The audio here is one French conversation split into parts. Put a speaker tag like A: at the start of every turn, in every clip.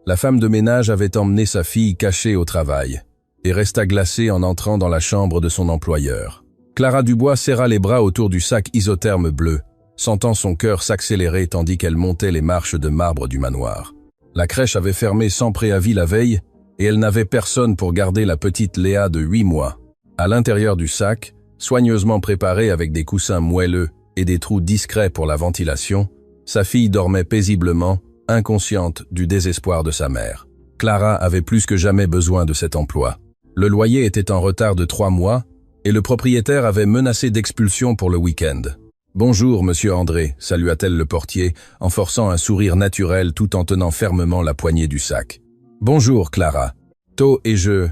A: La femme de ménage avait emmené sa fille cachée au travail et resta glacée en entrant dans la chambre de son employeur. Clara Dubois serra les bras autour du sac isotherme bleu, sentant son cœur s'accélérer tandis qu'elle montait les marches de marbre du manoir. La crèche avait fermé sans préavis la veille et elle n'avait personne pour garder la petite Léa de 8 mois. À l'intérieur du sac, soigneusement préparé avec des coussins moelleux et des trous discrets pour la ventilation, sa fille dormait paisiblement, inconsciente du désespoir de sa mère. Clara avait plus que jamais besoin de cet emploi. Le loyer était en retard de 3 mois et le propriétaire avait menacé d'expulsion pour le week-end. « Bonjour, monsieur André », salua-t-elle le portier en forçant un sourire naturel tout en tenant fermement la poignée du sac. « Bonjour, Clara. Tôt et je…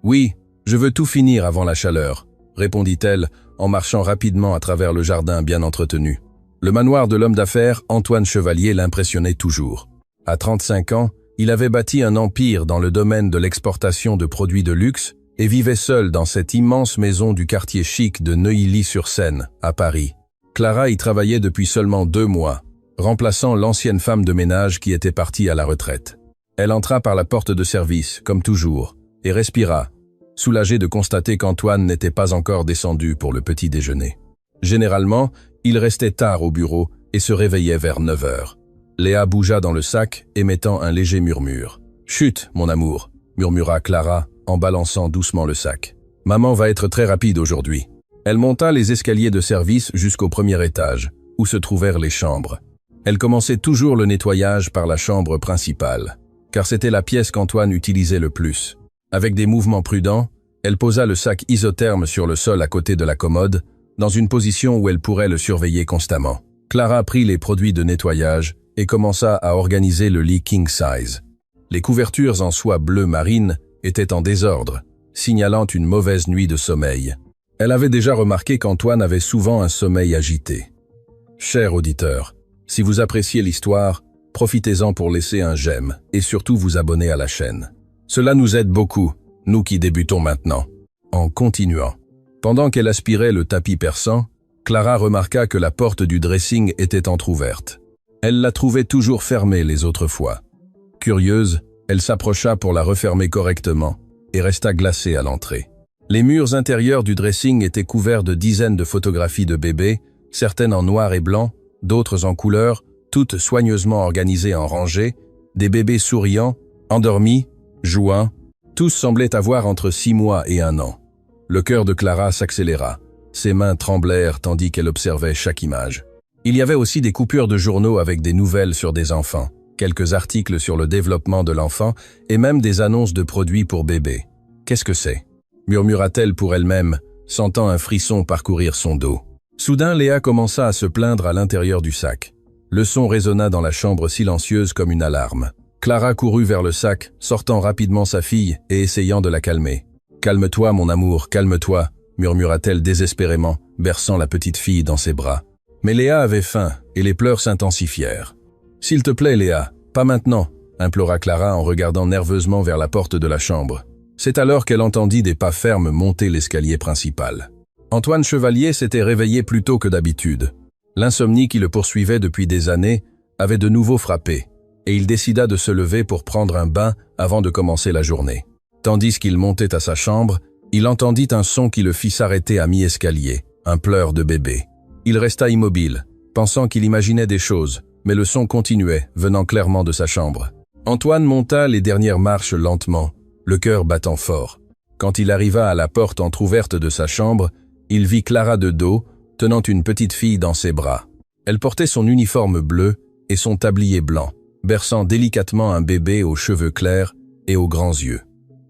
A: Oui, je veux tout finir avant la chaleur », répondit-elle en marchant rapidement à travers le jardin bien entretenu. Le manoir de l'homme d'affaires Antoine Chevalier l'impressionnait toujours. À 35 ans, il avait bâti un empire dans le domaine de l'exportation de produits de luxe et vivait seul dans cette immense maison du quartier chic de Neuilly-sur-Seine, à Paris. Clara y travaillait depuis seulement 2 mois, remplaçant l'ancienne femme de ménage qui était partie à la retraite. Elle entra par la porte de service, comme toujours, et respira, soulagée de constater qu'Antoine n'était pas encore descendu pour le petit déjeuner. Généralement, il restait tard au bureau et se réveillait vers 9 heures. Léa bougea dans le sac, émettant un léger murmure. « Chut, mon amour », murmura Clara en balançant doucement le sac. « Maman va être très rapide aujourd'hui. » Elle monta les escaliers de service jusqu'au premier étage, où se trouvèrent les chambres. Elle commençait toujours le nettoyage par la chambre principale, car c'était la pièce qu'Antoine utilisait le plus. Avec des mouvements prudents, elle posa le sac isotherme sur le sol à côté de la commode, dans une position où elle pourrait le surveiller constamment. Clara prit les produits de nettoyage et commença à organiser le lit king size. Les couvertures en soie bleu marine étaient en désordre, signalant une mauvaise nuit de sommeil. Elle avait déjà remarqué qu'Antoine avait souvent un sommeil agité. Cher auditeur, si vous appréciez l'histoire, profitez-en pour laisser un j'aime et surtout vous abonner à la chaîne. Cela nous aide beaucoup, nous qui débutons maintenant. En continuant. Pendant qu'elle aspirait le tapis persan, Clara remarqua que la porte du dressing était entr'ouverte. Elle la trouvait toujours fermée les autres fois. Curieuse, elle s'approcha pour la refermer correctement et resta glacée à l'entrée. Les murs intérieurs du dressing étaient couverts de dizaines de photographies de bébés, certaines en noir et blanc, d'autres en couleur, toutes soigneusement organisées en rangées, des bébés souriants, endormis, jouant. Tous semblaient avoir entre 6 mois et 1 an. Le cœur de Clara s'accéléra. Ses mains tremblèrent tandis qu'elle observait chaque image. Il y avait aussi des coupures de journaux avec des nouvelles sur des enfants, quelques articles sur le développement de l'enfant et même des annonces de produits pour bébés. « Qu'est-ce que c'est ?» murmura-t-elle pour elle-même, sentant un frisson parcourir son dos. Soudain, Léa commença à se plaindre à l'intérieur du sac. Le son résonna dans la chambre silencieuse comme une alarme. Clara courut vers le sac, sortant rapidement sa fille et essayant de la calmer. « Calme-toi, mon amour, calme-toi », murmura-t-elle désespérément, berçant la petite fille dans ses bras. Mais Léa avait faim et les pleurs s'intensifièrent. « S'il te plaît, Léa, pas maintenant », implora Clara en regardant nerveusement vers la porte de la chambre. C'est alors qu'elle entendit des pas fermes monter l'escalier principal. Antoine Chevalier s'était réveillé plus tôt que d'habitude. L'insomnie qui le poursuivait depuis des années avait de nouveau frappé, et il décida de se lever pour prendre un bain avant de commencer la journée. Tandis qu'il montait à sa chambre, il entendit un son qui le fit s'arrêter à mi-escalier, un pleur de bébé. Il resta immobile, pensant qu'il imaginait des choses, mais le son continuait, venant clairement de sa chambre. Antoine monta les dernières marches lentement, le cœur battant fort. Quand il arriva à la porte entr'ouverte de sa chambre, il vit Clara de dos, tenant une petite fille dans ses bras. Elle portait son uniforme bleu et son tablier blanc, berçant délicatement un bébé aux cheveux clairs et aux grands yeux.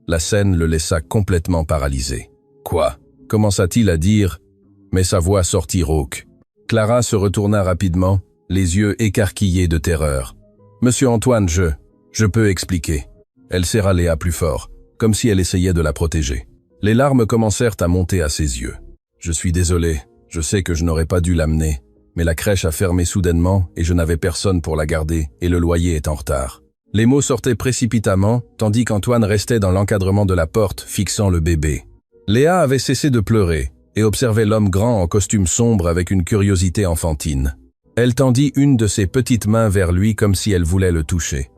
A: La scène le laissa complètement paralysé. « Quoi » commença-t-il à dire, mais sa voix sortit rauque. Clara se retourna rapidement, les yeux écarquillés de terreur. « Monsieur Antoine, je peux expliquer. » Elle serra Léa plus fort, comme si elle essayait de la protéger. Les larmes commencèrent à monter à ses yeux. « Je suis désolé, je sais que je n'aurais pas dû l'amener, mais la crèche a fermé soudainement et je n'avais personne pour la garder et le loyer est en retard. » Les mots sortaient précipitamment, tandis qu'Antoine restait dans l'encadrement de la porte, fixant le bébé. Léa avait cessé de pleurer et observait l'homme grand en costume sombre avec une curiosité enfantine. Elle tendit une de ses petites mains vers lui comme si elle voulait le toucher.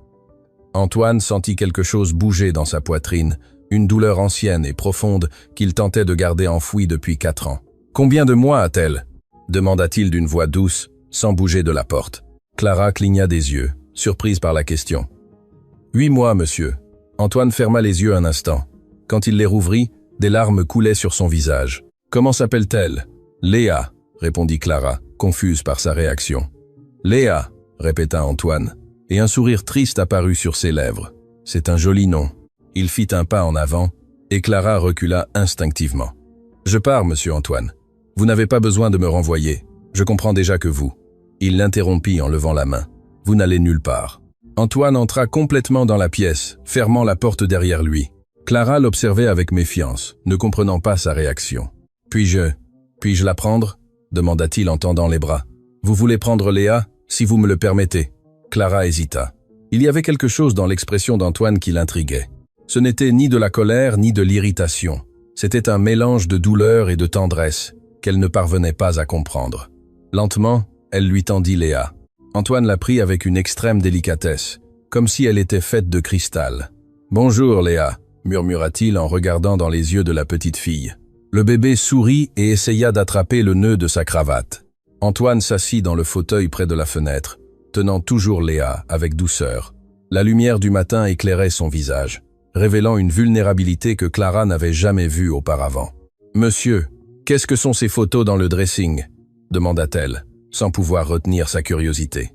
A: Antoine sentit quelque chose bouger dans sa poitrine, une douleur ancienne et profonde qu'il tentait de garder enfouie depuis 4 ans. « Combien de mois a-t-elle » demanda-t-il d'une voix douce, sans bouger de la porte. Clara cligna des yeux, surprise par la question. « 8 mois, monsieur. » Antoine ferma les yeux un instant. Quand il les rouvrit, des larmes coulaient sur son visage. « Comment s'appelle-t-elle ?»« Léa » répondit Clara, confuse par sa réaction. « Léa » répéta Antoine, et un sourire triste apparut sur ses lèvres. « C'est un joli nom. » Il fit un pas en avant, et Clara recula instinctivement. « Je pars, monsieur Antoine. Vous n'avez pas besoin de me renvoyer. Je comprends déjà que vous. » Il l'interrompit en levant la main. « Vous n'allez nulle part. » Antoine entra complètement dans la pièce, fermant la porte derrière lui. Clara l'observait avec méfiance, ne comprenant pas sa réaction. « Puis-je la prendre ?» demanda-t-il en tendant les bras. « Vous voulez prendre Léa, si vous me le permettez ?» Clara hésita. Il y avait quelque chose dans l'expression d'Antoine qui l'intriguait. Ce n'était ni de la colère ni de l'irritation. C'était un mélange de douleur et de tendresse qu'elle ne parvenait pas à comprendre. Lentement, elle lui tendit Léa. Antoine la prit avec une extrême délicatesse, comme si elle était faite de cristal. « Bonjour, Léa » murmura-t-il en regardant dans les yeux de la petite fille. Le bébé sourit et essaya d'attraper le nœud de sa cravate. Antoine s'assit dans le fauteuil près de la fenêtre, tenant toujours Léa avec douceur. La lumière du matin éclairait son visage, révélant une vulnérabilité que Clara n'avait jamais vue auparavant. « Monsieur, qu'est-ce que sont ces photos dans le dressing ?» demanda-t-elle, sans pouvoir retenir sa curiosité.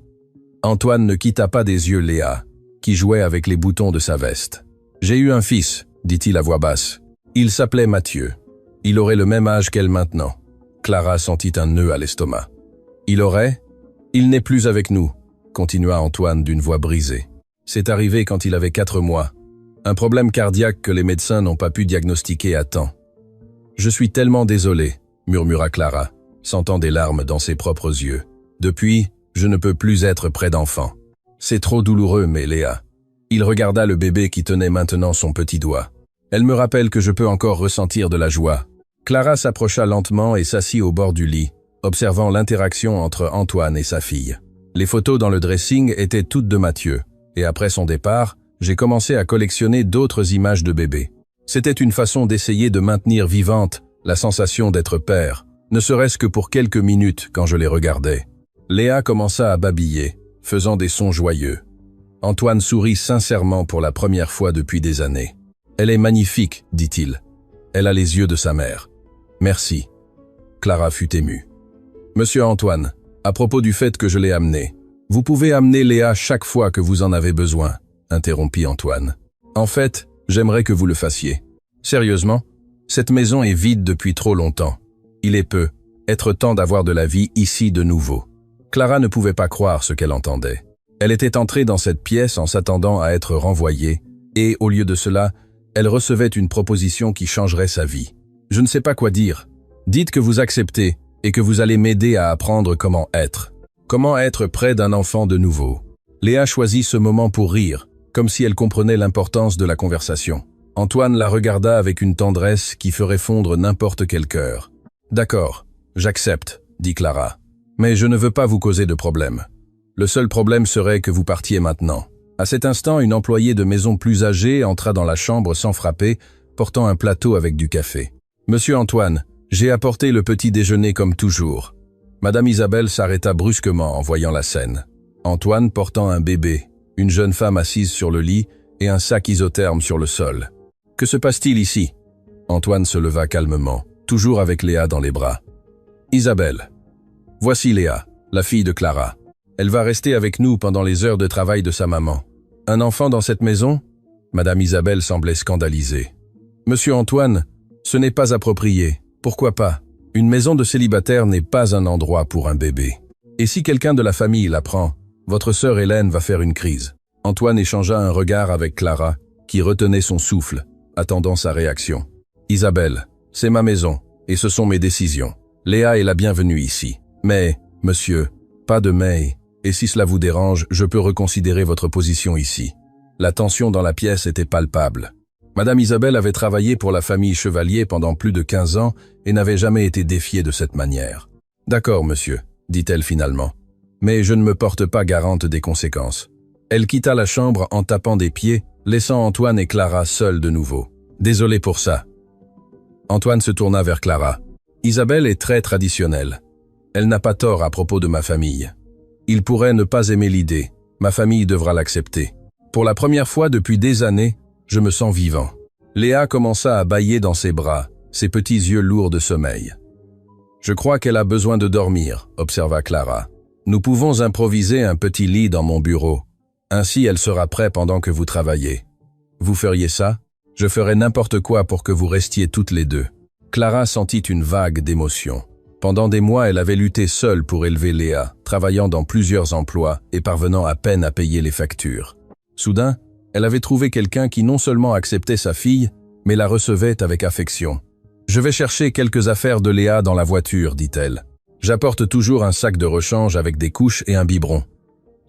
A: Antoine ne quitta pas des yeux Léa, qui jouait avec les boutons de sa veste. « J'ai eu un fils, » dit-il à voix basse. « Il s'appelait Mathieu. Il aurait le même âge qu'elle maintenant. » Clara sentit un nœud à l'estomac. « Il aurait ? Il n'est plus avec nous, » continua Antoine d'une voix brisée. « C'est arrivé quand il avait 4 mois. Un problème cardiaque que les médecins n'ont pas pu diagnostiquer à temps. »« Je suis tellement désolé, » murmura Clara, sentant des larmes dans ses propres yeux. « Depuis, je ne peux plus être près d'enfants. C'est trop douloureux, mais Léa. » Il regarda le bébé qui tenait maintenant son petit doigt. « Elle me rappelle que je peux encore ressentir de la joie. » Clara s'approcha lentement et s'assit au bord du lit, observant l'interaction entre Antoine et sa fille. Les photos dans le dressing étaient toutes de Mathieu, et après son départ, j'ai commencé à collectionner d'autres images de bébé. C'était une façon d'essayer de maintenir vivante la sensation d'être père, ne serait-ce que pour quelques minutes quand je les regardais. Léa commença à babiller, faisant des sons joyeux. Antoine sourit sincèrement pour la première fois depuis des années. « Elle est magnifique, dit-il. Elle a les yeux de sa mère. Merci. » Clara fut émue. « Monsieur Antoine, à propos du fait que je l'ai amenée, vous pouvez amener Léa chaque fois que vous en avez besoin, » interrompit Antoine. « En fait, j'aimerais que vous le fassiez. Sérieusement, cette maison est vide depuis trop longtemps. Il est peu, être temps d'avoir de la vie ici de nouveau. » Clara ne pouvait pas croire ce qu'elle entendait. Elle était entrée dans cette pièce en s'attendant à être renvoyée, et, au lieu de cela, elle recevait une proposition qui changerait sa vie. « Je ne sais pas quoi dire. Dites que vous acceptez et que vous allez m'aider à apprendre comment être. Comment être près d'un enfant de nouveau. » Léa choisit ce moment pour rire, comme si elle comprenait l'importance de la conversation. Antoine la regarda avec une tendresse qui ferait fondre n'importe quel cœur. « D'accord, j'accepte, » dit Clara. « Mais je ne veux pas vous causer de problème. Le seul problème serait que vous partiez maintenant. » À cet instant, une employée de maison plus âgée entra dans la chambre sans frapper, portant un plateau avec du café. « Monsieur Antoine, j'ai apporté le petit déjeuner comme toujours. » Madame Isabelle s'arrêta brusquement en voyant la scène. Antoine portant un bébé, une jeune femme assise sur le lit et un sac isotherme sur le sol. « Que se passe-t-il ici ?» Antoine se leva calmement, toujours avec Léa dans les bras. « Isabelle. Voici Léa, la fille de Clara. Elle va rester avec nous pendant les heures de travail de sa maman. » « Un enfant dans cette maison ?» Madame Isabelle semblait scandalisée. « Monsieur Antoine, ce n'est pas approprié. Pourquoi pas? Une maison de célibataire n'est pas un endroit pour un bébé. Et si quelqu'un de la famille l'apprend, votre sœur Hélène va faire une crise. » Antoine échangea un regard avec Clara, qui retenait son souffle, attendant sa réaction. « Isabelle, c'est ma maison, et ce sont mes décisions. Léa est la bienvenue ici. Mais, monsieur, pas de mais. Et si cela vous dérange, je peux reconsidérer votre position ici. » La tension dans la pièce était palpable. Madame Isabelle avait travaillé pour la famille Chevalier pendant plus de 15 ans et n'avait jamais été défiée de cette manière. « D'accord, monsieur, » dit-elle finalement. « Mais je ne me porte pas garante des conséquences. Elle quitta la chambre en tapant des pieds, laissant Antoine et Clara seuls de nouveau. « Désolé pour ça. » Antoine se tourna vers Clara. « Isabelle est très traditionnelle. Elle n'a pas tort à propos de ma famille. Il pourrait ne pas aimer l'idée. Ma famille devra l'accepter. Pour la première fois depuis des années, je me sens vivant. » Léa commença à bâiller dans ses bras, ses petits yeux lourds de sommeil. « Je crois qu'elle a besoin de dormir, » observa Clara. « Nous pouvons improviser un petit lit dans mon bureau. Ainsi, elle sera prête pendant que vous travaillez. Vous feriez ça? Je ferais n'importe quoi pour que vous restiez toutes les deux. » Clara sentit une vague d'émotion. Pendant des mois, elle avait lutté seule pour élever Léa, travaillant dans plusieurs emplois et parvenant à peine à payer les factures. Soudain, elle avait trouvé quelqu'un qui non seulement acceptait sa fille, mais la recevait avec affection. « Je vais chercher quelques affaires de Léa dans la voiture, dit-elle. J'apporte toujours un sac de rechange avec des couches et un biberon.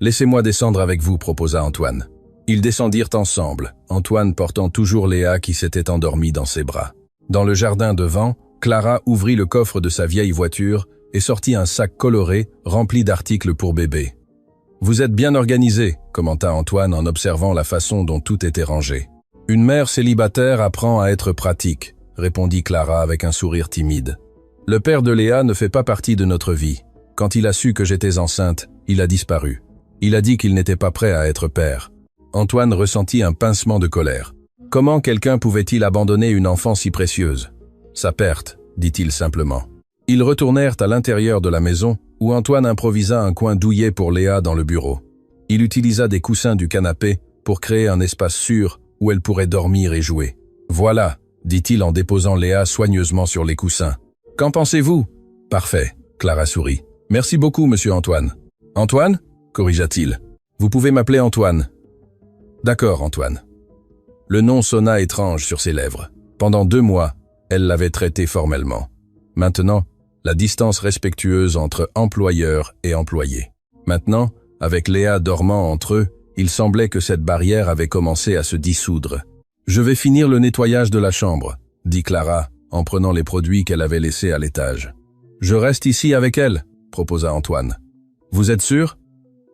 A: Laissez-moi descendre avec vous, proposa Antoine. Ils descendirent ensemble, Antoine portant toujours Léa qui s'était endormie dans ses bras. Dans le jardin devant, Clara ouvrit le coffre de sa vieille voiture et sortit un sac coloré rempli d'articles pour bébé. « Vous êtes bien organisé, » commenta Antoine en observant la façon dont tout était rangé. « Une mère célibataire apprend à être pratique, » répondit Clara avec un sourire timide. « Le père de Léa ne fait pas partie de notre vie. Quand il a su que j'étais enceinte, il a disparu. Il a dit qu'il n'était pas prêt à être père. » Antoine ressentit un pincement de colère. Comment quelqu'un pouvait-il abandonner une enfant si précieuse? « Sa perte, » dit-il simplement. Ils retournèrent à l'intérieur de la maison, où Antoine improvisa un coin douillet pour Léa dans le bureau. Il utilisa des coussins du canapé pour créer un espace sûr où elle pourrait dormir et jouer. « Voilà », dit-il en déposant Léa soigneusement sur les coussins. « Qu'en pensez-vous »« Parfait », Clara sourit. « Merci beaucoup, monsieur Antoine. »« Antoine » corrigea-t-il. « Vous pouvez m'appeler Antoine. »« D'accord, Antoine. » Le nom sonna étrange sur ses lèvres. Pendant 2 mois, elle l'avait traité formellement. Maintenant, la distance respectueuse entre employeur et employé. Maintenant, avec Léa dormant entre eux, il semblait que cette barrière avait commencé à se dissoudre. « Je vais finir le nettoyage de la chambre », dit Clara, en prenant les produits qu'elle avait laissés à l'étage. « Je reste ici avec elle », proposa Antoine. « Vous êtes sûr ?»«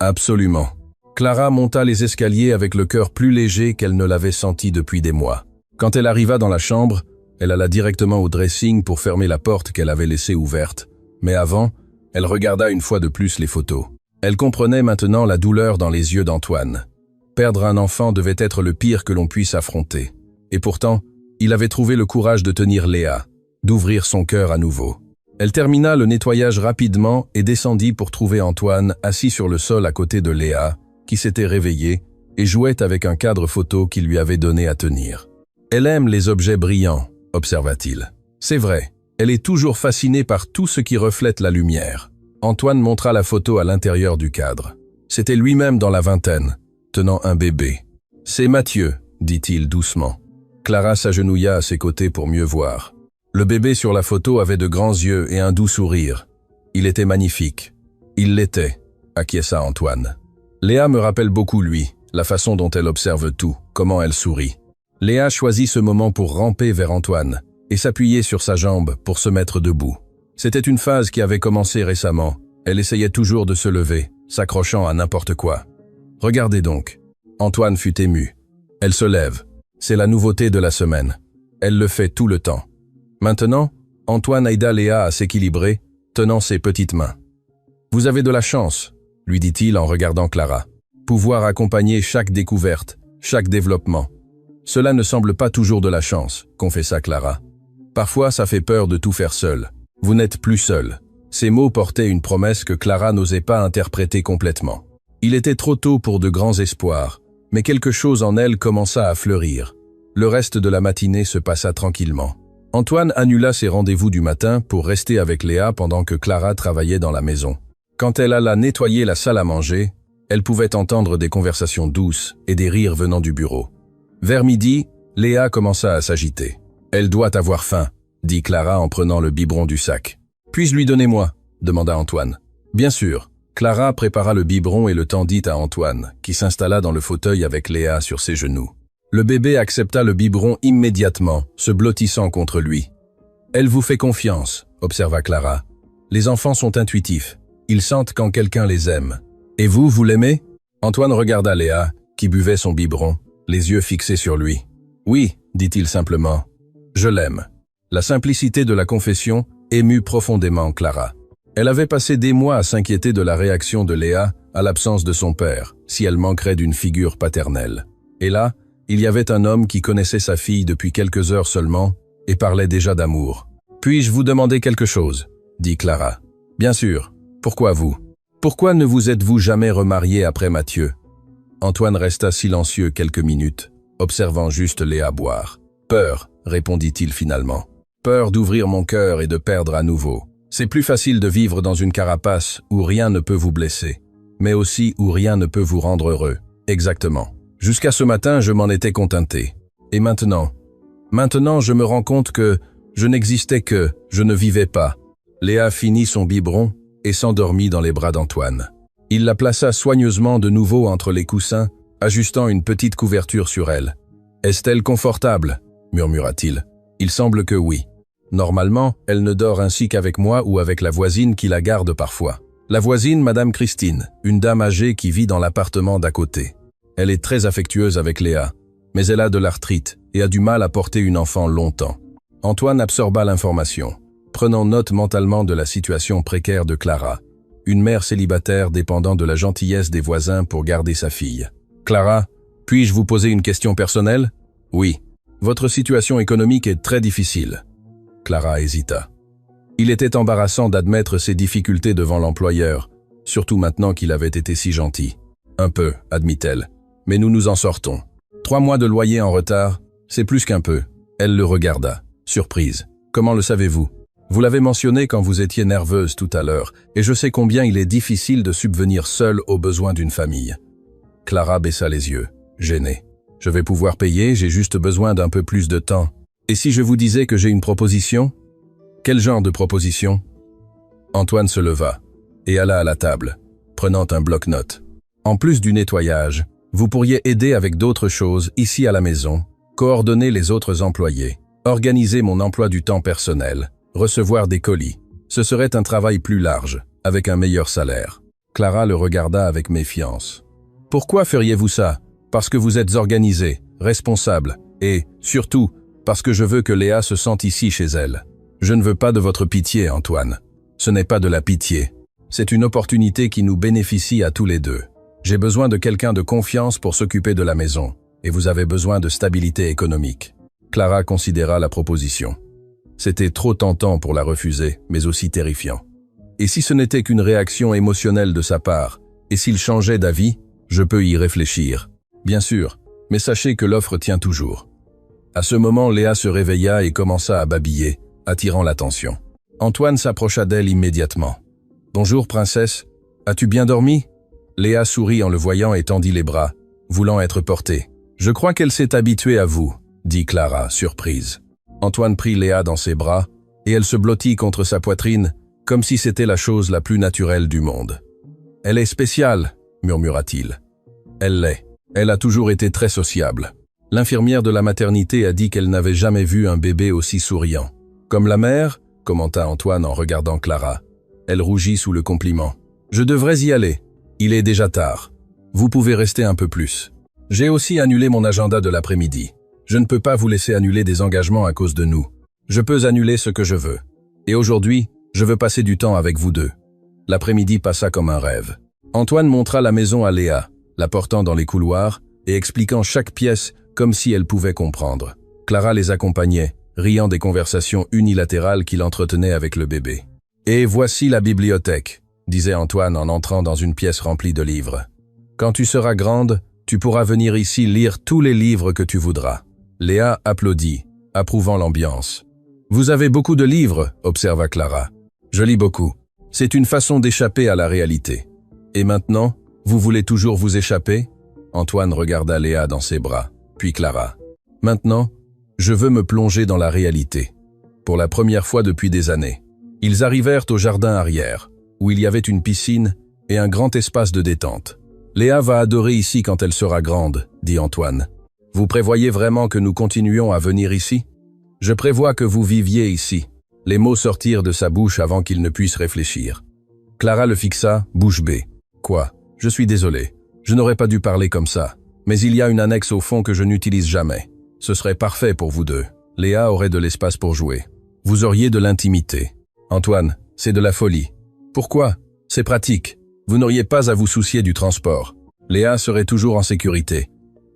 A: Absolument. » Clara monta les escaliers avec le cœur plus léger qu'elle ne l'avait senti depuis des mois. Quand elle arriva dans la chambre, elle alla directement au dressing pour fermer la porte qu'elle avait laissée ouverte. Mais avant, elle regarda une fois de plus les photos. Elle comprenait maintenant la douleur dans les yeux d'Antoine. Perdre un enfant devait être le pire que l'on puisse affronter. Et pourtant, il avait trouvé le courage de tenir Léa, d'ouvrir son cœur à nouveau. Elle termina le nettoyage rapidement et descendit pour trouver Antoine assis sur le sol à côté de Léa, qui s'était réveillée et jouait avec un cadre photo qu'il lui avait donné à tenir. « Elle aime les objets brillants », observa-t-il. « C'est vrai, elle est toujours fascinée par tout ce qui reflète la lumière. » Antoine montra la photo à l'intérieur du cadre. C'était lui-même dans la vingtaine, tenant un bébé. « C'est Mathieu », dit-il doucement. Clara s'agenouilla à ses côtés pour mieux voir. Le bébé sur la photo avait de grands yeux et un doux sourire. Il était magnifique. Il l'était, acquiesça Antoine. Léa me rappelle beaucoup lui, la façon dont elle observe tout, comment elle sourit. Léa choisit ce moment pour ramper vers Antoine et s'appuyer sur sa jambe pour se mettre debout. C'était une phase qui avait commencé récemment. Elle essayait toujours de se lever, s'accrochant à n'importe quoi. Regardez donc. Antoine fut ému. Elle se lève. C'est la nouveauté de la semaine. Elle le fait tout le temps. Maintenant, Antoine aida Léa à s'équilibrer, tenant ses petites mains. « Vous avez de la chance », lui dit-il en regardant Clara. « Pouvoir accompagner chaque découverte, chaque développement. Cela ne semble pas toujours de la chance, confessa Clara. Parfois, ça fait peur de tout faire seul. Vous n'êtes plus seul. » Ces mots portaient une promesse que Clara n'osait pas interpréter complètement. Il était trop tôt pour de grands espoirs, mais quelque chose en elle commença à fleurir. Le reste de la matinée se passa tranquillement. Antoine annula ses rendez-vous du matin pour rester avec Léa pendant que Clara travaillait dans la maison. Quand elle alla nettoyer la salle à manger, elle pouvait entendre des conversations douces et des rires venant du bureau. Vers midi, Léa commença à s'agiter. « Elle doit avoir faim », dit Clara en prenant le biberon du sac. « Puis-je lui donner moi ?» demanda Antoine. « Bien sûr. » Clara prépara le biberon et le tendit à Antoine, qui s'installa dans le fauteuil avec Léa sur ses genoux. Le bébé accepta le biberon immédiatement, se blottissant contre lui. « Elle vous fait confiance », observa Clara. « Les enfants sont intuitifs. Ils sentent quand quelqu'un les aime. Et vous, vous l'aimez » Antoine regarda Léa, qui buvait son biberon, les yeux fixés sur lui. « Oui, dit-il simplement, je l'aime. » La simplicité de la confession émut profondément Clara. Elle avait passé des mois à s'inquiéter de la réaction de Léa à l'absence de son père, si elle manquerait d'une figure paternelle. Et là, il y avait un homme qui connaissait sa fille depuis quelques heures seulement et parlait déjà d'amour. « Puis-je vous demander quelque chose ?» dit Clara. « Bien sûr. Pourquoi vous? Pourquoi ne vous êtes-vous jamais remarié après Mathieu ?» Antoine resta silencieux quelques minutes, observant juste Léa boire. « Peur, répondit-il finalement. Peur d'ouvrir mon cœur et de perdre à nouveau. C'est plus facile de vivre dans une carapace où rien ne peut vous blesser, mais aussi où rien ne peut vous rendre heureux. Exactement. Jusqu'à ce matin, je m'en étais contenté. Et maintenant? Maintenant, je me rends compte que je n'existais que, je ne vivais pas. » Léa finit son biberon et s'endormit dans les bras d'Antoine. Il la plaça soigneusement de nouveau entre les coussins, ajustant une petite couverture sur elle. « Est-elle confortable ?» murmura-t-il. « Il semble que oui. Normalement, elle ne dort ainsi qu'avec moi ou avec la voisine qui la garde parfois. La voisine, Madame Christine, une dame âgée qui vit dans l'appartement d'à côté. Elle est très affectueuse avec Léa, mais elle a de l'arthrite et a du mal à porter une enfant longtemps. » Antoine absorba l'information, prenant note mentalement de la situation précaire de Clara, une mère célibataire dépendant de la gentillesse des voisins pour garder sa fille. « Clara, puis-je vous poser une question personnelle ?»« Oui. Votre situation économique est très difficile. » Clara hésita. Il était embarrassant d'admettre ses difficultés devant l'employeur, surtout maintenant qu'il avait été si gentil. « Un peu, admit-elle, mais nous nous en sortons. 3 mois de loyer en retard, c'est plus qu'un peu. » Elle le regarda, surprise. « Comment le savez-vous ? Vous l'avez mentionné quand vous étiez nerveuse tout à l'heure, et je sais combien il est difficile de subvenir seul aux besoins d'une famille. » Clara baissa les yeux, gênée. « Je vais pouvoir payer, j'ai juste besoin d'un peu plus de temps. Et si je vous disais que j'ai une proposition ? » « Quel genre de proposition ?» Antoine se leva et alla à la table, prenant un bloc-notes. « En plus du nettoyage, vous pourriez aider avec d'autres choses ici à la maison, coordonner les autres employés, organiser mon emploi du temps personnel, recevoir des colis. Ce serait un travail plus large, avec un meilleur salaire. » Clara le regarda avec méfiance. « Pourquoi feriez-vous ça ? Parce que vous êtes organisé, responsable, et, surtout, parce que je veux que Léa se sente ici chez elle. Je ne veux pas de votre pitié, Antoine. Ce n'est pas de la pitié. C'est une opportunité qui nous bénéficie à tous les deux. J'ai besoin de quelqu'un de confiance pour s'occuper de la maison, et vous avez besoin de stabilité économique. » Clara considéra la proposition. C'était trop tentant pour la refuser, mais aussi terrifiant. Et si ce n'était qu'une réaction émotionnelle de sa part, et s'il changeait d'avis, je peux y réfléchir. Bien sûr, mais sachez que l'offre tient toujours. À ce moment, Léa se réveilla et commença à babiller, attirant l'attention. Antoine s'approcha d'elle immédiatement. « Bonjour, princesse. As-tu bien dormi ?» Léa sourit en le voyant et tendit les bras, voulant être portée. « Je crois qu'elle s'est habituée à vous, » dit Clara, surprise. Antoine prit Léa dans ses bras, et elle se blottit contre sa poitrine, comme si c'était la chose la plus naturelle du monde. « Elle est spéciale, » murmura-t-il. « Elle l'est. Elle a toujours été très sociable. L'infirmière de la maternité a dit qu'elle n'avait jamais vu un bébé aussi souriant. Comme la mère, commenta Antoine en regardant Clara. Elle rougit sous le compliment. « Je devrais y aller. Il est déjà tard. Vous pouvez rester un peu plus. J'ai aussi annulé mon agenda de l'après-midi. Je ne peux pas vous laisser annuler des engagements à cause de nous. Je peux annuler ce que je veux. Et aujourd'hui, je veux passer du temps avec vous deux. » L'après-midi passa comme un rêve. Antoine montra la maison à Léa, la portant dans les couloirs et expliquant chaque pièce comme si elle pouvait comprendre. Clara les accompagnait, riant des conversations unilatérales qu'il entretenait avec le bébé. « Et voici la bibliothèque, » disait Antoine en entrant dans une pièce remplie de livres. « Quand tu seras grande, tu pourras venir ici lire tous les livres que tu voudras. » Léa applaudit, approuvant l'ambiance. « Vous avez beaucoup de livres, » observa Clara. « Je lis beaucoup. C'est une façon d'échapper à la réalité. Et maintenant, vous voulez toujours vous échapper ?» Antoine regarda Léa dans ses bras, puis Clara. « Maintenant, je veux me plonger dans la réalité. » Pour la première fois depuis des années. Ils arrivèrent au jardin arrière, où il y avait une piscine et un grand espace de détente. « Léa va adorer ici quand elle sera grande, » dit Antoine. « Vous prévoyez vraiment que nous continuions à venir ici ? Je prévois que vous viviez ici. » Les mots sortirent de sa bouche avant qu'il ne puisse réfléchir. Clara le fixa, bouche bée. « Quoi ? Je suis désolé. Je n'aurais pas dû parler comme ça, mais il y a une annexe au fond que je n'utilise jamais. Ce serait parfait pour vous deux. Léa aurait de l'espace pour jouer. Vous auriez de l'intimité. Antoine, c'est de la folie. Pourquoi? C'est pratique. Vous n'auriez pas à vous soucier du transport. Léa serait toujours en sécurité.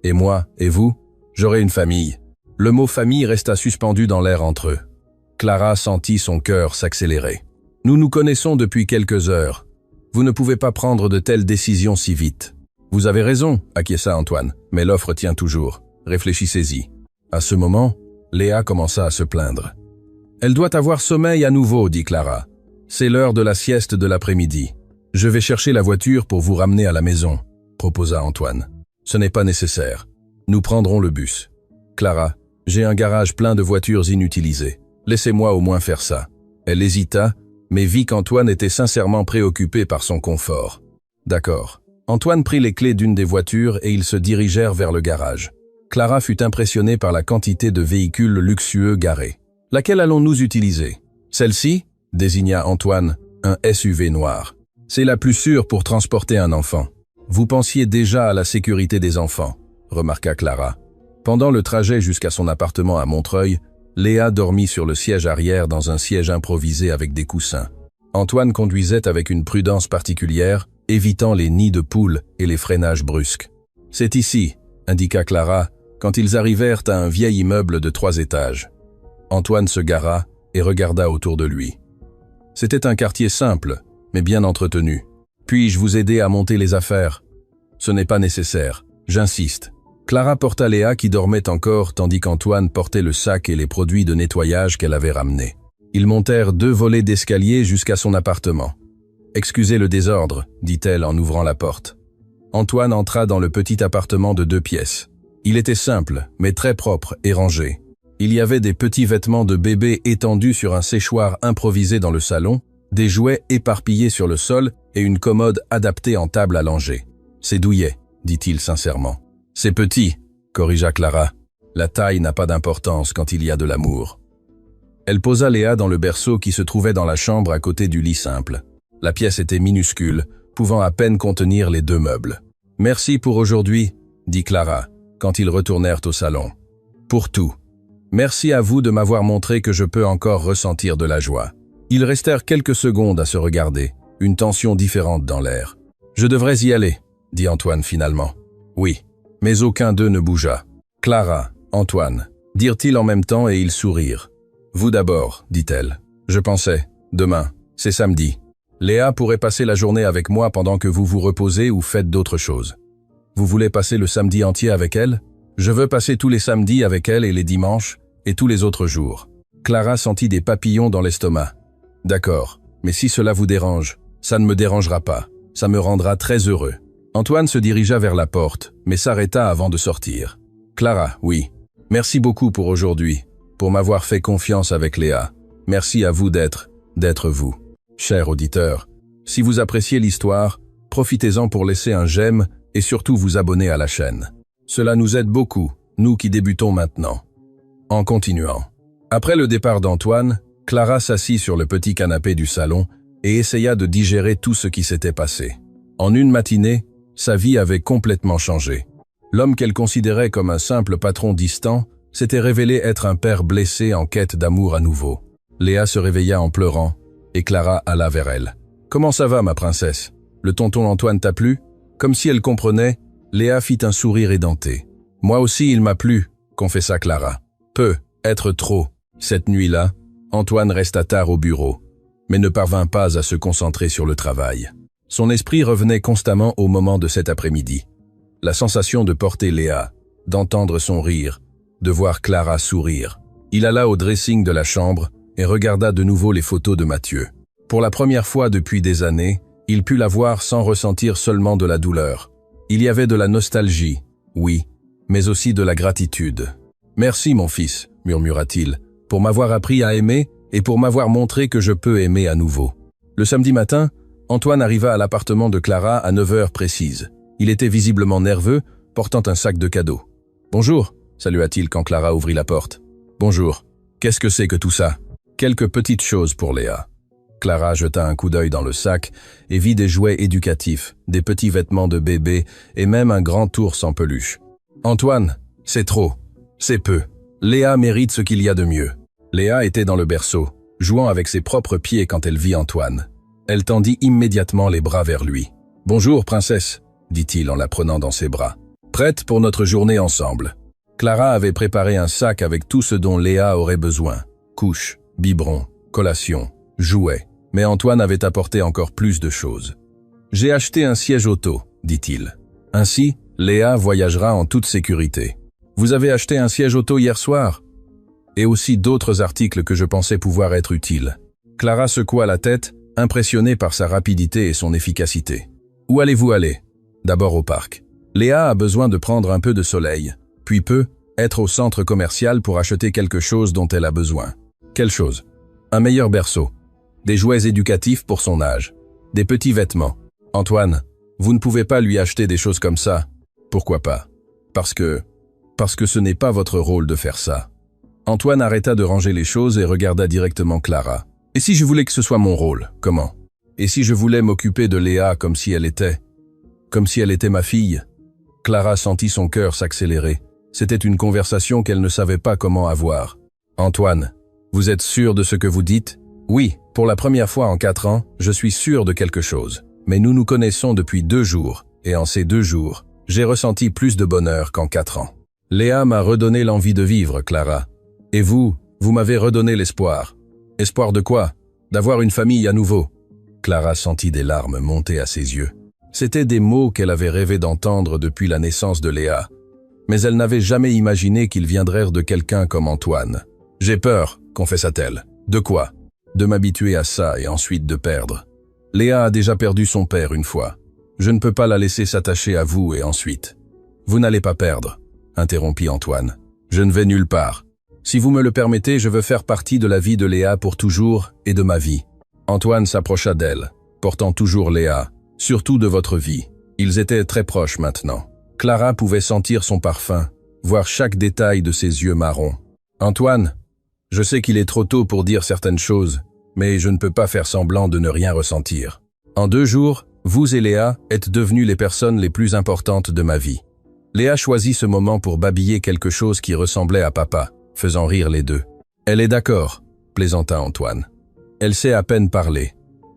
A: Et moi, et vous, j'aurais une famille. Le mot famille resta suspendu dans l'air entre eux. Clara sentit son cœur s'accélérer. Nous nous connaissons depuis quelques heures. Vous ne pouvez pas prendre de telles décisions si vite. Vous avez raison, acquiesça Antoine, mais l'offre tient toujours. Réfléchissez-y. À ce moment, Léa commença à se plaindre. Elle doit avoir sommeil à nouveau, dit Clara. C'est l'heure de la sieste de l'après-midi. Je vais chercher la voiture pour vous ramener à la maison, proposa Antoine. Ce n'est pas nécessaire. Nous prendrons le bus. Clara, j'ai un garage plein de voitures inutilisées. Laissez-moi au moins faire ça. Elle hésita, mais vit qu'Antoine était sincèrement préoccupé par son confort. D'accord. Antoine prit les clés d'une des voitures et ils se dirigèrent vers le garage. Clara fut impressionnée par la quantité de véhicules luxueux garés. Laquelle allons-nous utiliser? Celle-ci, désigna Antoine, un SUV noir. C'est la plus sûre pour transporter un enfant. Vous pensiez déjà à la sécurité des enfants, remarqua Clara. Pendant le trajet jusqu'à son appartement à Montreuil, Léa dormit sur le siège arrière dans un siège improvisé avec des coussins. Antoine conduisait avec une prudence particulière, évitant les nids de poules et les freinages brusques. « C'est ici », indiqua Clara, quand ils arrivèrent à un vieil immeuble de 3 étages. Antoine se gara et regarda autour de lui. C'était un quartier simple, mais bien entretenu. « Puis-je vous aider à monter les affaires ?»« Ce n'est pas nécessaire, j'insiste. » Clara porta Léa qui dormait encore tandis qu'Antoine portait le sac et les produits de nettoyage qu'elle avait ramenés. Ils montèrent 2 volets d'escalier jusqu'à son appartement. « Excusez le désordre, » dit-elle en ouvrant la porte. Antoine entra dans le petit appartement de 2 pièces. Il était simple, mais très propre et rangé. Il y avait des petits vêtements de bébé étendus sur un séchoir improvisé dans le salon, des jouets éparpillés sur le sol et une commode adaptée en table à langer. « C'est douillet, » dit-il sincèrement. « C'est petit, » corrigea Clara. « La taille n'a pas d'importance quand il y a de l'amour. » Elle posa Léa dans le berceau qui se trouvait dans la chambre à côté du lit simple. La pièce était minuscule, pouvant à peine contenir les 2 meubles. « Merci pour aujourd'hui, » dit Clara, quand ils retournèrent au salon. « Pour tout. Merci à vous de m'avoir montré que je peux encore ressentir de la joie. » Ils restèrent quelques secondes à se regarder, une tension différente dans l'air. « Je devrais y aller, » dit Antoine finalement. « Oui. » Mais aucun d'eux ne bougea. « Clara, Antoine, » dirent-ils en même temps et ils sourirent. « Vous d'abord, » dit-elle. « Je pensais. Demain, c'est samedi. Léa pourrait passer la journée avec moi pendant que vous vous reposez ou faites d'autres choses. Vous voulez passer le samedi entier avec elle? Je veux passer tous les samedis avec elle et les dimanches, et tous les autres jours. » Clara sentit des papillons dans l'estomac. « D'accord, mais si cela vous dérange, ça ne me dérangera pas. Ça me rendra très heureux. » Antoine se dirigea vers la porte, mais s'arrêta avant de sortir. « Clara, oui. Merci beaucoup pour aujourd'hui, pour m'avoir fait confiance avec Léa. Merci à vous d'être vous. » Cher auditeur, si vous appréciez l'histoire, profitez-en pour laisser un j'aime et surtout vous abonner à la chaîne. Cela nous aide beaucoup, nous qui débutons maintenant. En continuant. Après le départ d'Antoine, Clara s'assit sur le petit canapé du salon et essaya de digérer tout ce qui s'était passé. En une matinée, sa vie avait complètement changé. L'homme qu'elle considérait comme un simple patron distant s'était révélé être un père blessé en quête d'amour à nouveau. Léa se réveilla en pleurant et Clara alla vers elle. « Comment ça va, ma princesse? Le tonton Antoine t'a plu ?» Comme si elle comprenait, Léa fit un sourire édenté. « Moi aussi, il m'a plu, » confessa Clara. « Peu, être trop. » Cette nuit-là, Antoine resta tard au bureau, mais ne parvint pas à se concentrer sur le travail. Son esprit revenait constamment au moment de cet après-midi. La sensation de porter Léa, d'entendre son rire, de voir Clara sourire. Il alla au dressing de la chambre et regarda de nouveau les photos de Mathieu. Pour la première fois depuis des années, il put la voir sans ressentir seulement de la douleur. Il y avait de la nostalgie, oui, mais aussi de la gratitude. « Merci, mon fils, » murmura-t-il, « pour m'avoir appris à aimer et pour m'avoir montré que je peux aimer à nouveau. » Le samedi matin, Antoine arriva à l'appartement de Clara à 9 heures précises. Il était visiblement nerveux, portant un sac de cadeaux. « Bonjour », salua-t-il quand Clara ouvrit la porte. « Bonjour. Qu'est-ce que c'est que tout ça ?» « Quelques petites choses pour Léa. » Clara jeta un coup d'œil dans le sac et vit des jouets éducatifs, des petits vêtements de bébé et même un grand ours en peluche. « Antoine, c'est trop. C'est peu. Léa mérite ce qu'il y a de mieux. » Léa était dans le berceau, jouant avec ses propres pieds quand elle vit Antoine. Elle tendit immédiatement les bras vers lui. « Bonjour, princesse, » dit-il en la prenant dans ses bras. « Prête pour notre journée ensemble. » Clara avait préparé un sac avec tout ce dont Léa aurait besoin. Couches, biberons, collations, jouets. Mais Antoine avait apporté encore plus de choses. « J'ai acheté un siège auto, » dit-il. « Ainsi, Léa voyagera en toute sécurité. »« Vous avez acheté un siège auto hier soir ?» Et aussi d'autres articles que je pensais pouvoir être utiles. Clara secoua la tête, impressionnée par sa rapidité et son efficacité. « Où allez-vous aller ?»« D'abord au parc. Léa a besoin de prendre un peu de soleil, puis peut être au centre commercial pour acheter quelque chose dont elle a besoin. » « Quelle chose ?»« Un meilleur berceau. Des jouets éducatifs pour son âge. Des petits vêtements. Antoine, vous ne pouvez pas lui acheter des choses comme ça. » « Pourquoi pas ? Parce que ce n'est pas votre rôle de faire ça. » Antoine arrêta de ranger les choses et regarda directement Clara. « Et si je voulais que ce soit mon rôle, comment ? Et si je voulais m'occuper de Léa comme si elle était ma fille ?» Clara sentit son cœur s'accélérer. C'était une conversation qu'elle ne savait pas comment avoir. « Antoine, vous êtes sûr de ce que vous dites ? » « Oui, pour la première fois en 4 ans, je suis sûr de quelque chose. Mais nous nous connaissons depuis 2 jours, et en ces 2 jours, j'ai ressenti plus de bonheur qu'en 4 ans. Léa m'a redonné l'envie de vivre, Clara. Et vous m'avez redonné l'espoir. Espoir de quoi ? D'avoir une famille à nouveau. » Clara sentit des larmes monter à ses yeux. C'étaient des mots qu'elle avait rêvé d'entendre depuis la naissance de Léa. Mais elle n'avait jamais imaginé qu'ils viendraient de quelqu'un comme Antoine. « J'ai peur, confessa-t-elle. De quoi ? De m'habituer à ça et ensuite de perdre. Léa a déjà perdu son père une fois. Je ne peux pas la laisser s'attacher à vous et ensuite. »« Vous n'allez pas perdre, » interrompit Antoine. « Je ne vais nulle part. Si vous me le permettez, je veux faire partie de la vie de Léa pour toujours et de ma vie. » Antoine s'approcha d'elle, portant toujours Léa, surtout de votre vie. Ils étaient très proches maintenant. Clara pouvait sentir son parfum, voir chaque détail de ses yeux marrons. « Antoine, je sais qu'il est trop tôt pour dire certaines choses, mais je ne peux pas faire semblant de ne rien ressentir. En 2 jours, vous et Léa êtes devenues les personnes les plus importantes de ma vie. » Léa choisit ce moment pour babiller quelque chose qui ressemblait à papa, faisant rire les deux. « Elle est d'accord, » plaisanta Antoine. « Elle sait à peine parler.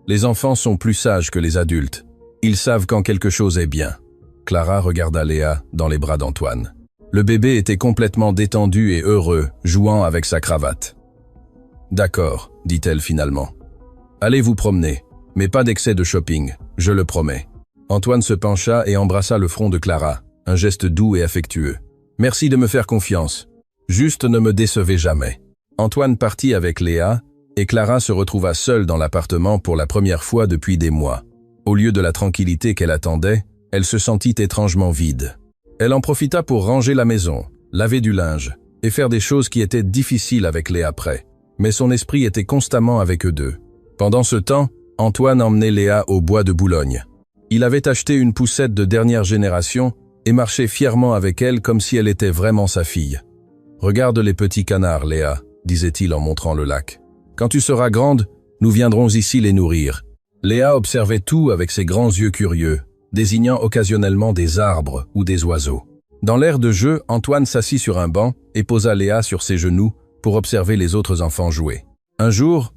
A: Les enfants sont plus sages que les adultes. Ils savent quand quelque chose est bien. » Clara regarda Léa dans les bras d'Antoine. Le bébé était complètement détendu et heureux, jouant avec sa cravate. « D'accord, » dit-elle finalement. « Allez vous promener, mais pas d'excès de shopping, je le promets. » Antoine se pencha et embrassa le front de Clara, un geste doux et affectueux. « Merci de me faire confiance. Juste ne me décevez jamais. » Antoine partit avec Léa, et Clara se retrouva seule dans l'appartement pour la première fois depuis des mois. Au lieu de la tranquillité qu'elle attendait, elle se sentit étrangement vide. Elle en profita pour ranger la maison, laver du linge, et faire des choses qui étaient difficiles avec Léa près. Mais son esprit était constamment avec eux deux. Pendant ce temps, Antoine emmenait Léa au bois de Boulogne. Il avait acheté une poussette de dernière génération et marchait fièrement avec elle comme si elle était vraiment sa fille. « Regarde les petits canards, Léa, » disait-il en montrant le lac. « Quand tu seras grande, nous viendrons ici les nourrir. » Léa observait tout avec ses grands yeux curieux, désignant occasionnellement des arbres ou des oiseaux. Dans l'air de jeu, Antoine s'assit sur un banc et posa Léa sur ses genoux pour observer les autres enfants jouer. « Un jour,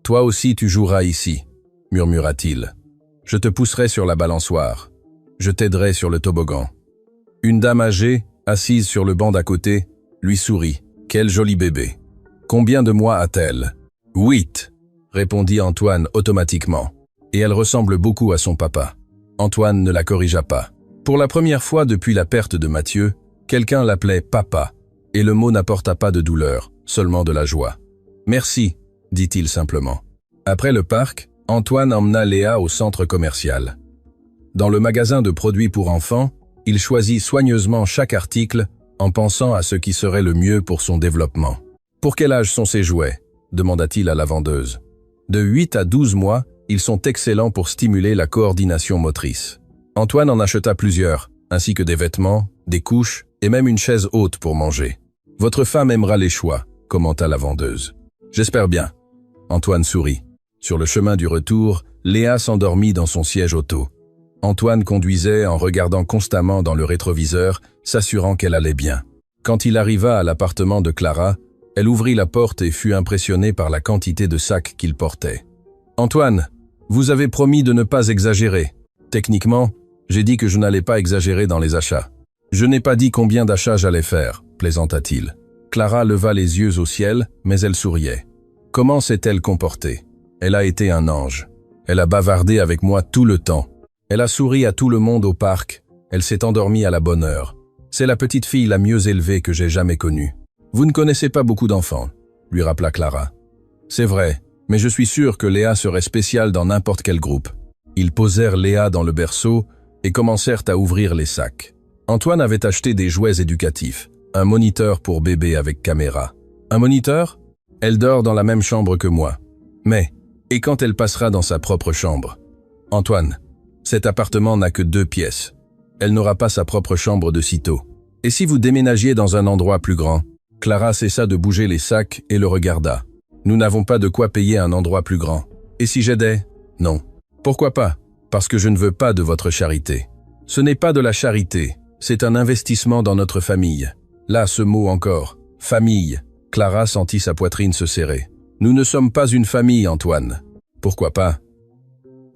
A: toi aussi tu joueras ici, » murmura-t-il. « Je te pousserai sur la balançoire. Je t'aiderai sur le toboggan. » Une dame âgée, assise sur le banc d'à côté, lui sourit. « Quel joli bébé. Combien de mois a-t-elle ?»« 8, » répondit Antoine automatiquement. « Et elle ressemble beaucoup à son papa. » Antoine ne la corrigea pas. Pour la première fois depuis la perte de Mathieu, quelqu'un l'appelait « papa », et le mot n'apporta pas de douleur, seulement de la joie. « Merci », dit-il simplement. Après le parc, Antoine emmena Léa au centre commercial. Dans le magasin de produits pour enfants, il choisit soigneusement chaque article en pensant à ce qui serait le mieux pour son développement. « Pour quel âge sont ces jouets ?» demanda-t-il à la vendeuse. « De 8 à 12 mois, ils sont excellents pour stimuler la coordination motrice. » Antoine en acheta plusieurs, ainsi que des vêtements, des couches et même une chaise haute pour manger. « Votre femme aimera les choix, » commenta la vendeuse. « J'espère bien. » Antoine sourit. « Sur le chemin du retour, Léa s'endormit dans son siège auto. Antoine conduisait en regardant constamment dans le rétroviseur, s'assurant qu'elle allait bien. Quand il arriva à l'appartement de Clara, elle ouvrit la porte et fut impressionnée par la quantité de sacs qu'il portait. « Antoine, vous avez promis de ne pas exagérer. Techniquement, j'ai dit que je n'allais pas exagérer dans les achats. Je n'ai pas dit combien d'achats j'allais faire, plaisanta-t-il. » Clara leva les yeux au ciel, mais elle souriait. Comment s'est-elle comportée? Elle a été un ange. Elle a bavardé avec moi tout le temps. Elle a souri à tout le monde au parc. Elle s'est endormie à la bonne heure. C'est la petite fille la mieux élevée que j'ai jamais connue. Vous ne connaissez pas beaucoup d'enfants, lui rappela Clara. C'est vrai, mais je suis sûr que Léa serait spéciale dans n'importe quel groupe. Ils posèrent Léa dans le berceau et commencèrent à ouvrir les sacs. Antoine avait acheté des jouets éducatifs, un moniteur pour bébé avec caméra. Un moniteur? Elle dort dans la même chambre que moi. Mais, et quand elle passera dans sa propre chambre? Antoine, cet appartement n'a que 2 pièces. Elle n'aura pas sa propre chambre de sitôt. Et si vous déménagiez dans un endroit plus grand? Clara cessa de bouger les sacs et le regarda. Nous n'avons pas de quoi payer un endroit plus grand. Et si j'aidais? Non. Pourquoi pas? Parce que je ne veux pas de votre charité. Ce n'est pas de la charité, c'est un investissement dans notre famille. Là, ce mot encore. Famille. Clara sentit sa poitrine se serrer. Nous ne sommes pas une famille, Antoine. Pourquoi pas?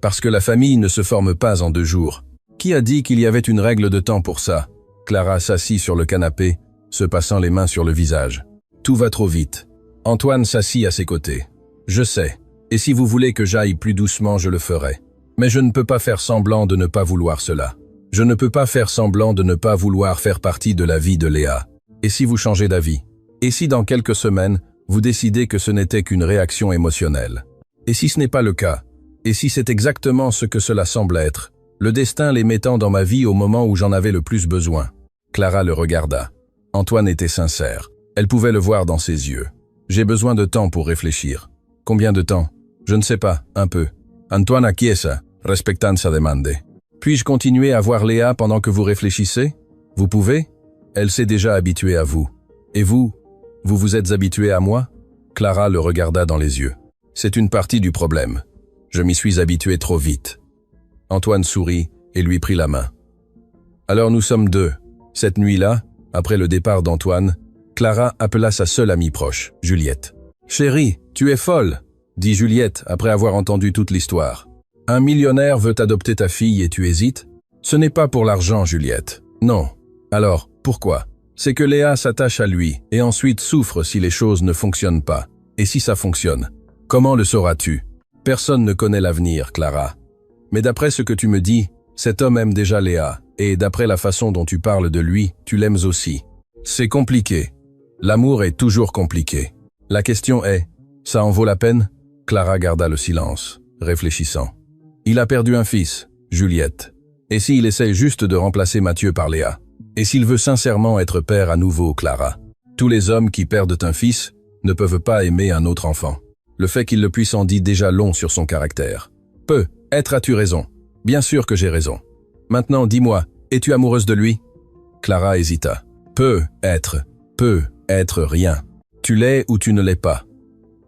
A: Parce que la famille ne se forme pas en 2 jours. Qui a dit qu'il y avait une règle de temps pour ça? Clara s'assit sur le canapé, se passant les mains sur le visage. Tout va trop vite. Antoine s'assit à ses côtés. Je sais, et si vous voulez que j'aille plus doucement, je le ferai. Mais je ne peux pas faire semblant de ne pas vouloir cela. Je ne peux pas faire semblant de ne pas vouloir faire partie de la vie de Léa. Et si vous changez d'avis? Et si dans quelques semaines, vous décidez que ce n'était qu'une réaction émotionnelle? Et si ce n'est pas le cas? Et si c'est exactement ce que cela semble être, le destin les mettant dans ma vie au moment où j'en avais le plus besoin? Clara le regarda. Antoine était sincère. Elle pouvait le voir dans ses yeux. J'ai besoin de temps pour réfléchir. Combien de temps? Je ne sais pas, un peu. Antoine acquiesça, respectant sa demande. Puis-je continuer à voir Léa pendant que vous réfléchissez? Vous pouvez? Elle s'est déjà habituée à vous. Et vous? Vous vous êtes habitué à moi? Clara le regarda dans les yeux. C'est une partie du problème. Je m'y suis habitué trop vite. Antoine sourit et lui prit la main. Alors nous sommes 2. Cette nuit-là, après le départ d'Antoine, Clara appela sa seule amie proche, Juliette. « Chérie, tu es folle !» dit Juliette après avoir entendu toute l'histoire. « Un millionnaire veut adopter ta fille et tu hésites? Ce n'est pas pour l'argent, Juliette. Non. Alors, pourquoi? C'est que Léa s'attache à lui et ensuite souffre si les choses ne fonctionnent pas. Et si ça fonctionne? Comment le sauras-tu? Personne ne connaît l'avenir, Clara. Mais d'après ce que tu me dis, cet homme aime déjà Léa, et d'après la façon dont tu parles de lui, tu l'aimes aussi. C'est compliqué. L'amour est toujours compliqué. La question est, ça en vaut la peine? Clara garda le silence, réfléchissant. Il a perdu un fils, Juliette. Et s'il essaye juste de remplacer Mathieu par Léa? Et s'il veut sincèrement être père à nouveau, Clara? Tous les hommes qui perdent un fils ne peuvent pas aimer un autre enfant. Le fait qu'il le puisse en dit déjà long sur son caractère. Peut-être as-tu raison. Bien sûr que j'ai raison. Maintenant, dis-moi, es-tu amoureuse de lui? Clara hésita. Peut-être rien. Tu l'es ou tu ne l'es pas.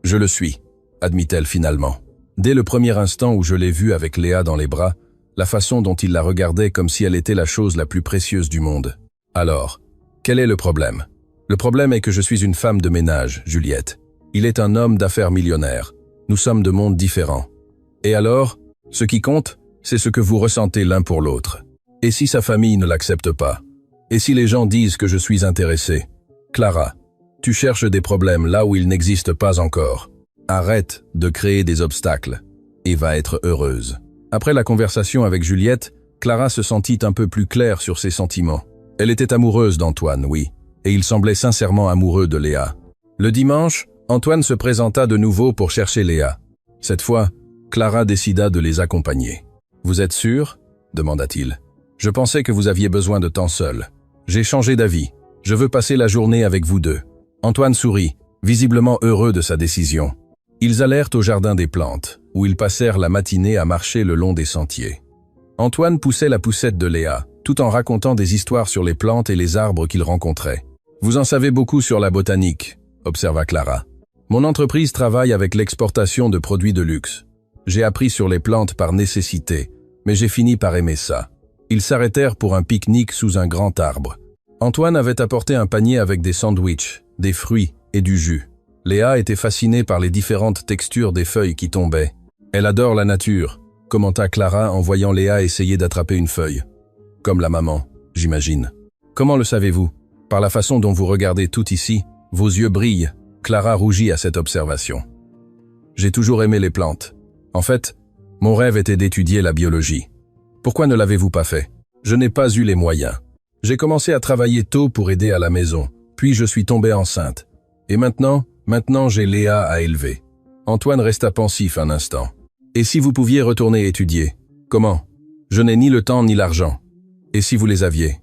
A: Je le suis, admit-elle finalement. Dès le premier instant où je l'ai vue avec Léa dans les bras, la façon dont il la regardait comme si elle était la chose la plus précieuse du monde. Alors, quel est le problème? Le problème est que je suis une femme de ménage, Juliette. Il est un homme d'affaires millionnaire. Nous sommes de mondes différents. Et alors, ce qui compte, c'est ce que vous ressentez l'un pour l'autre. Et si sa famille ne l'accepte pas? Et si les gens disent que je suis intéressé? Clara, tu cherches des problèmes là où ils n'existent pas encore. Arrête de créer des obstacles et va être heureuse. Après la conversation avec Juliette, Clara se sentit un peu plus claire sur ses sentiments. Elle était amoureuse d'Antoine, oui, et il semblait sincèrement amoureux de Léa. Le dimanche, Antoine se présenta de nouveau pour chercher Léa. Cette fois, Clara décida de les accompagner. « Vous êtes sûr ?» demanda-t-il. « Je pensais que vous aviez besoin de temps seul. J'ai changé d'avis. Je veux passer la journée avec vous 2. » Antoine sourit, visiblement heureux de sa décision. Ils allèrent au jardin des plantes, où ils passèrent la matinée à marcher le long des sentiers. Antoine poussait la poussette de Léa, tout en racontant des histoires sur les plantes et les arbres qu'il rencontrait. « Vous en savez beaucoup sur la botanique », observa Clara. « Mon entreprise travaille avec l'exportation de produits de luxe. J'ai appris sur les plantes par nécessité, mais j'ai fini par aimer ça. » Ils s'arrêtèrent pour un pique-nique sous un grand arbre. Antoine avait apporté un panier avec des sandwichs, des fruits et du jus. Léa était fascinée par les différentes textures des feuilles qui tombaient. « Elle adore la nature », commenta Clara en voyant Léa essayer d'attraper une feuille. « Comme la maman, j'imagine. »« Comment le savez-vous ? Par la façon dont vous regardez tout ici, vos yeux brillent. » Clara rougit à cette observation. « J'ai toujours aimé les plantes. En fait, mon rêve était d'étudier la biologie. Pourquoi ne l'avez-vous pas fait ? Je n'ai pas eu les moyens. J'ai commencé à travailler tôt pour aider à la maison, puis je suis tombée enceinte. Et maintenant j'ai Léa à élever. » Antoine resta pensif un instant. « Et si vous pouviez retourner étudier ? Comment ? Je n'ai ni le temps ni l'argent. Et si vous les aviez ?»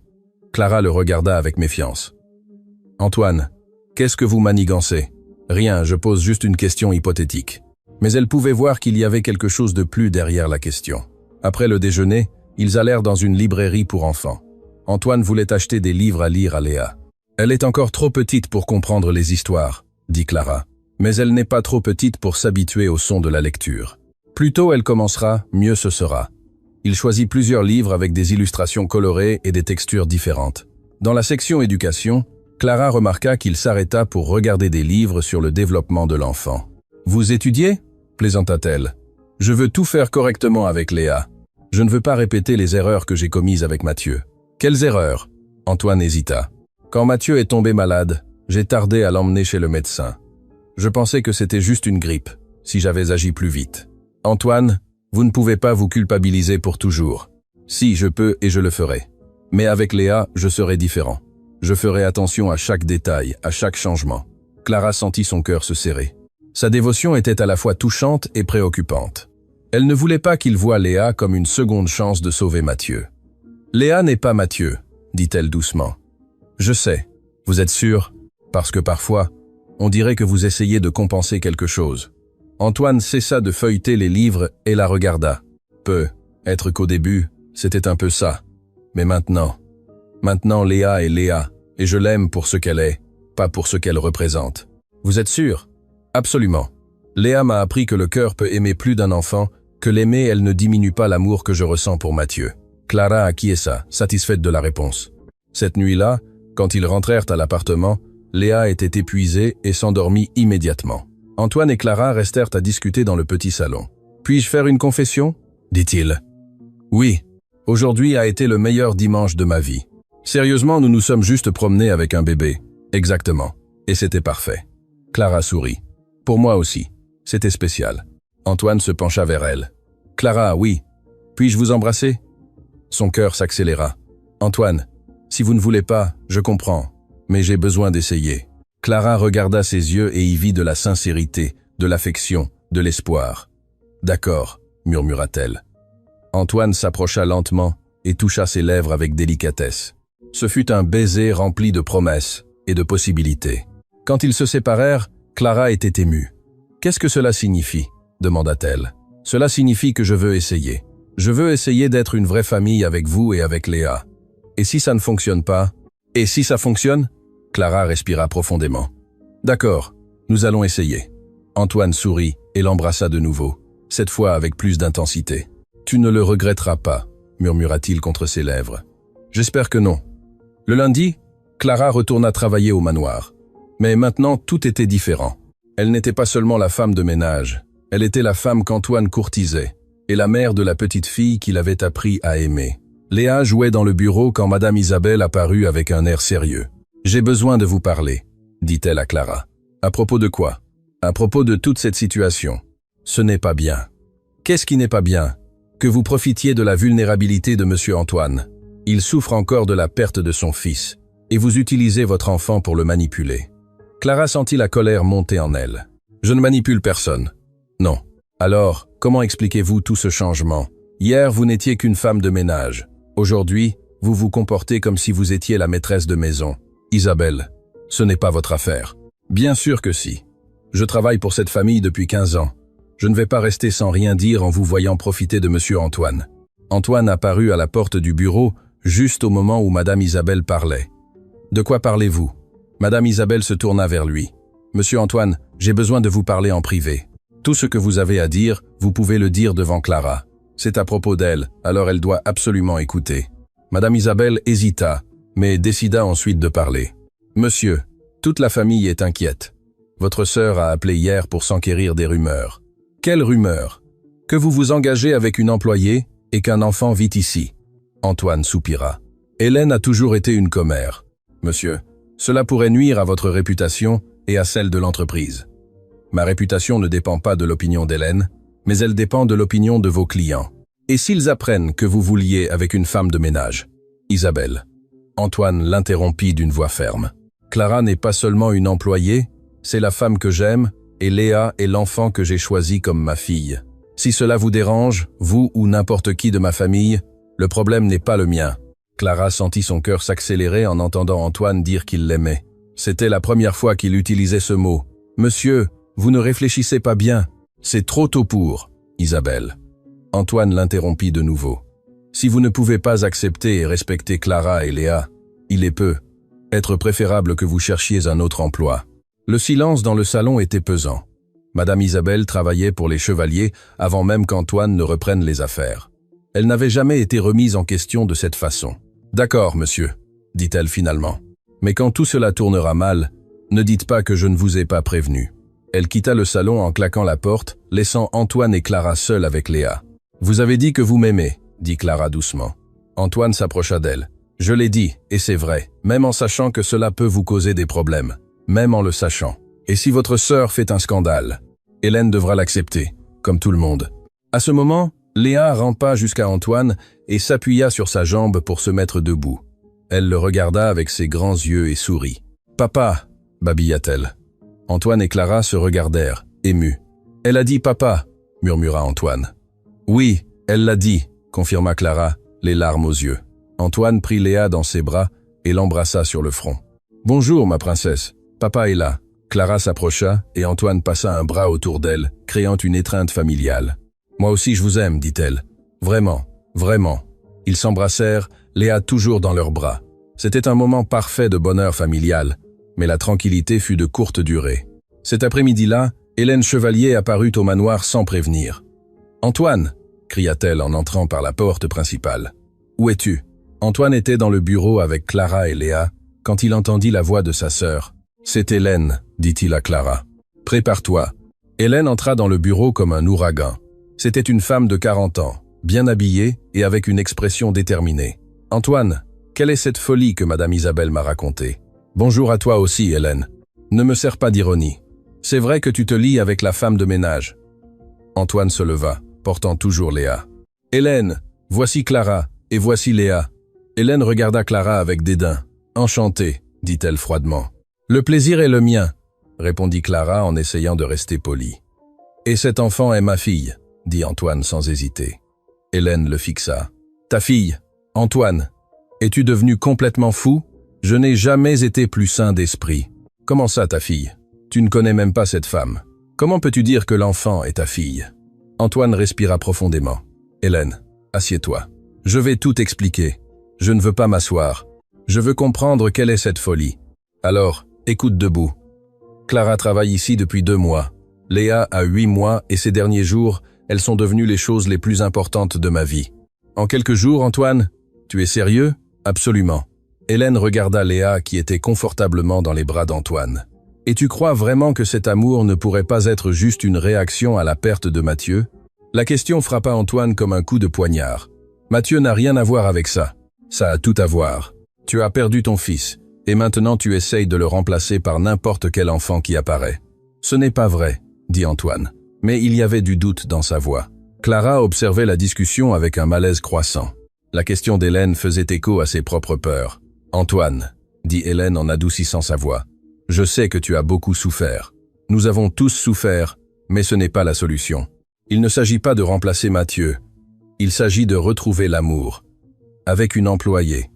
A: Clara le regarda avec méfiance. « Antoine, qu'est-ce que vous manigancez ? Rien, je pose juste une question hypothétique. » Mais elle pouvait voir qu'il y avait quelque chose de plus derrière la question. Après le déjeuner, ils allèrent dans une librairie pour enfants. Antoine voulait acheter des livres à lire à Léa. « Elle est encore trop petite pour comprendre les histoires, » dit Clara. « Mais elle n'est pas trop petite pour s'habituer au son de la lecture. Plus tôt elle commencera, mieux ce sera. » Il choisit plusieurs livres avec des illustrations colorées et des textures différentes. Dans la section éducation, Clara remarqua qu'il s'arrêta pour regarder des livres sur le développement de l'enfant. « Vous étudiez ?» plaisanta-t-elle. « Je veux tout faire correctement avec Léa. Je ne veux pas répéter les erreurs que j'ai commises avec Mathieu. » « Quelles erreurs ?» Antoine hésita. « Quand Mathieu est tombé malade, j'ai tardé à l'emmener chez le médecin. Je pensais que c'était juste une grippe, si j'avais agi plus vite. Antoine, vous ne pouvez pas vous culpabiliser pour toujours. Si, je peux et je le ferai. Mais avec Léa, je serai différent. Je ferai attention à chaque détail, à chaque changement. » Clara sentit son cœur se serrer. Sa dévotion était à la fois touchante et préoccupante. Elle ne voulait pas qu'il voie Léa comme une seconde chance de sauver Mathieu. « Léa n'est pas Mathieu, » dit-elle doucement. « Je sais. Vous êtes sûr ? Parce que parfois, on dirait que vous essayez de compenser quelque chose. » Antoine cessa de feuilleter les livres et la regarda. Être qu'au début, c'était un peu ça. Mais maintenant Léa est Léa, et je l'aime pour ce qu'elle est, pas pour ce qu'elle représente. Vous êtes sûr ? Absolument. Léa m'a appris que le cœur peut aimer plus d'un enfant, que l'aimer elle ne diminue pas l'amour que je ressens pour Mathieu. Clara acquiesça, satisfaite de la réponse. Cette nuit-là, quand ils rentrèrent à l'appartement, Léa était épuisée et s'endormit immédiatement. Antoine et Clara restèrent à discuter dans le petit salon. « Puis-je faire une confession ?» dit-il. « Oui, aujourd'hui a été le meilleur dimanche de ma vie. Sérieusement, nous nous sommes juste promenés avec un bébé. Exactement. Et c'était parfait. » Clara sourit. « Pour moi aussi. C'était spécial. » Antoine se pencha vers elle. « Clara, oui. Puis-je vous embrasser ?» Son cœur s'accéléra. « Antoine, si vous ne voulez pas, je comprends, mais j'ai besoin d'essayer. » Clara regarda ses yeux et y vit de la sincérité, de l'affection, de l'espoir. « D'accord, » murmura-t-elle. Antoine s'approcha lentement et toucha ses lèvres avec délicatesse. Ce fut un baiser rempli de promesses et de possibilités. Quand ils se séparèrent, Clara était émue. « Qu'est-ce que cela signifie ?» demanda-t-elle. « Cela signifie que je veux essayer. Je veux essayer d'être une vraie famille avec vous et avec Léa. Et si ça ne fonctionne pas ? Et si ça fonctionne ?» Clara respira profondément. « D'accord, nous allons essayer. » Antoine sourit et l'embrassa de nouveau, cette fois avec plus d'intensité. « Tu ne le regretteras pas, » murmura-t-il contre ses lèvres. « J'espère que non. » Le lundi, Clara retourna travailler au manoir. Mais maintenant, tout était différent. Elle n'était pas seulement la femme de ménage, elle était la femme qu'Antoine courtisait, et la mère de la petite fille qu'il avait appris à aimer. Léa jouait dans le bureau quand Madame Isabelle apparut avec un air sérieux. « J'ai besoin de vous parler, » dit-elle à Clara. « À propos de quoi ? À propos de toute cette situation. Ce n'est pas bien. » « Qu'est-ce qui n'est pas bien ? Que vous profitiez de la vulnérabilité de Monsieur Antoine. Il souffre encore de la perte de son fils, et vous utilisez votre enfant pour le manipuler. » Clara sentit la colère monter en elle. « Je ne manipule personne. » « Non. Alors, comment expliquez-vous tout ce changement ? Hier, vous n'étiez qu'une femme de ménage. Aujourd'hui, vous vous comportez comme si vous étiez la maîtresse de maison. Isabelle, ce n'est pas votre affaire. » « Bien sûr que si. Je travaille pour cette famille depuis 15 ans. Je ne vais pas rester sans rien dire en vous voyant profiter de Monsieur Antoine. » Antoine apparut à la porte du bureau, juste au moment où Madame Isabelle parlait. « De quoi parlez-vous » Madame Isabelle se tourna vers lui. « Monsieur Antoine, j'ai besoin de vous parler en privé. » Tout ce que vous avez à dire, vous pouvez le dire devant Clara. C'est à propos d'elle, alors elle doit absolument écouter. Madame Isabelle hésita, mais décida ensuite de parler. Monsieur, toute la famille est inquiète. Votre sœur a appelé hier pour s'enquérir des rumeurs. Quelles rumeurs? Que vous vous engagez avec une employée et qu'un enfant vit ici. Antoine soupira. Hélène a toujours été une commère. Monsieur, cela pourrait nuire à votre réputation et à celle de l'entreprise. Ma réputation ne dépend pas de l'opinion d'Hélène, mais elle dépend de l'opinion de vos clients. Et s'ils apprennent que vous vouliez avec une femme de ménage? Isabelle. Antoine l'interrompit d'une voix ferme. Clara n'est pas seulement une employée, c'est la femme que j'aime, et Léa est l'enfant que j'ai choisi comme ma fille. Si cela vous dérange, vous ou n'importe qui de ma famille, le problème n'est pas le mien. Clara sentit son cœur s'accélérer en entendant Antoine dire qu'il l'aimait. C'était la première fois qu'il utilisait ce mot. « Monsieur, vous ne réfléchissez pas bien. C'est trop tôt pour, Isabelle. » Antoine l'interrompit de nouveau. « Si vous ne pouvez pas accepter et respecter Clara et Léa, il peut être préférable que vous cherchiez un autre emploi. » Le silence dans le salon était pesant. Madame Isabelle travaillait pour les Chevaliers avant même qu'Antoine ne reprenne les affaires. Elle n'avait jamais été remise en question de cette façon. « D'accord, monsieur, » dit-elle finalement. « Mais quand tout cela tournera mal, ne dites pas que je ne vous ai pas prévenu. » Elle quitta le salon en claquant la porte, laissant Antoine et Clara seuls avec Léa. « Vous avez dit que vous m'aimez, » dit Clara doucement. Antoine s'approcha d'elle. « Je l'ai dit, et c'est vrai, même en sachant que cela peut vous causer des problèmes. Même en le sachant. Et si votre sœur fait un scandale, Hélène devra l'accepter, comme tout le monde. » À ce moment, Léa rampa jusqu'à Antoine et s'appuya sur sa jambe pour se mettre debout. Elle le regarda avec ses grands yeux et sourit. « Papa » babilla-t-elle. Antoine et Clara se regardèrent, émus. « Elle a dit papa » murmura Antoine. « Oui, elle l'a dit » confirma Clara, les larmes aux yeux. Antoine prit Léa dans ses bras et l'embrassa sur le front. « Bonjour, ma princesse. Papa est là. » Clara s'approcha et Antoine passa un bras autour d'elle, créant une étreinte familiale. « Moi aussi je vous aime, dit-elle. Vraiment, vraiment. » Ils s'embrassèrent, Léa toujours dans leurs bras. C'était un moment parfait de bonheur familial, mais la tranquillité fut de courte durée. Cet après-midi-là, Hélène Chevalier apparut au manoir sans prévenir. « Antoine !» cria-t-elle en entrant par la porte principale. « Où es-tu » Antoine était dans le bureau avec Clara et Léa quand il entendit la voix de sa sœur. « C'est Hélène », dit-il à Clara. « Prépare-toi. » Hélène entra dans le bureau comme un ouragan. C'était une femme de 40 ans, bien habillée et avec une expression déterminée. « Antoine, quelle est cette folie que Madame Isabelle m'a racontée ? Bonjour à toi aussi, Hélène. Ne me sers pas d'ironie. C'est vrai que tu te lis avec la femme de ménage. » Antoine se leva, portant toujours Léa. « Hélène, voici Clara, et voici Léa. » Hélène regarda Clara avec dédain. « Enchantée, » dit-elle froidement. « Le plaisir est le mien, » répondit Clara en essayant de rester polie. « Et cet enfant est ma fille, » dit Antoine sans hésiter. Hélène le fixa. « Ta fille, Antoine, es-tu devenu complètement fou ? Je n'ai jamais été plus sain d'esprit. Comment ça, ta fille ? Tu ne connais même pas cette femme. Comment peux-tu dire que l'enfant est ta fille ?» Antoine respira profondément. « Hélène, assieds-toi. Je vais tout expliquer. Je ne veux pas m'asseoir. Je veux comprendre quelle est cette folie. Alors, écoute debout. Clara travaille ici depuis 2 mois. Léa a 8 mois et ces derniers jours, elles sont devenues les choses les plus importantes de ma vie. En quelques jours, Antoine, tu es sérieux ? Absolument. » Hélène regarda Léa qui était confortablement dans les bras d'Antoine. « Et tu crois vraiment que cet amour ne pourrait pas être juste une réaction à la perte de Mathieu ?» La question frappa Antoine comme un coup de poignard. Mathieu n'a rien à voir avec ça. Ça a tout à voir. Tu as perdu ton fils, et maintenant tu essayes de le remplacer par n'importe quel enfant qui apparaît. Ce n'est pas vrai, dit Antoine. Mais il y avait du doute dans sa voix. Clara observait la discussion avec un malaise croissant. La question d'Hélène faisait écho à ses propres peurs. « Antoine, » dit Hélène en adoucissant sa voix, « je sais que tu as beaucoup souffert. Nous avons tous souffert, mais ce n'est pas la solution. Il ne s'agit pas de remplacer Mathieu. Il s'agit de retrouver l'amour. Avec une employée.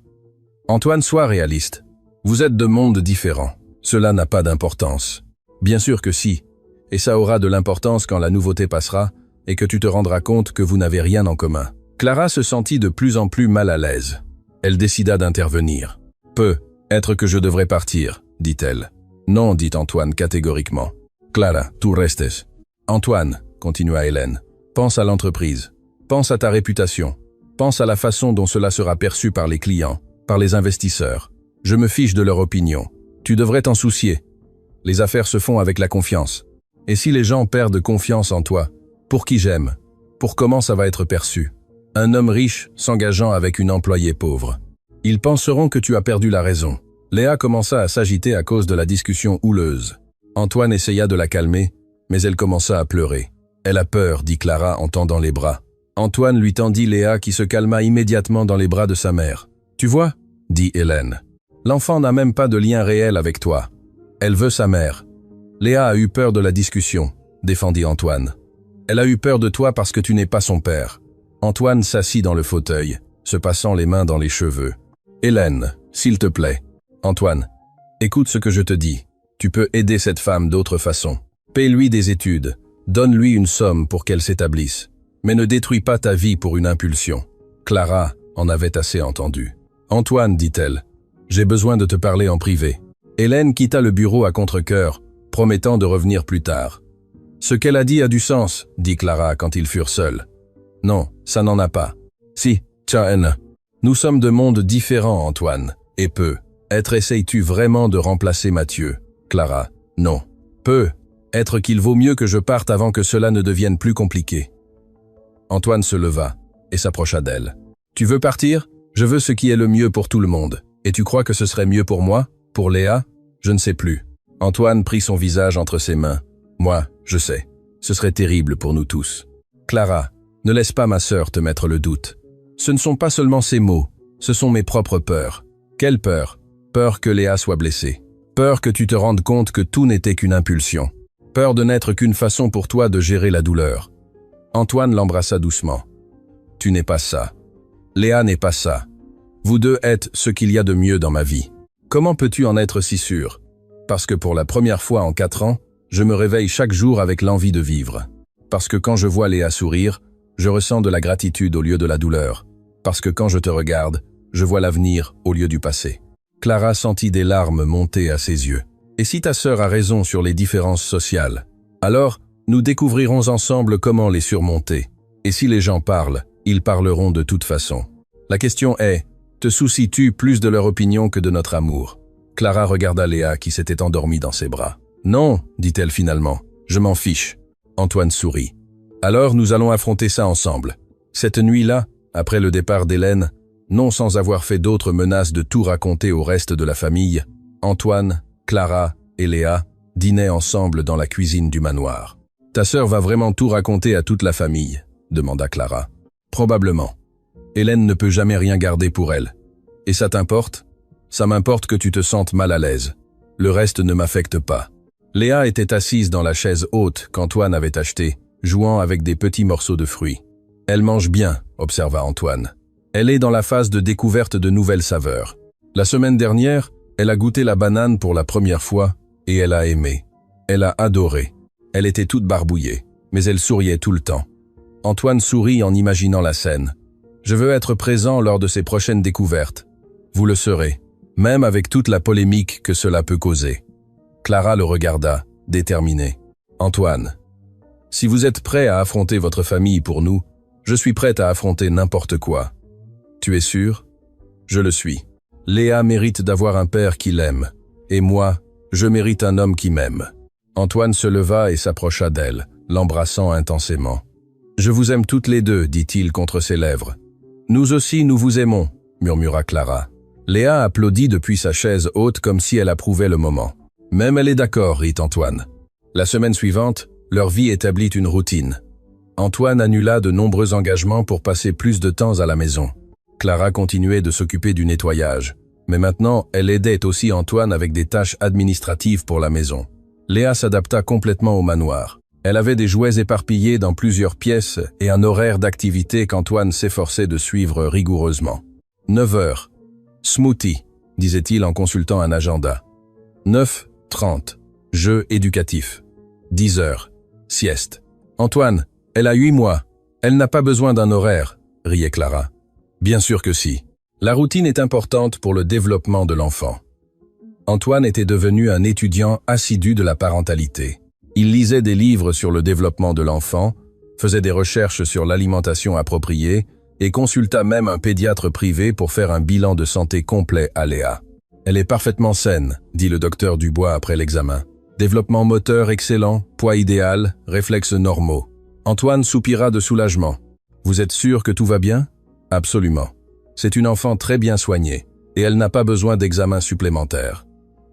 A: Antoine, sois réaliste. Vous êtes de mondes différents. Cela n'a pas d'importance. Bien sûr que si. Et ça aura de l'importance quand la nouveauté passera et que tu te rendras compte que vous n'avez rien en commun. » Clara se sentit de plus en plus mal à l'aise. Elle décida d'intervenir. « Peut-être que je devrais partir, dit-elle. »« Non, dit Antoine catégoriquement. Clara, tu restes. Antoine, continua Hélène, pense à l'entreprise, pense à ta réputation, pense à la façon dont cela sera perçu par les clients, par les investisseurs. Je me fiche de leur opinion. Tu devrais t'en soucier. Les affaires se font avec la confiance. Et si les gens perdent confiance en toi, pour qui j'aime, pour comment ça va être perçu? Un homme riche s'engageant avec une employée pauvre. Ils penseront que tu as perdu la raison. Léa commença à s'agiter à cause de la discussion houleuse. Antoine essaya de la calmer, mais elle commença à pleurer. Elle a peur, dit Clara en tendant les bras. Antoine lui tendit Léa qui se calma immédiatement dans les bras de sa mère. Tu vois, dit Hélène. L'enfant n'a même pas de lien réel avec toi. Elle veut sa mère. Léa a eu peur de la discussion, défendit Antoine. Elle a eu peur de toi parce que tu n'es pas son père. Antoine s'assit dans le fauteuil, se passant les mains dans les cheveux. Hélène, s'il te plaît. Antoine, écoute ce que je te dis. Tu peux aider cette femme d'autre façon. Paye-lui des études. Donne-lui une somme pour qu'elle s'établisse. Mais ne détruis pas ta vie pour une impulsion. Clara en avait assez entendu. Antoine, dit-elle, j'ai besoin de te parler en privé. Hélène quitta le bureau à contre-cœur, promettant de revenir plus tard. Ce qu'elle a dit a du sens, dit Clara quand ils furent seuls. Non, ça n'en a pas. Si, Tchaen. Nous sommes de mondes différents, Antoine, et peu. Être essayes-tu vraiment de remplacer Mathieu? Clara, non. Peu. Être qu'il vaut mieux que je parte avant que cela ne devienne plus compliqué. Antoine se leva et s'approcha d'elle. Tu veux partir? Je veux ce qui est le mieux pour tout le monde. Et tu crois que ce serait mieux pour moi? Pour Léa? Je ne sais plus. Antoine prit son visage entre ses mains. Moi, je sais. Ce serait terrible pour nous tous. Clara, ne laisse pas ma sœur te mettre le doute. Ce ne sont pas seulement ces mots, ce sont mes propres peurs. Quelle peur? Peur que Léa soit blessée. Peur que tu te rendes compte que tout n'était qu'une impulsion. Peur de n'être qu'une façon pour toi de gérer la douleur. Antoine l'embrassa doucement. Tu n'es pas ça. Léa n'est pas ça. Vous deux êtes ce qu'il y a de mieux dans ma vie. Comment peux-tu en être si sûr? Parce que pour la première fois en 4 ans, je me réveille chaque jour avec l'envie de vivre. Parce que quand je vois Léa sourire, je ressens de la gratitude au lieu de la douleur. Parce que quand je te regarde, je vois l'avenir au lieu du passé. Clara sentit des larmes monter à ses yeux. Et si ta sœur a raison sur les différences sociales, alors nous découvrirons ensemble comment les surmonter. Et si les gens parlent, ils parleront de toute façon. La question est, te soucies-tu plus de leur opinion que de notre amour? Clara regarda Léa qui s'était endormie dans ses bras. Non, dit-elle finalement, je m'en fiche. Antoine sourit. Alors nous allons affronter ça ensemble. Cette nuit-là, après le départ d'Hélène, non sans avoir fait d'autres menaces de tout raconter au reste de la famille, Antoine, Clara et Léa dînaient ensemble dans la cuisine du manoir. Ta sœur va vraiment tout raconter à toute la famille, demanda Clara. Probablement. Hélène ne peut jamais rien garder pour elle. Et ça t'importe? Ça m'importe que tu te sentes mal à l'aise. Le reste ne m'affecte pas. Léa était assise dans la chaise haute qu'Antoine avait achetée, jouant avec des petits morceaux de fruits. Elle mange bien, observa Antoine. Elle est dans la phase de découverte de nouvelles saveurs. La semaine dernière, elle a goûté la banane pour la première fois et elle a aimé. Elle a adoré. Elle était toute barbouillée, mais elle souriait tout le temps. Antoine sourit en imaginant la scène. Je veux être présent lors de ses prochaines découvertes. Vous le serez, même avec toute la polémique que cela peut causer. Clara le regarda, déterminée. Antoine, si vous êtes prêt à affronter votre famille pour nous, je suis prête à affronter n'importe quoi. Tu es sûr? Je le suis. Léa mérite d'avoir un père qui l'aime. Et moi, je mérite un homme qui m'aime. Antoine se leva et s'approcha d'elle, l'embrassant intensément. Je vous aime toutes les deux, dit-il contre ses lèvres. Nous aussi, nous vous aimons, murmura Clara. Léa applaudit depuis sa chaise haute comme si elle approuvait le moment. Même elle est d'accord, rit Antoine. La semaine suivante, leur vie établit une routine. Antoine annula de nombreux engagements pour passer plus de temps à la maison. Clara continuait de s'occuper du nettoyage. Mais maintenant, elle aidait aussi Antoine avec des tâches administratives pour la maison. Léa s'adapta complètement au manoir. Elle avait des jouets éparpillés dans plusieurs pièces et un horaire d'activité qu'Antoine s'efforçait de suivre rigoureusement. 9 heures. Smoothie, disait-il en consultant un agenda. 9h30. Jeu éducatif. 10 heures. Sieste. Antoine, elle a 8 mois. Elle n'a pas besoin d'un horaire, riait Clara. Bien sûr que si. La routine est importante pour le développement de l'enfant. Antoine était devenu un étudiant assidu de la parentalité. Il lisait des livres sur le développement de l'enfant, faisait des recherches sur l'alimentation appropriée et consulta même un pédiatre privé pour faire un bilan de santé complet à Léa. « Elle est parfaitement saine », dit le docteur Dubois après l'examen. « Développement moteur excellent, poids idéal, réflexes normaux. » Antoine soupira de soulagement. « Vous êtes sûr que tout va bien ?»« Absolument. C'est une enfant très bien soignée et elle n'a pas besoin d'examen supplémentaires.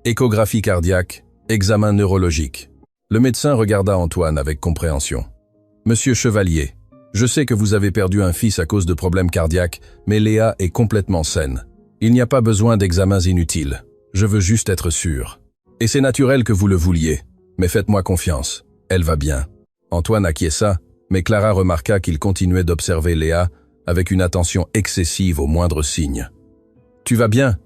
A: Échographie cardiaque, examen neurologique. » Le médecin regarda Antoine avec compréhension. « Monsieur Chevalier, je sais que vous avez perdu un fils à cause de problèmes cardiaques, mais Léa est complètement saine. Il n'y a pas besoin d'examens inutiles. Je veux juste être sûr. Et c'est naturel que vous le vouliez, mais faites-moi confiance. Elle va bien. » Antoine acquiesça, mais Clara remarqua qu'il continuait d'observer Léa avec une attention excessive aux moindres signes. « Tu vas bien ?»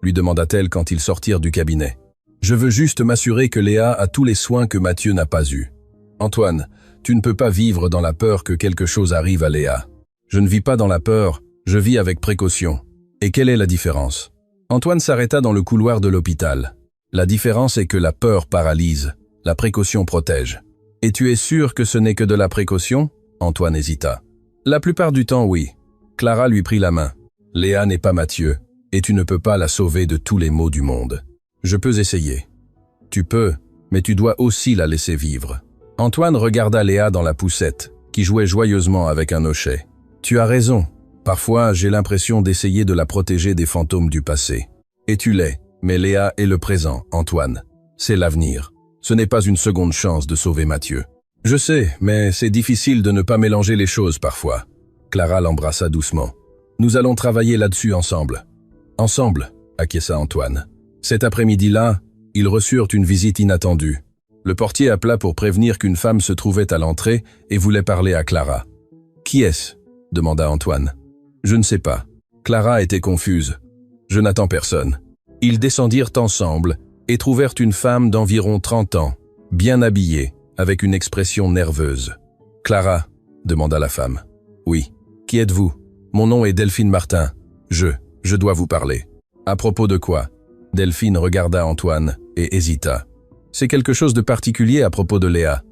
A: lui demanda-t-elle quand ils sortirent du cabinet. « Je veux juste m'assurer que Léa a tous les soins que Mathieu n'a pas eus. Antoine, tu ne peux pas vivre dans la peur que quelque chose arrive à Léa. Je ne vis pas dans la peur, je vis avec précaution. Et quelle est la différence ?» Antoine s'arrêta dans le couloir de l'hôpital. « La différence est que la peur paralyse, la précaution protège. Et tu es sûr que ce n'est que de la précaution ?» Antoine hésita. « La plupart du temps, oui. » Clara lui prit la main. « Léa n'est pas Mathieu, et tu ne peux pas la sauver de tous les maux du monde. Je peux essayer. » « Tu peux, mais tu dois aussi la laisser vivre. » Antoine regarda Léa dans la poussette, qui jouait joyeusement avec un hochet. « Tu as raison. Parfois, j'ai l'impression d'essayer de la protéger des fantômes du passé. Et tu l'es, mais Léa est le présent, Antoine. C'est l'avenir. Ce n'est pas une seconde chance de sauver Mathieu. » « Je sais, mais c'est difficile de ne pas mélanger les choses parfois. » Clara l'embrassa doucement. « Nous allons travailler là-dessus ensemble. »« Ensemble » acquiesça Antoine. Cet après-midi-là, ils reçurent une visite inattendue. Le portier appela pour prévenir qu'une femme se trouvait à l'entrée et voulait parler à Clara. « Qui est-ce » demanda Antoine. « Je ne sais pas. » Clara était confuse. « Je n'attends personne. » Ils descendirent ensemble et trouvèrent une femme d'environ 30 ans, bien habillée, avec une expression nerveuse. « Clara » demanda la femme. « Oui. Qui êtes-vous »« Mon nom est Delphine Martin. Je dois vous parler. »« À propos de quoi ?» Delphine regarda Antoine et hésita. « C'est quelque chose de particulier à propos de Léa. »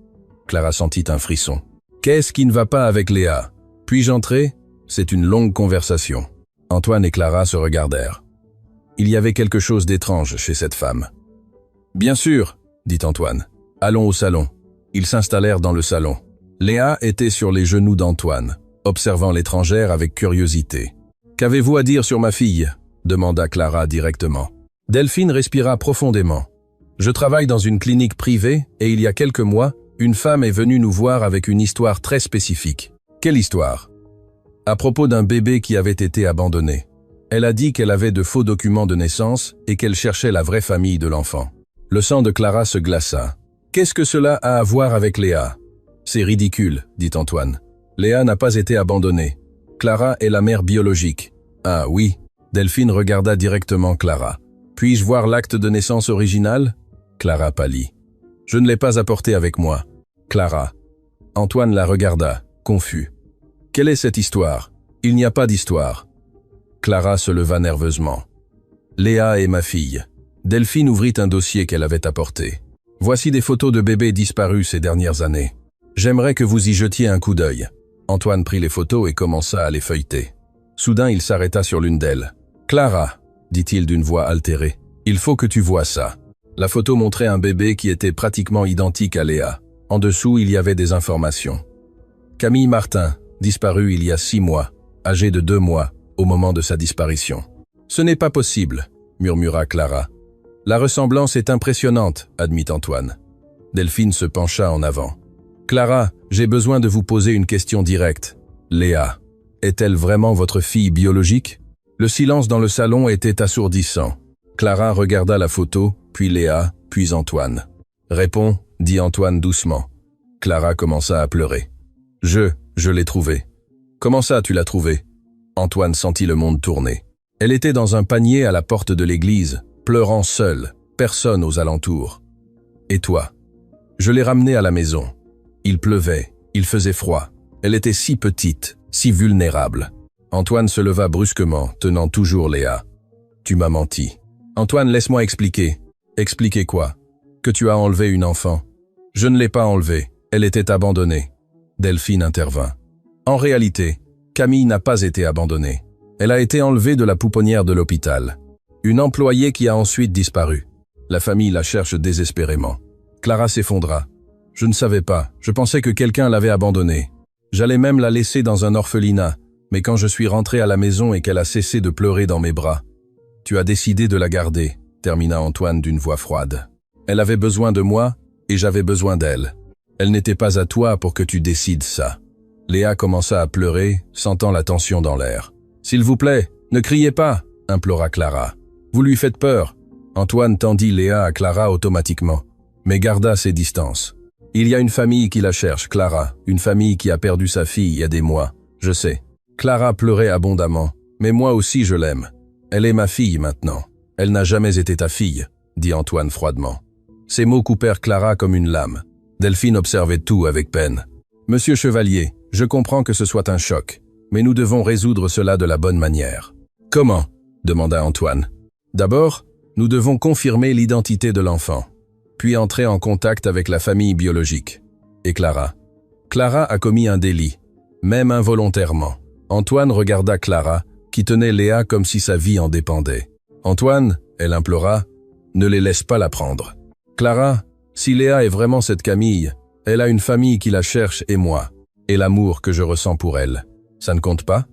A: Clara sentit un frisson. « Qu'est-ce qui ne va pas avec Léa ? Puis-je entrer ? C'est une longue conversation. » Antoine et Clara se regardèrent. Il y avait quelque chose d'étrange chez cette femme. « Bien sûr, » dit Antoine. « Allons au salon. » Ils s'installèrent dans le salon. Léa était sur les genoux d'Antoine, observant l'étrangère avec curiosité. « Qu'avez-vous à dire sur ma fille ?» demanda Clara directement. Delphine respira profondément. « Je travaille dans une clinique privée et il y a quelques mois, une femme est venue nous voir avec une histoire très spécifique. » « Quelle histoire ?» « À propos d'un bébé qui avait été abandonné. Elle a dit qu'elle avait de faux documents de naissance et qu'elle cherchait la vraie famille de l'enfant. » Le sang de Clara se glaça. « Qu'est-ce que cela a à voir avec Léa ?»« C'est ridicule, » dit Antoine. « Léa n'a pas été abandonnée. Clara est la mère biologique. »« Ah oui ?» Delphine regarda directement Clara. « Puis-je voir l'acte de naissance original ?» Clara pâlit. « Je ne l'ai pas apporté avec moi. »« Clara. » Antoine la regarda, confus. « Quelle est cette histoire ? Il n'y a pas d'histoire. » Clara se leva nerveusement. « Léa est ma fille. » Delphine ouvrit un dossier qu'elle avait apporté. « Voici des photos de bébés disparus ces dernières années. J'aimerais que vous y jetiez un coup d'œil. » Antoine prit les photos et commença à les feuilleter. Soudain, il s'arrêta sur l'une d'elles. « Clara, » dit-il d'une voix altérée, « il faut que tu vois ça. » La photo montrait un bébé qui était pratiquement identique à Léa. En dessous, il y avait des informations. Camille Martin, disparue il y a 6 mois, âgée de 2 mois, au moment de sa disparition. « Ce n'est pas possible, » murmura Clara. « La ressemblance est impressionnante, » admit Antoine. Delphine se pencha en avant. « Clara, j'ai besoin de vous poser une question directe. Léa, est-elle vraiment votre fille biologique ?» Le silence dans le salon était assourdissant. Clara regarda la photo, puis Léa, puis Antoine. « Réponds, » dit Antoine doucement. Clara commença à pleurer. « Je l'ai trouvée. »« Comment ça, tu l'as trouvée ?» Antoine sentit le monde tourner. Elle était dans un panier à la porte de l'église, pleurant seule, personne aux alentours. « Et toi ?»« Je l'ai ramenée à la maison. Il pleuvait, il faisait froid. Elle était si petite, si vulnérable. » Antoine se leva brusquement, tenant toujours Léa. « Tu m'as menti. »« Antoine, laisse-moi expliquer. »« Expliquer quoi ? Que tu as enlevé une enfant. » Je ne l'ai pas enlevée, elle était abandonnée. Delphine intervint. En réalité, Camille n'a pas été abandonnée. Elle a été enlevée de la pouponnière de l'hôpital. Une employée qui a ensuite disparu. La famille la cherche désespérément. Clara s'effondra. Je ne savais pas, je pensais que quelqu'un l'avait abandonnée. J'allais même la laisser dans un orphelinat, mais quand je suis rentré à la maison et qu'elle a cessé de pleurer dans mes bras, tu as décidé de la garder, termina Antoine d'une voix froide. Elle avait besoin de moi et j'avais besoin d'elle. Elle n'était pas à toi pour que tu décides ça. Léa commença à pleurer, sentant la tension dans l'air. « S'il vous plaît, ne criez pas !» implora Clara. « Vous lui faites peur !» Antoine tendit Léa à Clara automatiquement, mais garda ses distances. « Il y a une famille qui la cherche, Clara, une famille qui a perdu sa fille il y a des mois, je sais. » Clara pleurait abondamment, « Mais moi aussi je l'aime. Elle est ma fille maintenant. Elle n'a jamais été ta fille, » dit Antoine froidement. Ces mots coupèrent Clara comme une lame. Delphine observait tout avec peine. « Monsieur Chevalier, je comprends que ce soit un choc, mais nous devons résoudre cela de la bonne manière. »« Comment ?» demanda Antoine. « D'abord, nous devons confirmer l'identité de l'enfant, puis entrer en contact avec la famille biologique. Et Clara. Clara a commis un délit, même involontairement. » Antoine regarda Clara, qui tenait Léa comme si sa vie en dépendait. « Antoine, elle implora, ne les laisse pas la prendre. Clara, si Léa est vraiment cette Camille, elle a une famille qui la cherche et moi, et l'amour que je ressens pour elle. Ça ne compte pas?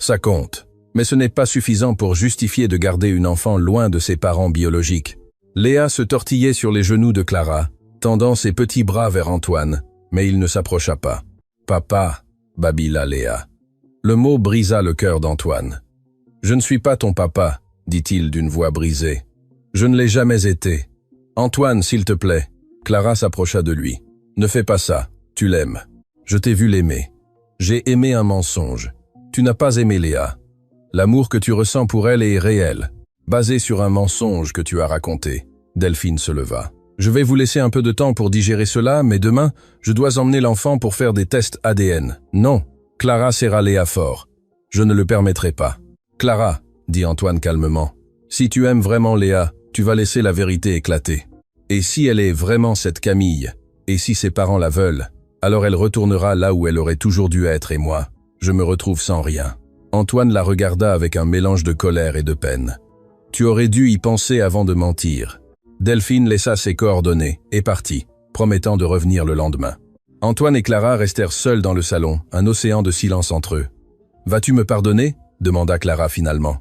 A: Ça compte. Mais ce n'est pas suffisant pour justifier de garder une enfant loin de ses parents biologiques. » Léa se tortillait sur les genoux de Clara, tendant ses petits bras vers Antoine, mais il ne s'approcha pas. « Papa » babila Léa. Le mot brisa le cœur d'Antoine. « Je ne suis pas ton papa » dit-il d'une voix brisée. « Je ne l'ai jamais été. Antoine, s'il te plaît. » Clara s'approcha de lui. « Ne fais pas ça, tu l'aimes. Je t'ai vu l'aimer. J'ai aimé un mensonge. Tu n'as pas aimé Léa. L'amour que tu ressens pour elle est réel, basé sur un mensonge que tu as raconté. » Delphine se leva. « Je vais vous laisser un peu de temps pour digérer cela, mais demain, je dois emmener l'enfant pour faire des tests ADN. »« Non !» Clara serra Léa fort. « Je ne le permettrai pas. »« Clara, » dit Antoine calmement, « si tu aimes vraiment Léa, tu vas laisser la vérité éclater. Et si elle est vraiment cette Camille, et si ses parents la veulent, alors elle retournera là où elle aurait toujours dû être et moi, je me retrouve sans rien. » Antoine la regarda avec un mélange de colère et de peine. « Tu aurais dû y penser avant de mentir. » Delphine laissa ses coordonnées et partit, promettant de revenir le lendemain. Antoine et Clara restèrent seuls dans le salon, un océan de silence entre eux. « Vas-tu me pardonner ?» demanda Clara finalement.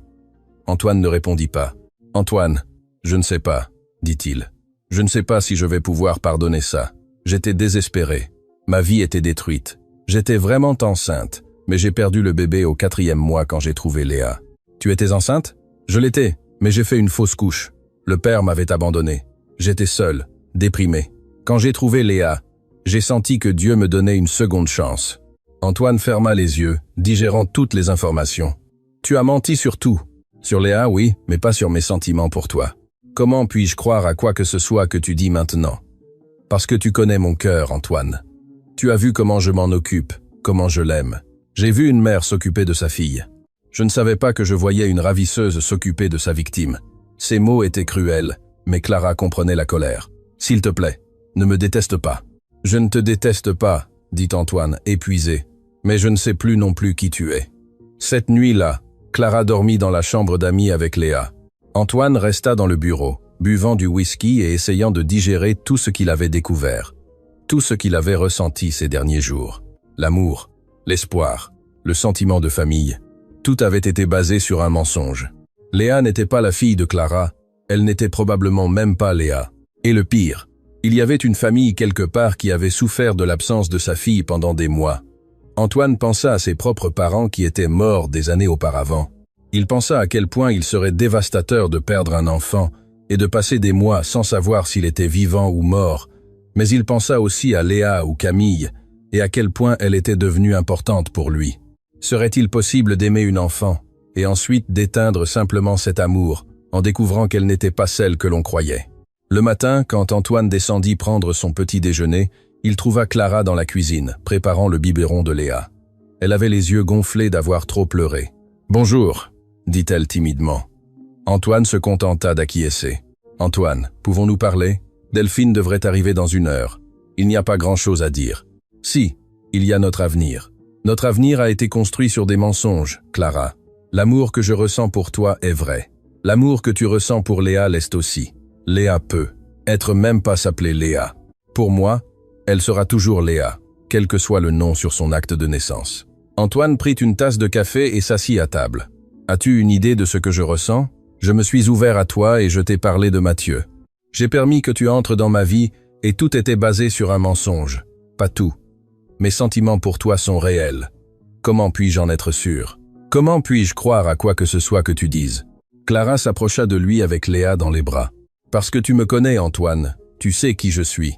A: Antoine ne répondit pas. « Antoine, je ne sais pas, » dit-il. « Je ne sais pas si je vais pouvoir pardonner ça. J'étais désespéré. Ma vie était détruite. J'étais vraiment enceinte, mais j'ai perdu le bébé au 4e mois quand j'ai trouvé Léa. »« Tu étais enceinte ?»« Je l'étais, mais j'ai fait une fausse couche. Le père m'avait abandonné. J'étais seul, déprimé. Quand j'ai trouvé Léa, j'ai senti que Dieu me donnait une seconde chance. » Antoine ferma les yeux, digérant toutes les informations. « Tu as menti sur tout. Sur Léa, oui, mais pas sur mes sentiments pour toi. Comment puis-je croire à quoi que ce soit que tu dis maintenant? Parce que tu connais mon cœur, Antoine. Tu as vu comment je m'en occupe, comment je l'aime. J'ai vu une mère s'occuper de sa fille. Je ne savais pas que je voyais une ravisseuse s'occuper de sa victime. Ces mots étaient cruels, mais Clara comprenait la colère. « S'il te plaît, ne me déteste pas. »« Je ne te déteste pas, » dit Antoine, épuisé. « Mais je ne sais plus non plus qui tu es. » Cette nuit-là, Clara dormit dans la chambre d'amis avec Léa. Antoine resta dans le bureau, buvant du whisky et essayant de digérer tout ce qu'il avait découvert. Tout ce qu'il avait ressenti ces derniers jours. L'amour, l'espoir, le sentiment de famille. Tout avait été basé sur un mensonge. Léa n'était pas la fille de Clara, elle n'était probablement même pas Léa. Et le pire, il y avait une famille quelque part qui avait souffert de l'absence de sa fille pendant des mois. Antoine pensa à ses propres parents qui étaient morts des années auparavant. Il pensa à quel point il serait dévastateur de perdre un enfant et de passer des mois sans savoir s'il était vivant ou mort, mais il pensa aussi à Léa ou Camille et à quel point elle était devenue importante pour lui. Serait-il possible d'aimer une enfant et ensuite d'éteindre simplement cet amour en découvrant qu'elle n'était pas celle que l'on croyait? Le matin, quand Antoine descendit prendre son petit déjeuner, il trouva Clara dans la cuisine, préparant le biberon de Léa. Elle avait les yeux gonflés d'avoir trop pleuré. « Bonjour », dit-elle timidement. Antoine se contenta d'acquiescer. « Antoine, pouvons-nous parler? Delphine devrait arriver dans 1 heure. Il n'y a pas grand-chose à dire. Si, il y a notre avenir. Notre avenir a été construit sur des mensonges, Clara. L'amour que je ressens pour toi est vrai. L'amour que tu ressens pour Léa l'est aussi. Léa peut être même pas s'appeler Léa. Pour moi, elle sera toujours Léa, quel que soit le nom sur son acte de naissance. Antoine prit une tasse de café et s'assit à table. As-tu une idée de ce que je ressens? Je me suis ouvert à toi et je t'ai parlé de Mathieu. J'ai permis que tu entres dans ma vie et tout était basé sur un mensonge. Pas tout. Mes sentiments pour toi sont réels. Comment puis-je en être sûr? Comment puis-je croire à quoi que ce soit que tu dises? Clara s'approcha de lui avec Léa dans les bras. Parce que tu me connais, Antoine, tu sais qui je suis.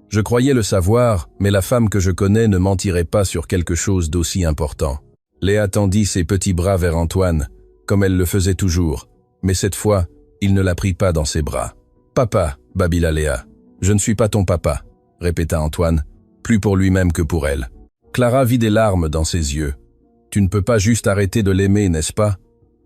A: Je croyais le savoir, mais la femme que je connais ne mentirait pas sur quelque chose d'aussi important. Léa tendit ses petits bras vers Antoine, comme elle le faisait toujours, mais cette fois, il ne la prit pas dans ses bras. « Papa » babila Léa. « Je ne suis pas ton papa » répéta Antoine, plus pour lui-même que pour elle. Clara vit des larmes dans ses yeux. « Tu ne peux pas juste arrêter de l'aimer, n'est-ce pas?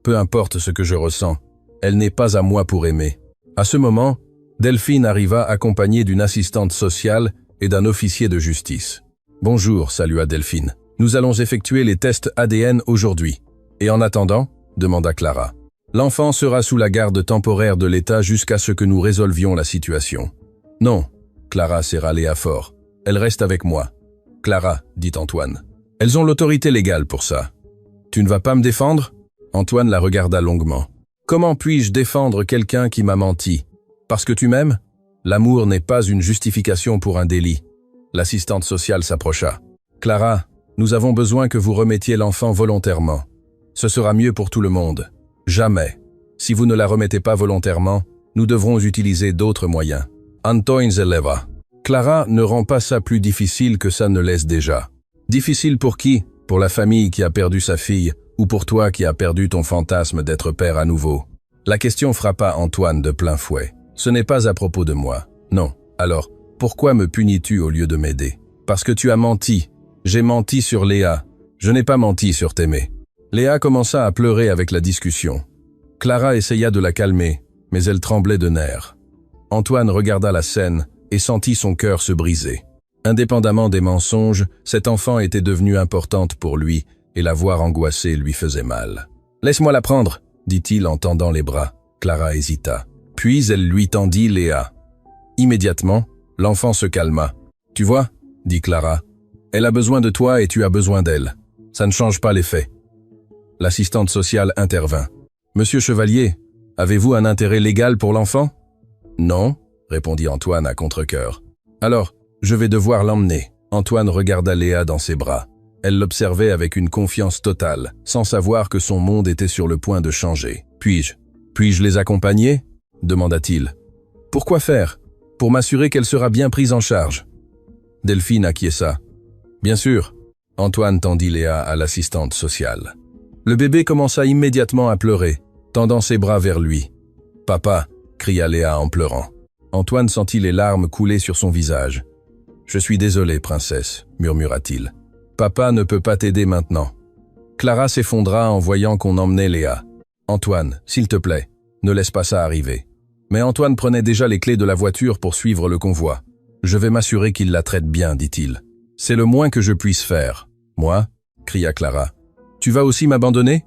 A: Peu importe ce que je ressens, elle n'est pas à moi pour aimer. » À ce moment, Delphine arriva accompagnée d'une assistante sociale et d'un officier de justice. « Bonjour » salua Delphine. « Nous allons effectuer les tests ADN aujourd'hui. »« Et en attendant ?» demanda Clara. « L'enfant sera sous la garde temporaire de l'État jusqu'à ce que nous résolvions la situation. »« Non » Clara serra Léa fort. « Elle reste avec moi. »« Clara, dit Antoine. Elles ont l'autorité légale pour ça. »« Tu ne vas pas me défendre ?» Antoine la regarda longuement. « Comment puis-je défendre quelqu'un qui m'a menti ? Parce que tu m'aimes ? L'amour n'est pas une justification pour un délit. » L'assistante sociale s'approcha. « Clara, nous avons besoin que vous remettiez l'enfant volontairement. Ce sera mieux pour tout le monde. Jamais. Si vous ne la remettez pas volontairement, nous devrons utiliser d'autres moyens. » Antoine se leva. Clara ne rend pas ça plus difficile que ça ne l'est déjà. Difficile pour qui? Pour la famille qui a perdu sa fille ou pour toi qui as perdu ton fantasme d'être père à nouveau? La question frappa Antoine de plein fouet. Ce n'est pas à propos de moi. Non. Alors, pourquoi me punis-tu au lieu de m'aider? Parce que tu as menti. J'ai menti sur Léa. Je n'ai pas menti sur t'aimer. Léa commença à pleurer avec la discussion. Clara essaya de la calmer, mais elle tremblait de nerfs. Antoine regarda la scène et sentit son cœur se briser. Indépendamment des mensonges, cette enfant était devenue importante pour lui et la voir angoissée lui faisait mal. « Laisse-moi la prendre » dit-il en tendant les bras. Clara hésita. Puis elle lui tendit Léa. Immédiatement, l'enfant se calma. « Tu vois » dit Clara. « Elle a besoin de toi et tu as besoin d'elle. Ça ne change pas les faits. » L'assistante sociale intervint. « Monsieur Chevalier, avez-vous un intérêt légal pour l'enfant ?»« Non » répondit Antoine à contre-cœur. « Alors, je vais devoir l'emmener. » Antoine regarda Léa dans ses bras. Elle l'observait avec une confiance totale, sans savoir que son monde était sur le point de changer. « Puis-je les accompagner ?» demanda-t-il. « Pourquoi faire? Pour m'assurer qu'elle sera bien prise en charge. » Delphine acquiesça. « Bien sûr. » Antoine tendit Léa à l'assistante sociale. Le bébé commença immédiatement à pleurer, tendant ses bras vers lui. « Papa !» cria Léa en pleurant. Antoine sentit les larmes couler sur son visage. « Je suis désolé, princesse, » murmura-t-il. « Papa ne peut pas t'aider maintenant. » Clara s'effondra en voyant qu'on emmenait Léa. « Antoine, s'il te plaît, ne laisse pas ça arriver. » Mais Antoine prenait déjà les clés de la voiture pour suivre le convoi. « Je vais m'assurer qu'il la traite bien, dit-il. C'est le moins que je puisse faire. »« Moi ?» cria Clara. « Tu vas aussi m'abandonner ?»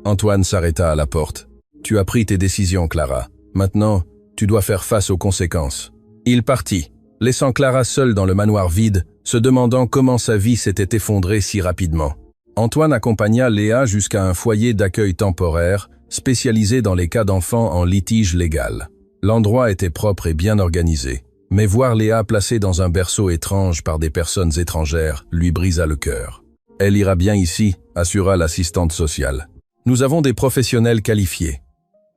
A: Antoine s'arrêta à la porte. « Tu as pris tes décisions, Clara. Maintenant, tu dois faire face aux conséquences. » Il partit, laissant Clara seule dans le manoir vide, se demandant comment sa vie s'était effondrée si rapidement. Antoine accompagna Léa jusqu'à un foyer d'accueil temporaire, spécialisé dans les cas d'enfants en litige légal. L'endroit était propre et bien organisé, mais voir Léa placée dans un berceau étrange par des personnes étrangères lui brisa le cœur. « Elle ira bien ici », assura l'assistante sociale. « Nous avons des professionnels qualifiés. »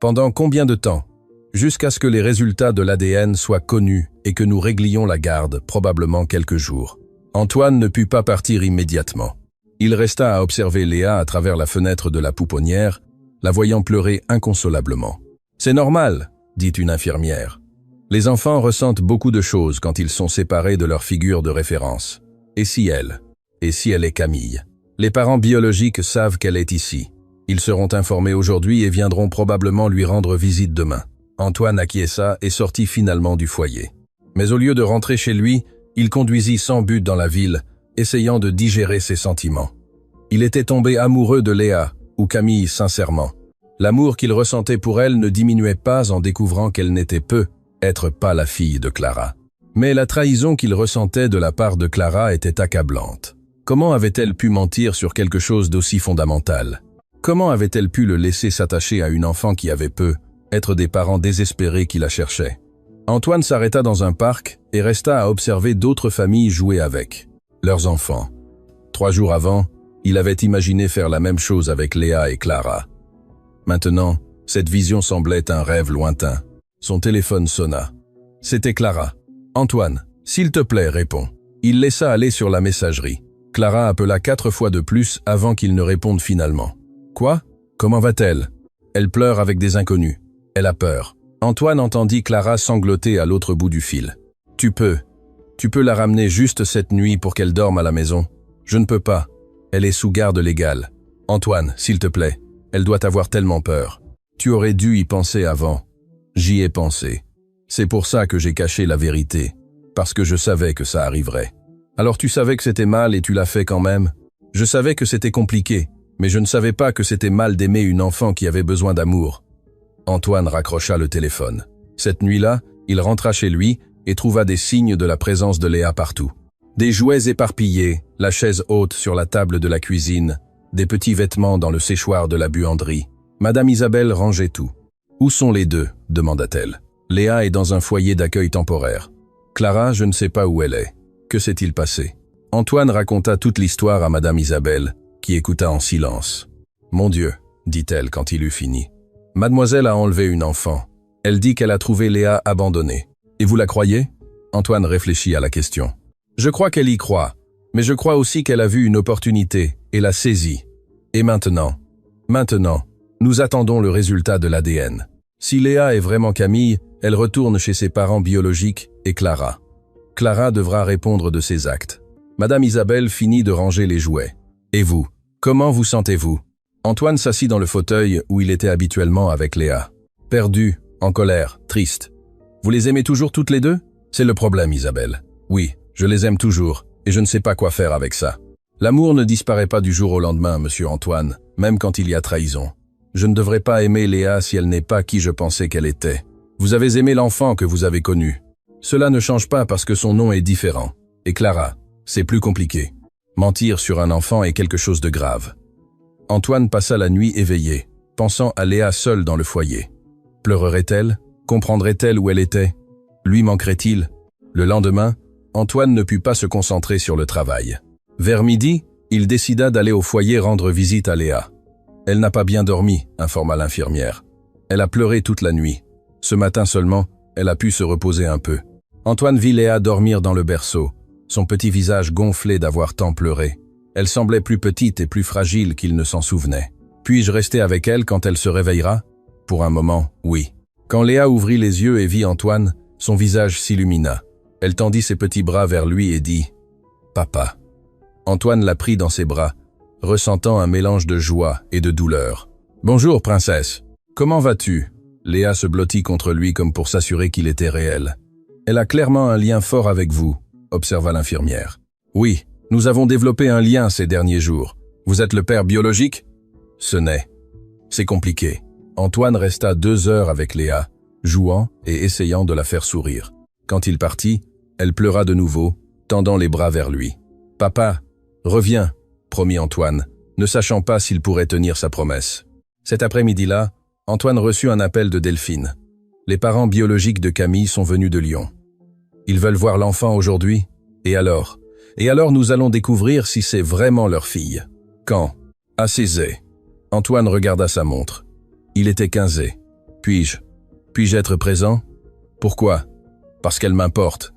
A: « Pendant combien de temps ? » Jusqu'à ce que les résultats de l'ADN soient connus et que nous réglions la garde, probablement quelques jours. Antoine ne put pas partir immédiatement. Il resta à observer Léa à travers la fenêtre de la pouponnière, la voyant pleurer inconsolablement. « C'est normal », dit une infirmière. « Les enfants ressentent beaucoup de choses quand ils sont séparés de leur figure de référence. Et si elle ? Et si elle est Camille ? Les parents biologiques savent qu'elle est ici. Ils seront informés aujourd'hui et viendront probablement lui rendre visite demain. » Antoine acquiesça et sortit finalement du foyer. Mais au lieu de rentrer chez lui, Il conduisit sans but dans la ville, essayant de digérer ses sentiments. Il était tombé amoureux de Léa, ou Camille sincèrement. L'amour qu'il ressentait pour elle ne diminuait pas en découvrant qu'elle n'était peut-être pas la fille de Clara. Mais la trahison qu'il ressentait de la part de Clara était accablante. Comment avait-elle pu mentir sur quelque chose d'aussi fondamental? Comment avait-elle pu le laisser s'attacher à une enfant qui avait être des parents désespérés qui la cherchaient? Antoine s'arrêta dans un parc et resta à observer d'autres familles jouer avec leurs enfants. 3 jours avant, il avait imaginé faire la même chose avec Léa et Clara. Maintenant, cette vision semblait un rêve lointain. Son téléphone sonna. C'était Clara. « Antoine, s'il te plaît, réponds. » Il laissa aller sur la messagerie. Clara appela 4 fois de plus avant qu'il ne réponde finalement. « Quoi? Comment va-t-elle? » Elle pleure avec des inconnus. Elle a peur. Antoine entendit Clara sangloter à l'autre bout du fil. « Tu peux la ramener juste cette nuit pour qu'elle dorme à la maison? »« Je ne peux pas. Elle est sous garde légale. Antoine, s'il te plaît, elle doit avoir tellement peur. Tu aurais dû y penser avant. » J'y ai pensé. C'est pour ça que j'ai caché la vérité, parce que je savais que ça arriverait. Alors tu savais que c'était mal et tu l'as fait quand même? Je savais que c'était compliqué, mais je ne savais pas que c'était mal d'aimer une enfant qui avait besoin d'amour. Antoine raccrocha le téléphone. Cette nuit-là, il rentra chez lui et trouva des signes de la présence de Léa partout. Des jouets éparpillés, la chaise haute sur la table de la cuisine, des petits vêtements dans le séchoir de la buanderie. Madame Isabelle rangeait tout. « Où sont les deux ?» demanda-t-elle. « Léa est dans un foyer d'accueil temporaire. Clara, je ne sais pas où elle est. Que s'est-il passé ?» Antoine raconta toute l'histoire à Madame Isabelle, qui écouta en silence. « Mon Dieu, dit-elle quand il eut fini. Mademoiselle a enlevé une enfant. Elle dit qu'elle a trouvé Léa abandonnée. Et vous la croyez ?» Antoine réfléchit à la question. « Je crois qu'elle y croit, mais je crois aussi qu'elle a vu une opportunité et l'a saisie. Et maintenant, nous attendons le résultat de l'ADN. Si Léa est vraiment Camille, elle retourne chez ses parents biologiques et Clara. Clara devra répondre de ses actes. » Madame Isabelle finit de ranger les jouets. « Et vous, comment vous sentez-vous » Antoine s'assit dans le fauteuil où il était habituellement avec Léa. Perdu, en colère, triste. « Vous les aimez toujours toutes les deux ?» C'est le problème, Isabelle. « Oui, je les aime toujours, et je ne sais pas quoi faire avec ça. L'amour ne disparaît pas du jour au lendemain, monsieur Antoine, même quand il y a trahison. Je ne devrais pas aimer Léa si elle n'est pas qui je pensais qu'elle était. Vous avez aimé l'enfant que vous avez connu. Cela ne change pas parce que son nom est différent. Et Clara, c'est plus compliqué. Mentir sur un enfant est quelque chose de grave. » Antoine passa la nuit éveillé, pensant à Léa seule dans le foyer. Pleurerait-elle? Comprendrait-elle où elle était? Lui manquerait-il? Le lendemain, Antoine ne put pas se concentrer sur le travail. Vers midi, il décida d'aller au foyer rendre visite à Léa. « Elle n'a pas bien dormi », informa l'infirmière. « Elle a pleuré toute la nuit. Ce matin seulement, elle a pu se reposer un peu. » Antoine vit Léa dormir dans le berceau, son petit visage gonflé d'avoir tant pleuré. Elle semblait plus petite et plus fragile qu'il ne s'en souvenait. « Puis-je rester avec elle quand elle se réveillera ?» Pour un moment, oui. Quand Léa ouvrit les yeux et vit Antoine, son visage s'illumina. Elle tendit ses petits bras vers lui et dit « Papa ». Antoine la prit dans ses bras, ressentant un mélange de joie et de douleur. « Bonjour, princesse. Comment vas-tu » Léa se blottit contre lui comme pour s'assurer qu'il était réel. « Elle a clairement un lien fort avec vous », observa l'infirmière. « Oui, nous avons développé un lien ces derniers jours. Vous êtes le père biologique ?» Ce n'est. C'est compliqué. Antoine resta 2 heures avec Léa, jouant et essayant de la faire sourire. Quand il partit, elle pleura de nouveau, tendant les bras vers lui. « Papa, reviens », promit Antoine, ne sachant pas s'il pourrait tenir sa promesse. Cet après-midi-là, Antoine reçut un appel de Delphine. Les parents biologiques de Camille sont venus de Lyon. Ils veulent voir l'enfant aujourd'hui. Et alors nous allons découvrir si c'est vraiment leur fille. Quand? À 16h. Antoine regarda sa montre. Il était 15h. Puis-je être présent? Pourquoi? Parce qu'elle m'importe,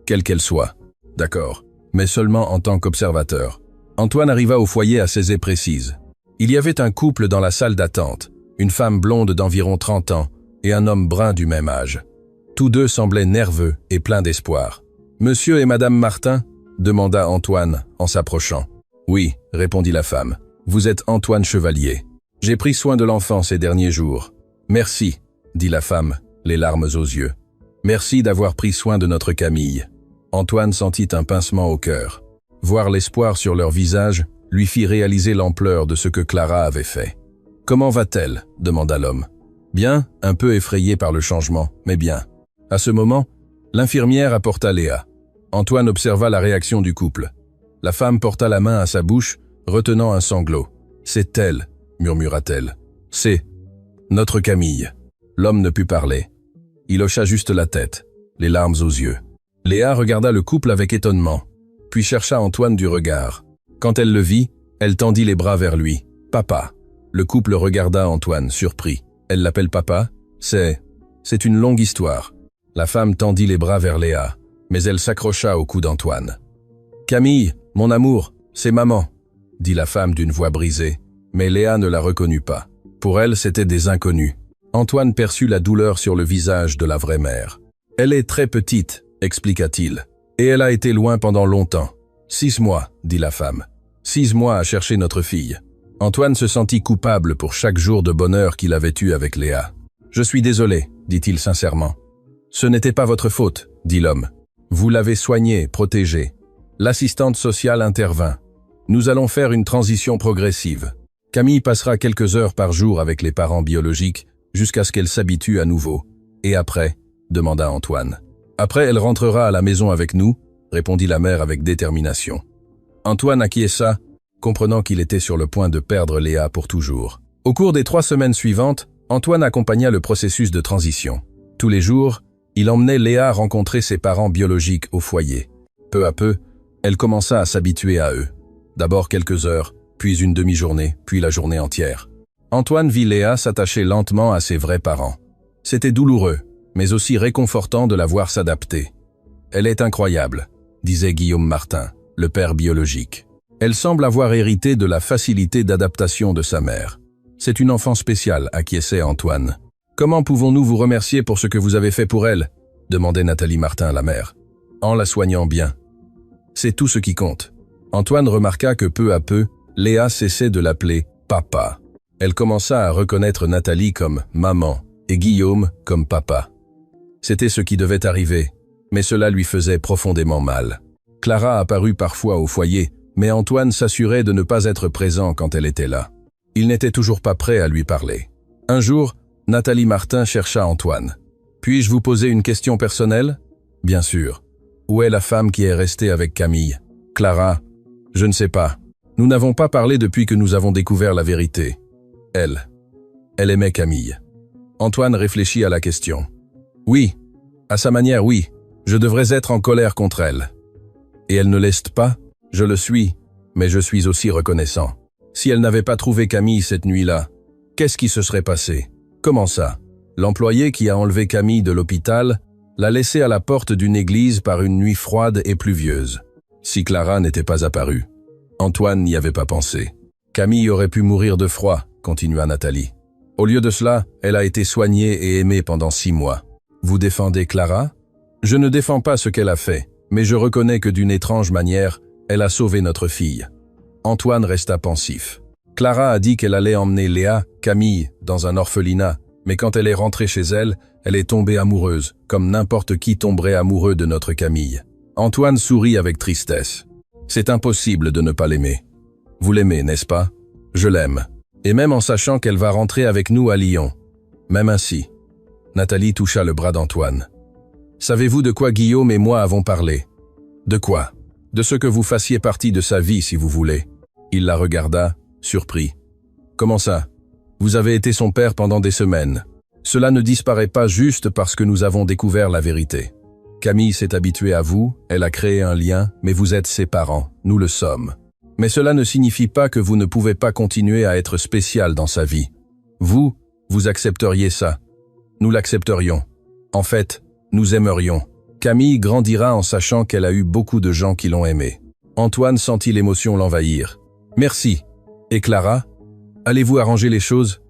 A: quelle qu'elle soit. D'accord, mais seulement en tant qu'observateur. Antoine arriva au foyer à 16h précises. Il y avait un couple dans la salle d'attente, une femme blonde d'environ 30 ans et un homme brun du même âge. Tous deux semblaient nerveux et pleins d'espoir. « Monsieur et Madame Martin ?» demanda Antoine en s'approchant. « Oui » répondit la femme. « Vous êtes Antoine Chevalier. J'ai pris soin de l'enfant ces derniers jours. »« Merci » dit la femme, les larmes aux yeux. « Merci d'avoir pris soin de notre Camille. » Antoine sentit un pincement au cœur. Voir l'espoir sur leur visage lui fit réaliser l'ampleur de ce que Clara avait fait. « Comment va-t-elle » demanda l'homme. « Bien, un peu effrayé par le changement, mais bien. » À ce moment, l'infirmière apporta Léa. Antoine observa la réaction du couple. La femme porta la main à sa bouche, retenant un sanglot. « C'est elle » murmura-t-elle. « C'est notre Camille. » L'homme ne put parler. Il hocha juste la tête, les larmes aux yeux. Léa regarda le couple avec étonnement, puis chercha Antoine du regard. Quand elle le vit, elle tendit les bras vers lui. « Papa !» Le couple regarda Antoine, surpris. « Elle l'appelle papa ? C'est une longue histoire. » La femme tendit les bras vers Léa, mais elle s'accrocha au cou d'Antoine. « Camille, mon amour, c'est maman !» dit la femme d'une voix brisée, mais Léa ne la reconnut pas. Pour elle, c'étaient des inconnus. Antoine perçut la douleur sur le visage de la vraie mère. « Elle est très petite, » expliqua-t-il, « et elle a été loin pendant longtemps. 6 mois, dit la femme. 6 mois à chercher notre fille. » Antoine se sentit coupable pour chaque jour de bonheur qu'il avait eu avec Léa. « Je suis désolé, dit-il sincèrement. Ce n'était pas votre faute, dit l'homme. Vous l'avez soignée, protégée. L'assistante sociale intervint. Nous allons faire une transition progressive. Camille passera quelques heures par jour avec les parents biologiques jusqu'à ce qu'elle s'habitue à nouveau. Et après, demanda Antoine. Après, elle rentrera à la maison avec nous, répondit la mère avec détermination. Antoine acquiesça, comprenant qu'il était sur le point de perdre Léa pour toujours. Au cours des 3 semaines suivantes, Antoine accompagna le processus de transition. Tous les jours, il emmenait Léa rencontrer ses parents biologiques au foyer. Peu à peu, elle commença à s'habituer à eux. D'abord quelques heures, puis une demi-journée, puis la journée entière. Antoine vit Léa s'attacher lentement à ses vrais parents. C'était douloureux, mais aussi réconfortant de la voir s'adapter. « Elle est incroyable », disait Guillaume Martin, le père biologique. Elle semble avoir hérité de la facilité d'adaptation de sa mère. C'est une enfant spéciale, acquiesçait Antoine. Comment pouvons-nous vous remercier pour ce que vous avez fait pour elle ? Demandait Nathalie Martin, la mère. En la soignant bien. C'est tout ce qui compte. Antoine remarqua que peu à peu, Léa cessait de l'appeler « papa ». Elle commença à reconnaître Nathalie comme « maman » et Guillaume comme « papa ». C'était ce qui devait arriver, mais cela lui faisait profondément mal. Clara apparut parfois au foyer, mais Antoine s'assurait de ne pas être présent quand elle était là. Il n'était toujours pas prêt à lui parler. Un jour, Nathalie Martin chercha Antoine. « Puis-je vous poser une question personnelle ?»« Bien sûr. Où est la femme qui est restée avec Camille ?»« Clara. Je ne sais pas. Nous n'avons pas parlé depuis que nous avons découvert la vérité. Elle aimait Camille. » Antoine réfléchit à la question. « Oui. À sa manière, oui. Je devrais être en colère contre elle. Et elle ne l'est pas ? Je le suis, mais je suis aussi reconnaissant. Si elle n'avait pas trouvé Camille cette nuit-là, qu'est-ce qui se serait passé ? Comment ça ? L'employé qui a enlevé Camille de l'hôpital l'a laissée à la porte d'une église par une nuit froide et pluvieuse. Si Clara n'était pas apparue. Antoine n'y avait pas pensé. Camille aurait pu mourir de froid, continua Nathalie. Au lieu de cela, elle a été soignée et aimée pendant 6 mois. Vous défendez Clara ? Je ne défends pas ce qu'elle a fait, mais je reconnais que d'une étrange manière, elle a sauvé notre fille. Antoine resta pensif. Clara a dit qu'elle allait emmener Léa, Camille, dans un orphelinat, mais quand elle est rentrée chez elle, elle est tombée amoureuse, comme n'importe qui tomberait amoureux de notre Camille. Antoine sourit avec tristesse. C'est impossible de ne pas l'aimer. Vous l'aimez, n'est-ce pas ? Je l'aime. Et même en sachant qu'elle va rentrer avec nous à Lyon. Même ainsi. Nathalie toucha le bras d'Antoine. Savez-vous de quoi Guillaume et moi avons parlé ? De quoi ? De ce que vous fassiez partie de sa vie, si vous voulez. Il la regarda, surpris. Comment ça ? Vous avez été son père pendant des semaines. Cela ne disparaît pas juste parce que nous avons découvert la vérité. Camille s'est habituée à vous, elle a créé un lien, mais vous êtes ses parents, nous le sommes. Mais cela ne signifie pas que vous ne pouvez pas continuer à être spécial dans sa vie. Vous accepteriez ça. Nous l'accepterions. En fait, nous aimerions. Camille grandira en sachant qu'elle a eu beaucoup de gens qui l'ont aimée. Antoine sentit l'émotion l'envahir. « Merci. Et Clara ? Allez-vous arranger les choses ?»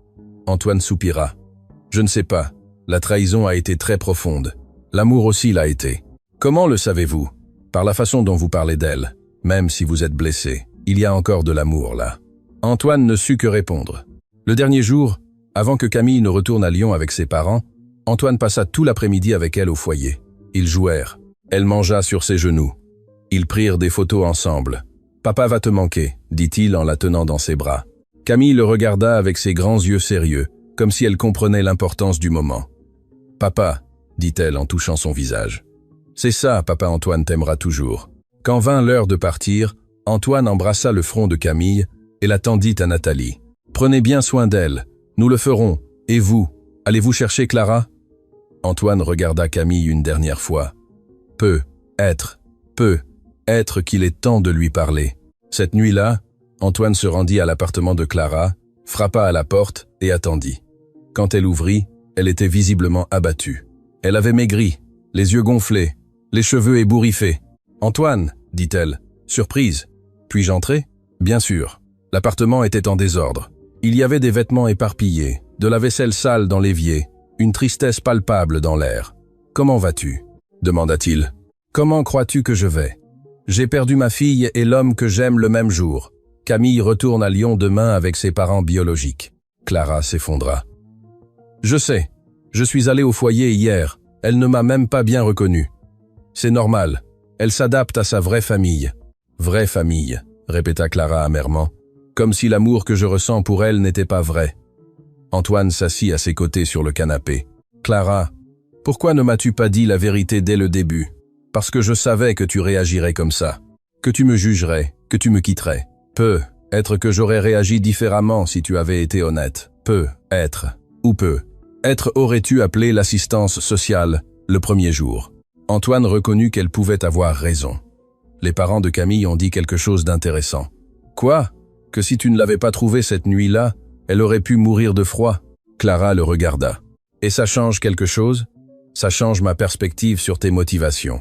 A: Antoine soupira. « Je ne sais pas. La trahison a été très profonde. L'amour aussi l'a été. Comment le savez-vous ? Par la façon dont vous parlez d'elle. Même si vous êtes blessé, il y a encore de l'amour là. » Antoine ne sut que répondre. Le dernier jour, avant que Camille ne retourne à Lyon avec ses parents, Antoine passa tout l'après-midi avec elle au foyer. Ils jouèrent. Elle mangea sur ses genoux. Ils prirent des photos ensemble. « Papa va te manquer », dit-il en la tenant dans ses bras. Camille le regarda avec ses grands yeux sérieux, comme si elle comprenait l'importance du moment. « Papa », dit-elle en touchant son visage. « C'est ça, papa Antoine t'aimera toujours. » Quand vint l'heure de partir, Antoine embrassa le front de Camille et la tendit à Nathalie. « Prenez bien soin d'elle, nous le ferons. Et vous, allez-vous chercher Clara ?» Antoine regarda Camille une dernière fois. Peut être qu'il est temps de lui parler. Cette nuit-là, Antoine se rendit à l'appartement de Clara, frappa à la porte et attendit. Quand elle ouvrit, elle était visiblement abattue. Elle avait maigri, les yeux gonflés, les cheveux ébouriffés. « Antoine » dit-elle, surprise. « Puis-je entrer ?»« Bien sûr. » L'appartement était en désordre. Il y avait des vêtements éparpillés, de la vaisselle sale dans l'évier, une tristesse palpable dans l'air. « Comment vas-tu » demanda-t-il. « Comment crois-tu que je vais ? J'ai perdu ma fille et l'homme que j'aime le même jour. Camille retourne à Lyon demain avec ses parents biologiques. » Clara s'effondra. « Je sais. Je suis allé au foyer hier. Elle ne m'a même pas bien reconnu. C'est normal. Elle s'adapte à sa vraie famille. »« Vraie famille », répéta Clara amèrement, comme si l'amour que je ressens pour elle n'était pas vrai. Antoine s'assit à ses côtés sur le canapé. « Clara, pourquoi ne m'as-tu pas dit la vérité dès le début ? Parce que je savais que tu réagirais comme ça, que tu me jugerais, que tu me quitterais. Peut-être que j'aurais réagi différemment si tu avais été honnête. Peut-être aurais-tu appelé l'assistance sociale le premier jour. » Antoine reconnut qu'elle pouvait avoir raison. Les parents de Camille ont dit quelque chose d'intéressant. « Quoi ? Que si tu ne l'avais pas trouvée cette nuit-là, elle aurait pu mourir de froid ?» Clara le regarda. « Et ça change quelque chose ? Ça change ma perspective sur tes motivations. »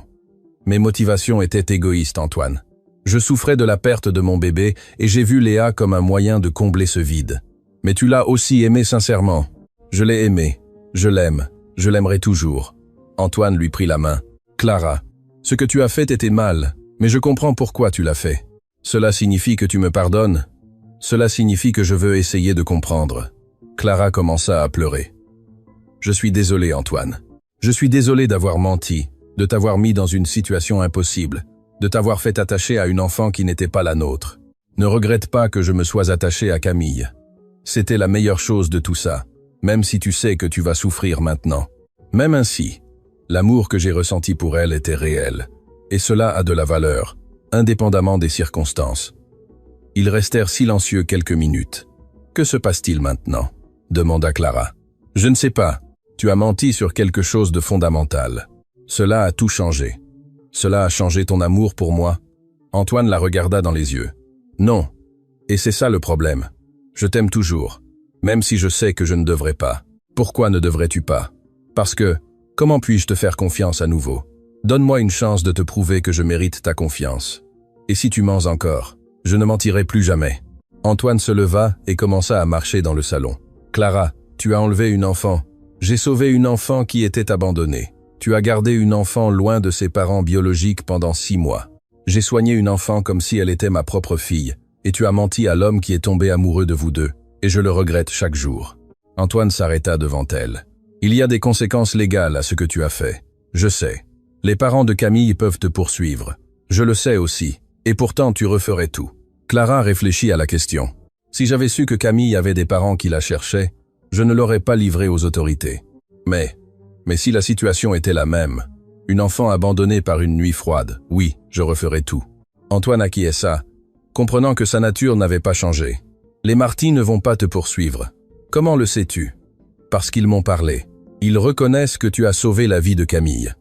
A: Mes motivations étaient égoïstes, Antoine. Je souffrais de la perte de mon bébé et j'ai vu Léa comme un moyen de combler ce vide. Mais tu l'as aussi aimé sincèrement. Je l'ai aimé. Je l'aime. Je l'aimerai toujours. Antoine lui prit la main. « Clara, ce que tu as fait était mal, mais je comprends pourquoi tu l'as fait. Cela signifie que tu me pardonnes. Cela signifie que je veux essayer de comprendre. » Clara commença à pleurer. « Je suis désolé, Antoine. Je suis désolé d'avoir menti, de t'avoir mis dans une situation impossible, de t'avoir fait attacher à une enfant qui n'était pas la nôtre. Ne regrette pas que je me sois attaché à Camille. C'était la meilleure chose de tout ça, même si tu sais que tu vas souffrir maintenant. Même ainsi, l'amour que j'ai ressenti pour elle était réel, et cela a de la valeur, indépendamment des circonstances. » Ils restèrent silencieux quelques minutes. « Que se passe-t-il maintenant ?» demanda Clara. « Je ne sais pas. Tu as menti sur quelque chose de fondamental. Cela a tout changé. Cela a changé ton amour pour moi. » Antoine la regarda dans les yeux. « Non. Et c'est ça le problème. Je t'aime toujours, même si je sais que je ne devrais pas. Pourquoi ne devrais-tu pas ? Parce que, comment puis-je te faire confiance à nouveau ? Donne-moi une chance de te prouver que je mérite ta confiance. Et si tu mens encore, je ne mentirai plus jamais. » Antoine se leva et commença à marcher dans le salon. « Clara, tu as enlevé une enfant. J'ai sauvé une enfant qui était abandonnée. Tu as gardé une enfant loin de ses parents biologiques pendant 6 mois. J'ai soigné une enfant comme si elle était ma propre fille, et tu as menti à l'homme qui est tombé amoureux de vous deux, et je le regrette chaque jour. » Antoine s'arrêta devant elle. « Il y a des conséquences légales à ce que tu as fait. Je sais. Les parents de Camille peuvent te poursuivre. Je le sais aussi. Et pourtant tu referais tout. » Clara réfléchit à la question. « Si j'avais su que Camille avait des parents qui la cherchaient, je ne l'aurais pas livrée aux autorités. Mais si la situation était la même, une enfant abandonnée par une nuit froide, oui, je referais tout. » Antoine acquiesça, comprenant que sa nature n'avait pas changé. « Les Marty ne vont pas te poursuivre. Comment le sais-tu ? » « Parce qu'ils m'ont parlé. Ils reconnaissent que tu as sauvé la vie de Camille. »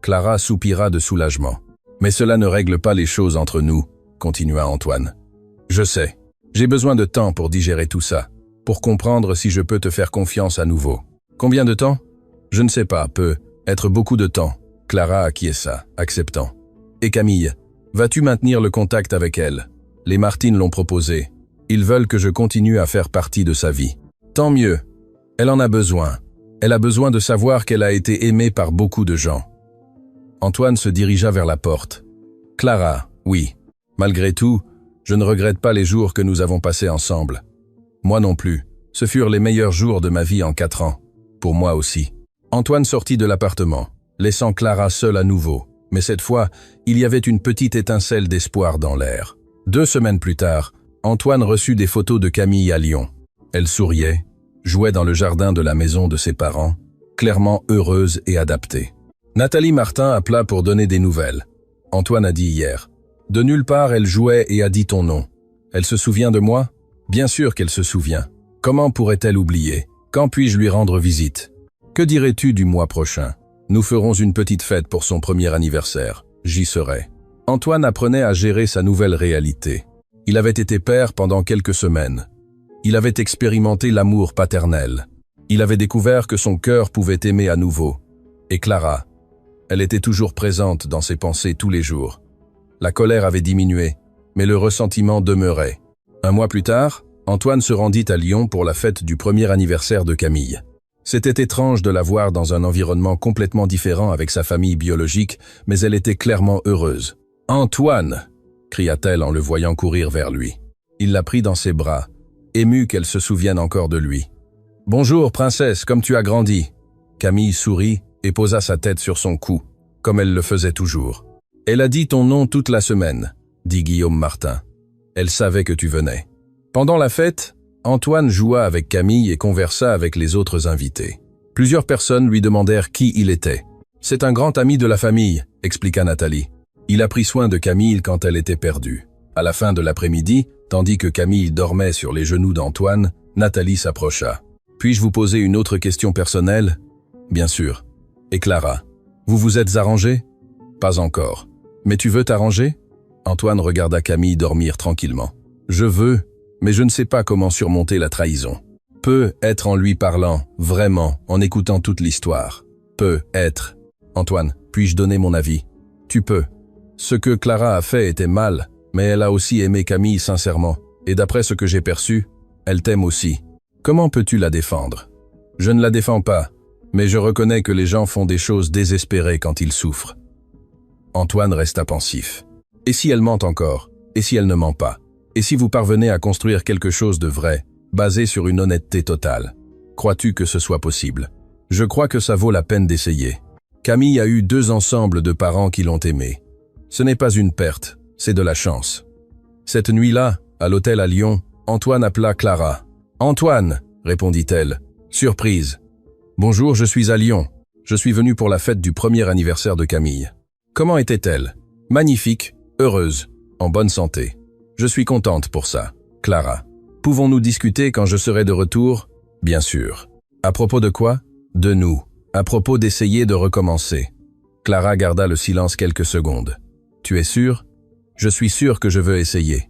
A: Clara soupira de soulagement. « Mais cela ne règle pas les choses entre nous, » continua Antoine. « Je sais. J'ai besoin de temps pour digérer tout ça, pour comprendre si je peux te faire confiance à nouveau. Combien de temps ? Je ne sais pas, peut être beaucoup de temps. » Clara acquiesça, acceptant. « Et Camille, vas-tu maintenir le contact avec elle ? Les Martine l'ont proposé. Ils veulent que je continue à faire partie de sa vie. Tant mieux. Elle en a besoin. Elle a besoin de savoir qu'elle a été aimée par beaucoup de gens. » Antoine se dirigea vers la porte. « Clara, oui. Malgré tout, je ne regrette pas les jours que nous avons passés ensemble. Moi non plus. Ce furent les meilleurs jours de ma vie en 4 ans. Pour moi aussi. » Antoine sortit de l'appartement, laissant Clara seule à nouveau, Mais cette fois, il y avait une petite étincelle d'espoir dans l'air. 2 semaines plus tard, Antoine reçut des photos de Camille à Lyon. Elle souriait, jouait dans le jardin de la maison de ses parents, clairement heureuse et adaptée. Nathalie Martin appela pour donner des nouvelles. Antoine a dit hier. De nulle part, elle jouait et a dit ton nom. Elle se souvient de moi? Bien sûr qu'elle se souvient. Comment pourrait-elle oublier? Quand puis-je lui rendre visite? Que dirais-tu du mois prochain? Nous ferons une petite fête pour son premier anniversaire. J'y serai. Antoine apprenait à gérer sa nouvelle réalité. Il avait été père pendant quelques semaines. Il avait expérimenté l'amour paternel. Il avait découvert que son cœur pouvait aimer à nouveau. Et Clara, elle était toujours présente dans ses pensées tous les jours. La colère avait diminué, mais le ressentiment demeurait. 1 mois plus tard, Antoine se rendit à Lyon pour la fête du premier anniversaire de Camille. C'était étrange de la voir dans un environnement complètement différent avec sa famille biologique, mais elle était clairement heureuse. « Antoine !» cria-t-elle en le voyant courir vers lui. Il la prit dans ses bras, ému qu'elle se souvienne encore de lui. « Bonjour, princesse, comme tu as grandi !» Camille sourit et posa sa tête sur son cou, comme elle le faisait toujours. « Elle a dit ton nom toute la semaine, » dit Guillaume Martin. « Elle savait que tu venais. » Pendant la fête, Antoine joua avec Camille et conversa avec les autres invités. Plusieurs personnes lui demandèrent qui il était. « C'est un grand ami de la famille », expliqua Nathalie. Il a pris soin de Camille quand elle était perdue. À la fin de l'après-midi, tandis que Camille dormait sur les genoux d'Antoine, Nathalie s'approcha. « Puis-je vous poser une autre question personnelle ?»« Bien sûr. »« Et Clara, vous vous êtes arrangés ?»« Pas encore. Mais tu veux t'arranger ?» Antoine regarda Camille dormir tranquillement. « Je veux, mais je ne sais pas comment surmonter la trahison. Peut être en lui parlant, vraiment, en écoutant toute l'histoire. Peut être. Antoine, puis-je donner mon avis? Tu peux. Ce que Clara a fait était mal, mais elle a aussi aimé Camille sincèrement. Et d'après ce que j'ai perçu, elle t'aime aussi. Comment peux-tu la défendre? Je ne la défends pas, mais je reconnais que les gens font des choses désespérées quand ils souffrent. Antoine resta pensif. Et si elle ment encore? Et si elle ne ment pas? Et si vous parvenez à construire quelque chose de vrai, basé sur une honnêteté totale? Crois-tu que ce soit possible? Je crois que ça vaut la peine d'essayer. Camille a eu 2 ensembles de parents qui l'ont aimée. Ce n'est pas une perte, c'est de la chance. Cette nuit-là, à l'hôtel à Lyon, Antoine appela Clara. « Antoine !» répondit-elle. « Surprise. »« Bonjour, je suis à Lyon. Je suis venu pour la fête du premier anniversaire de Camille. » Comment était-elle? Magnifique, heureuse, en bonne santé. Je suis contente pour ça. Clara. Pouvons-nous discuter quand je serai de retour? Bien sûr. À propos de quoi? De nous. À propos d'essayer de recommencer. Clara garda le silence quelques secondes. Tu es sûr? Je suis sûr que je veux essayer.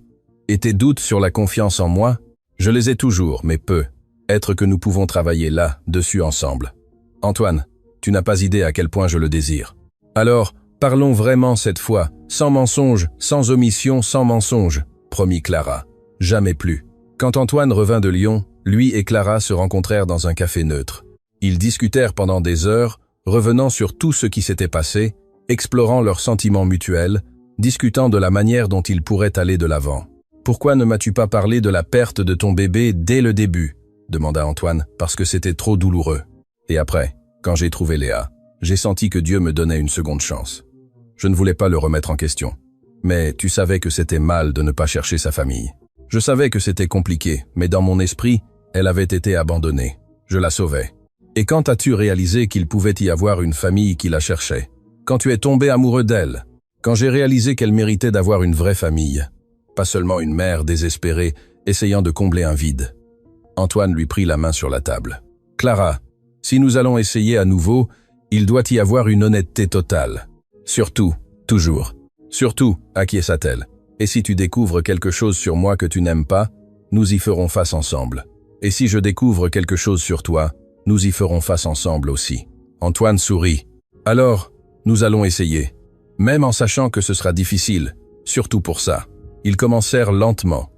A: Et tes doutes sur la confiance en moi? Je les ai toujours, mais peu. Être que nous pouvons travailler là, dessus ensemble. Antoine, tu n'as pas idée à quel point je le désire. Alors, parlons vraiment cette fois, sans mensonge, sans omission, sans mensonge, promit Clara. Jamais plus. Quand Antoine revint de Lyon, lui et Clara se rencontrèrent dans un café neutre. Ils discutèrent pendant des heures, revenant sur tout ce qui s'était passé, explorant leurs sentiments mutuels, discutant de la manière dont ils pourraient aller de l'avant. « Pourquoi ne m'as-tu pas parlé de la perte de ton bébé dès le début ?» demanda Antoine, parce que c'était trop douloureux. Et après, quand j'ai trouvé Léa, j'ai senti que Dieu me donnait une seconde chance. Je ne voulais pas le remettre en question. Mais tu savais que c'était mal de ne pas chercher sa famille. Je savais que c'était compliqué, mais dans mon esprit, elle avait été abandonnée. Je la sauvais. Et quand as-tu réalisé qu'il pouvait y avoir une famille qui la cherchait? Quand tu es tombé amoureux d'elle? Quand j'ai réalisé qu'elle méritait d'avoir une vraie famille? Pas seulement une mère désespérée, essayant de combler un vide. Antoine lui prit la main sur la table. « Clara, si nous allons essayer à nouveau, il doit y avoir une honnêteté totale. Surtout, toujours. Surtout, acquiesça-t-elle. Et si tu découvres quelque chose sur moi que tu n'aimes pas, nous y ferons face ensemble. Et si je découvre quelque chose sur toi, nous y ferons face ensemble aussi. » Antoine sourit. « Alors, nous allons essayer. Même en sachant que ce sera difficile, surtout pour ça. » Ils commencèrent lentement.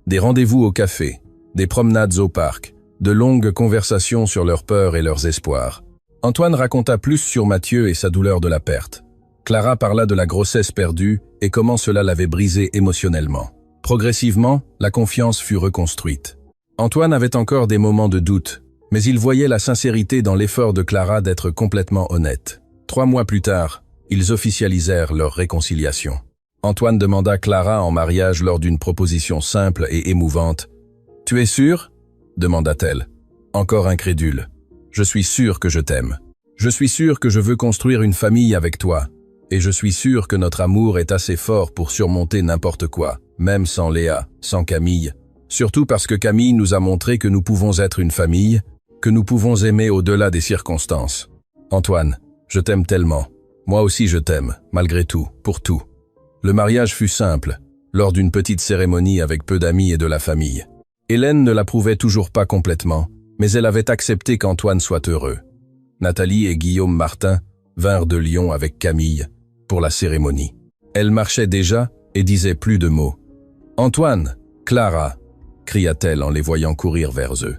A: Des rendez-vous au café, des promenades au parc, de longues conversations sur leurs peurs et leurs espoirs. Antoine raconta plus sur Mathieu et sa douleur de la perte. Clara parla de la grossesse perdue et comment cela l'avait brisée émotionnellement. Progressivement, la confiance fut reconstruite. Antoine avait encore des moments de doute, mais il voyait la sincérité dans l'effort de Clara d'être complètement honnête. 3 mois plus tard, Ils officialisèrent leur réconciliation. Antoine demanda Clara en mariage lors d'une proposition simple et émouvante. « Tu es sûr ?» demanda-t-elle, encore incrédule. « Je suis sûr que je t'aime. Je suis sûr que je veux construire une famille avec toi. Et je suis sûr que notre amour est assez fort pour surmonter n'importe quoi, même sans Léa, sans Camille. Surtout parce que Camille nous a montré que nous pouvons être une famille, que nous pouvons aimer au-delà des circonstances. Antoine, je t'aime tellement. Moi aussi je t'aime, malgré tout, pour tout. » Le mariage fut simple, lors d'une petite cérémonie avec peu d'amis et de la famille. Hélène ne l'approuvait toujours pas complètement, mais elle avait accepté qu'Antoine soit heureux. Nathalie et Guillaume Martin vinrent de Lyon avec Camille pour la cérémonie. Elle marchait déjà et disait plus de mots. « Antoine, Clara !» cria-t-elle en les voyant courir vers eux.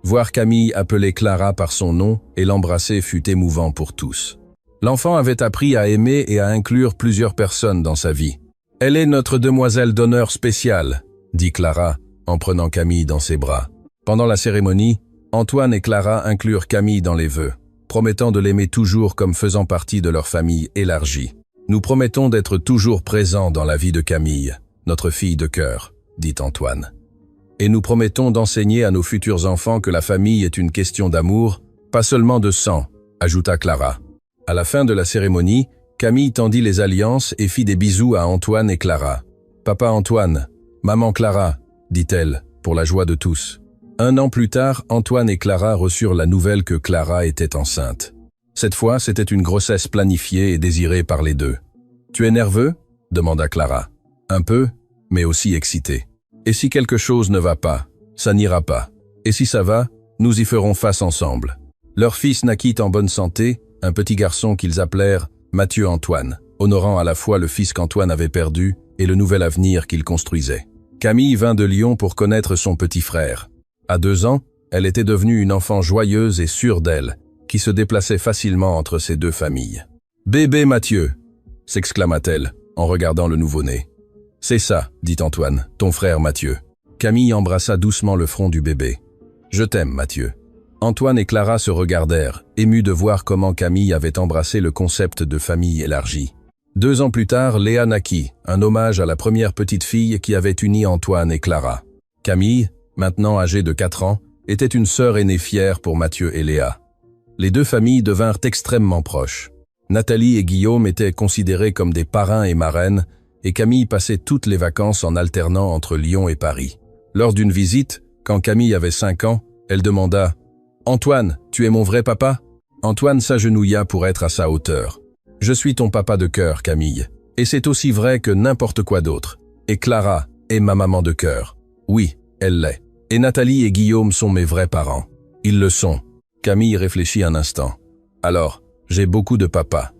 A: Voir Camille appeler Clara par son nom et l'embrasser fut émouvant pour tous. L'enfant avait appris à aimer et à inclure plusieurs personnes dans sa vie. « Elle est notre demoiselle d'honneur spéciale », dit Clara en prenant Camille dans ses bras. Pendant la cérémonie, Antoine et Clara inclurent Camille dans les vœux, promettant de l'aimer toujours comme faisant partie de leur famille élargie. « Nous promettons d'être toujours présents dans la vie de Camille, notre fille de cœur », dit Antoine. « Et nous promettons d'enseigner à nos futurs enfants que la famille est une question d'amour, pas seulement de sang », ajouta Clara. À la fin de la cérémonie, Camille tendit les alliances et fit des bisous à Antoine et Clara. « Papa Antoine, maman Clara », dit-elle, pour la joie de tous. 1 an plus tard, Antoine et Clara reçurent la nouvelle que Clara était enceinte. Cette fois, c'était une grossesse planifiée et désirée par les deux. « Tu es nerveux ?» demanda Clara. « Un peu, mais aussi excité. »« Et si quelque chose ne va pas, ça n'ira pas. Et si ça va, nous y ferons face ensemble. » Leur fils naquit en bonne santé, un petit garçon qu'ils appelèrent Mathieu Antoine, honorant à la fois le fils qu'Antoine avait perdu et le nouvel avenir qu'il construisait. Camille vint de Lyon pour connaître son petit frère. À 2 ans, elle était devenue une enfant joyeuse et sûre d'elle, qui se déplaçait facilement entre ces deux familles. « Bébé Mathieu !» s'exclama-t-elle en regardant le nouveau-né. « C'est ça, dit Antoine, ton frère Mathieu. » Camille embrassa doucement le front du bébé. « Je t'aime, Mathieu. » Antoine et Clara se regardèrent, émus de voir comment Camille avait embrassé le concept de famille élargie. 2 ans plus tard, Léa naquit, un hommage à la première petite fille qui avait uni Antoine et Clara. Camille, maintenant âgée de 4 ans, était une sœur aînée fière pour Mathieu et Léa. Les deux familles devinrent extrêmement proches. Nathalie et Guillaume étaient considérés comme des parrains et marraines, et Camille passait toutes les vacances en alternant entre Lyon et Paris. Lors d'une visite, quand Camille avait 5 ans, elle demanda « Antoine, tu es mon vrai papa ?» Antoine s'agenouilla pour être à sa hauteur. « Je suis ton papa de cœur, Camille. Et c'est aussi vrai que n'importe quoi d'autre. Et Clara est ma maman de cœur. Oui, elle l'est. Et Nathalie et Guillaume sont mes vrais parents. Ils le sont. » Camille réfléchit un instant. « Alors, j'ai beaucoup de papas.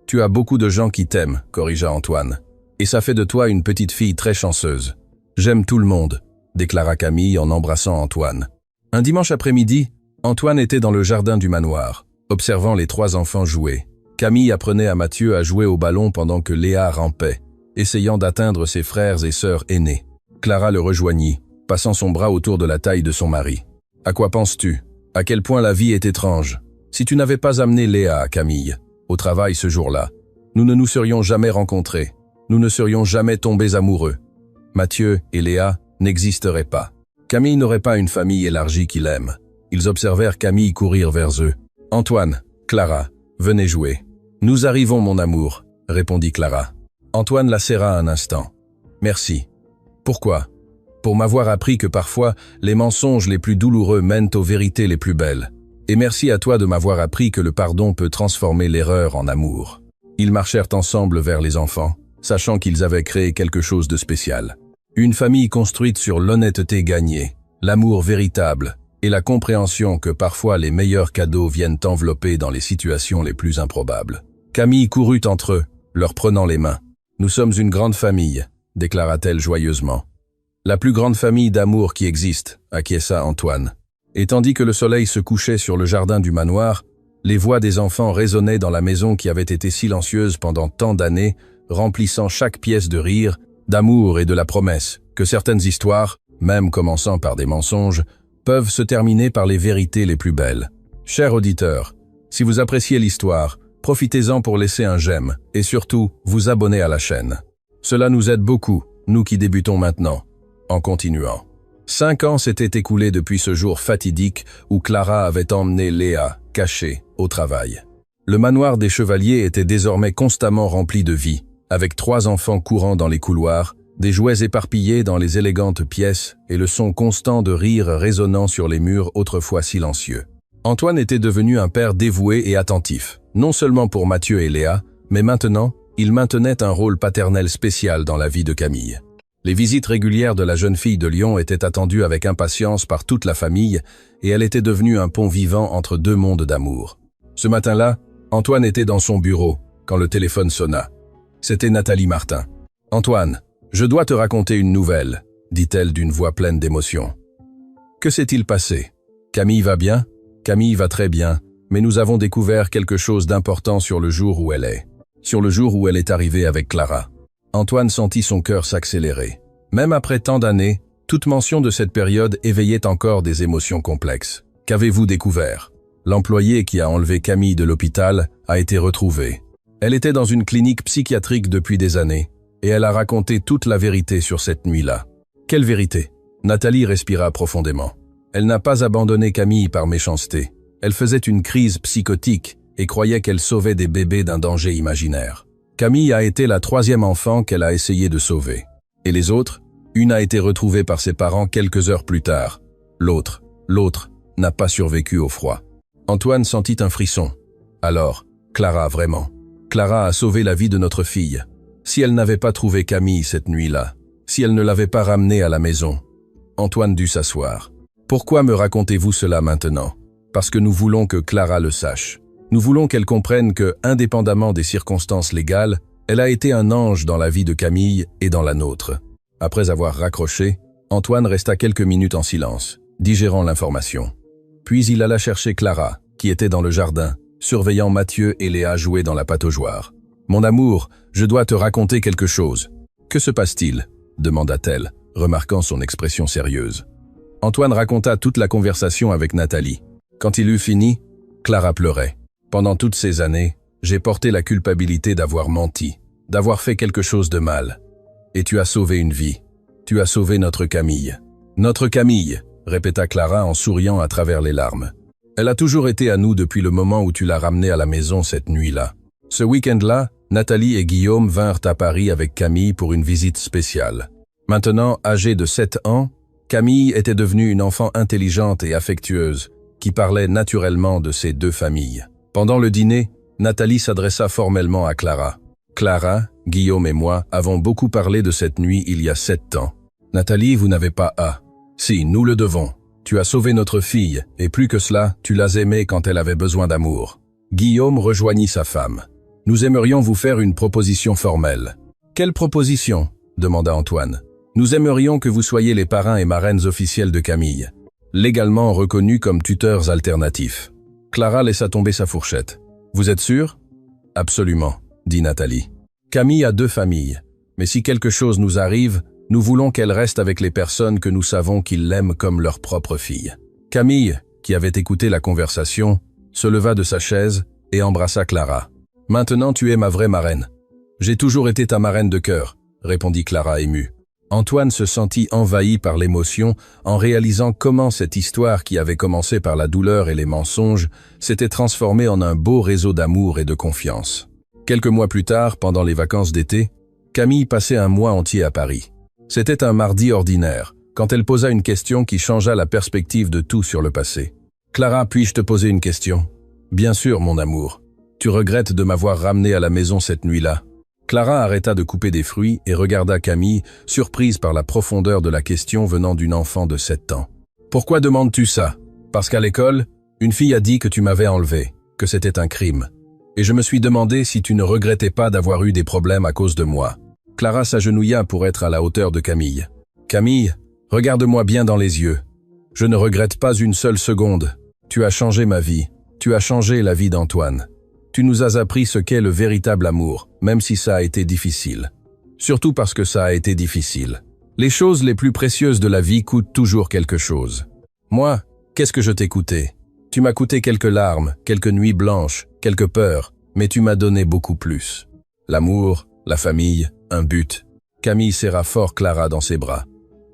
A: Tu as beaucoup de gens qui t'aiment, corrigea Antoine. Et ça fait de toi une petite fille très chanceuse. J'aime tout le monde, déclara Camille en embrassant Antoine. Un dimanche après-midi, Antoine était dans le jardin du manoir, observant les 3 enfants jouer. Camille apprenait à Mathieu à jouer au ballon pendant que Léa rampait, essayant d'atteindre ses frères et sœurs aînés. Clara le rejoignit, passant son bras autour de la taille de son mari. « À quoi penses-tu? À quel point la vie est étrange. Si tu n'avais pas amené Léa à Camille, au travail ce jour-là, nous ne nous serions jamais rencontrés. Nous ne serions jamais tombés amoureux. Mathieu et Léa n'existeraient pas. Camille n'aurait pas une famille élargie qu'il aime. » Ils observèrent Camille courir vers eux. « Antoine, Clara, venez jouer. »« Nous arrivons, mon amour, » répondit Clara. Antoine la serra un instant. « Merci. »« Pourquoi ?»« Pour m'avoir appris que parfois, les mensonges les plus douloureux mènent aux vérités les plus belles. Et merci à toi de m'avoir appris que le pardon peut transformer l'erreur en amour. » Ils marchèrent ensemble vers les enfants, sachant qu'ils avaient créé quelque chose de spécial. Une famille construite sur l'honnêteté gagnée, l'amour véritable, et la compréhension que parfois les meilleurs cadeaux viennent envelopper dans les situations les plus improbables. Camille courut entre eux, leur prenant les mains. « Nous sommes une grande famille », déclara-t-elle joyeusement. « La plus grande famille d'amour qui existe », acquiesça Antoine. Et tandis que le soleil se couchait sur le jardin du manoir, les voix des enfants résonnaient dans la maison qui avait été silencieuse pendant tant d'années, remplissant chaque pièce de rire, d'amour et de la promesse que certaines histoires, même commençant par des mensonges, peuvent se terminer par les vérités les plus belles. Chers auditeurs, si vous appréciez l'histoire, Profitez-en pour laisser un j'aime et surtout vous abonner à la chaîne. Cela nous aide beaucoup, nous qui débutons maintenant. En continuant. 5 ans s'étaient écoulés depuis ce jour fatidique où Clara avait emmené Léa, cachée, au travail. Le manoir des Chevaliers était désormais constamment rempli de vie, avec 3 enfants courant dans les couloirs, des jouets éparpillés dans les élégantes pièces et le son constant de rires résonnant sur les murs autrefois silencieux. Antoine était devenu un père dévoué et attentif, non seulement pour Mathieu et Léa, mais maintenant, il maintenait un rôle paternel spécial dans la vie de Camille. Les visites régulières de la jeune fille de Lyon étaient attendues avec impatience par toute la famille et elle était devenue un pont vivant entre 2 mondes d'amour. Ce matin-là, Antoine était dans son bureau quand le téléphone sonna. C'était Nathalie Martin. « Antoine, je dois te raconter une nouvelle », dit-elle d'une voix pleine d'émotion. « Que s'est-il passé? Camille va bien? Camille va très bien, mais nous avons découvert quelque chose d'important sur le jour où elle est. Sur le jour où elle est arrivée avec Clara. » Antoine sentit son cœur s'accélérer. Même après tant d'années, toute mention de cette période éveillait encore des émotions complexes. Qu'avez-vous découvert? L'employé qui a enlevé Camille de l'hôpital a été retrouvé. Elle était dans une clinique psychiatrique depuis des années, et elle a raconté toute la vérité sur cette nuit-là. Quelle vérité? Nathalie respira profondément. Elle n'a pas abandonné Camille par méchanceté. Elle faisait une crise psychotique et croyait qu'elle sauvait des bébés d'un danger imaginaire. Camille a été la 3e enfant qu'elle a essayé de sauver. Et les autres? Une a été retrouvée par ses parents quelques heures plus tard. L'autre n'a pas survécu au froid. Antoine sentit un frisson. Alors, Clara vraiment. Clara a sauvé la vie de notre fille. Si elle n'avait pas trouvé Camille cette nuit-là, si elle ne l'avait pas ramenée à la maison. Antoine dut s'asseoir. Pourquoi me racontez-vous cela maintenant? Parce que nous voulons que Clara le sache. Nous voulons qu'elle comprenne que, indépendamment des circonstances légales, elle a été un ange dans la vie de Camille et dans la nôtre. Après avoir raccroché, Antoine resta quelques minutes en silence, digérant l'information. Puis il alla chercher Clara, qui était dans le jardin, surveillant Mathieu et Léa jouer dans la pataugeoire. « Mon amour, je dois te raconter quelque chose. »« Que se passe-t-il » demanda-t-elle, remarquant son expression sérieuse. Antoine raconta toute la conversation avec Nathalie. Quand il eut fini, Clara pleurait. Pendant toutes ces années, j'ai porté la culpabilité d'avoir menti, d'avoir fait quelque chose de mal. Et tu as sauvé une vie. Tu as sauvé notre Camille. Notre Camille, répéta Clara en souriant à travers les larmes. Elle a toujours été à nous depuis le moment où tu l'as ramenée à la maison cette nuit-là. Ce week-end-là, Nathalie et Guillaume vinrent à Paris avec Camille pour une visite spéciale. Maintenant, âgée de 7 ans, Camille était devenue une enfant intelligente et affectueuse, qui parlait naturellement de ses 2 familles. Pendant le dîner, Nathalie s'adressa formellement à Clara. Clara, Guillaume et moi avons beaucoup parlé de cette nuit il y a 7 ans. Nathalie, vous n'avez pas à. Si, nous le devons. Tu as sauvé notre fille, et plus que cela, tu l'as aimée quand elle avait besoin d'amour. Guillaume rejoignit sa femme. Nous aimerions vous faire une proposition formelle. Quelle proposition? Demanda Antoine. Nous aimerions que vous soyez les parrains et marraines officiels de Camille, légalement reconnus comme tuteurs alternatifs. Clara laissa tomber sa fourchette. « Vous êtes sûr ?»« Absolument, » dit Nathalie. « Camille a 2 familles, mais si quelque chose nous arrive, nous voulons qu'elle reste avec les personnes que nous savons qu'ils l'aiment comme leur propre fille. » Camille, qui avait écouté la conversation, se leva de sa chaise et embrassa Clara. « Maintenant tu es ma vraie marraine. »« J'ai toujours été ta marraine de cœur, » répondit Clara émue. Antoine se sentit envahi par l'émotion en réalisant comment cette histoire qui avait commencé par la douleur et les mensonges s'était transformée en un beau réseau d'amour et de confiance. Quelques mois plus tard, pendant les vacances d'été, Camille passait un mois entier à Paris. C'était un mardi ordinaire, quand elle posa une question qui changea la perspective de tout sur le passé. « Clara, puis-je te poser une question ?»« Bien sûr, mon amour. Tu regrettes de m'avoir ramenée à la maison cette nuit-là ?» Clara arrêta de couper des fruits et regarda Camille, surprise par la profondeur de la question venant d'une enfant de 7 ans. « Pourquoi demandes-tu ça? Parce qu'à l'école, une fille a dit que tu m'avais enlevé, que c'était un crime. Et je me suis demandé si tu ne regrettais pas d'avoir eu des problèmes à cause de moi. » Clara s'agenouilla pour être à la hauteur de Camille. « Camille, regarde-moi bien dans les yeux. Je ne regrette pas une seule seconde. Tu as changé ma vie. Tu as changé la vie d'Antoine. Tu nous as appris ce qu'est le véritable amour, même si ça a été difficile. Surtout parce que ça a été difficile. Les choses les plus précieuses de la vie coûtent toujours quelque chose. Moi, qu'est-ce que je t'ai coûté? Tu m'as coûté quelques larmes, quelques nuits blanches, quelques peurs, Mais tu m'as donné beaucoup plus. L'amour, la famille, un but. Camille serra fort Clara dans ses bras.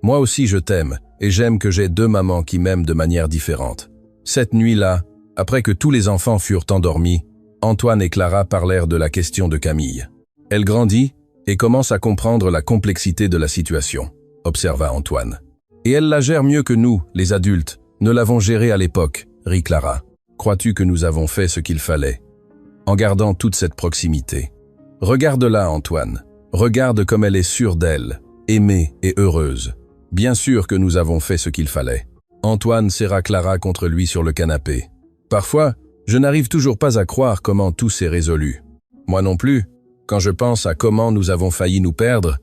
A: Moi aussi je t'aime, et j'aime que j'ai deux mamans qui m'aiment de manière différente. Cette nuit-là, après que tous les enfants furent endormis, Antoine et Clara parlèrent de la question de Camille. Elle grandit et commence à comprendre la complexité de la situation, observa Antoine. Et elle la gère mieux que nous, les adultes, ne l'avons gérée à l'époque, rit Clara. Crois-tu que nous avons fait ce qu'il fallait? En gardant toute cette proximité. Regarde-la, Antoine. Regarde comme elle est sûre d'elle, aimée et heureuse. Bien sûr que nous avons fait ce qu'il fallait. Antoine serra Clara contre lui sur le canapé. Parfois, je n'arrive toujours pas à croire comment tout s'est résolu. Moi non plus, quand je pense à comment nous avons failli nous perdre,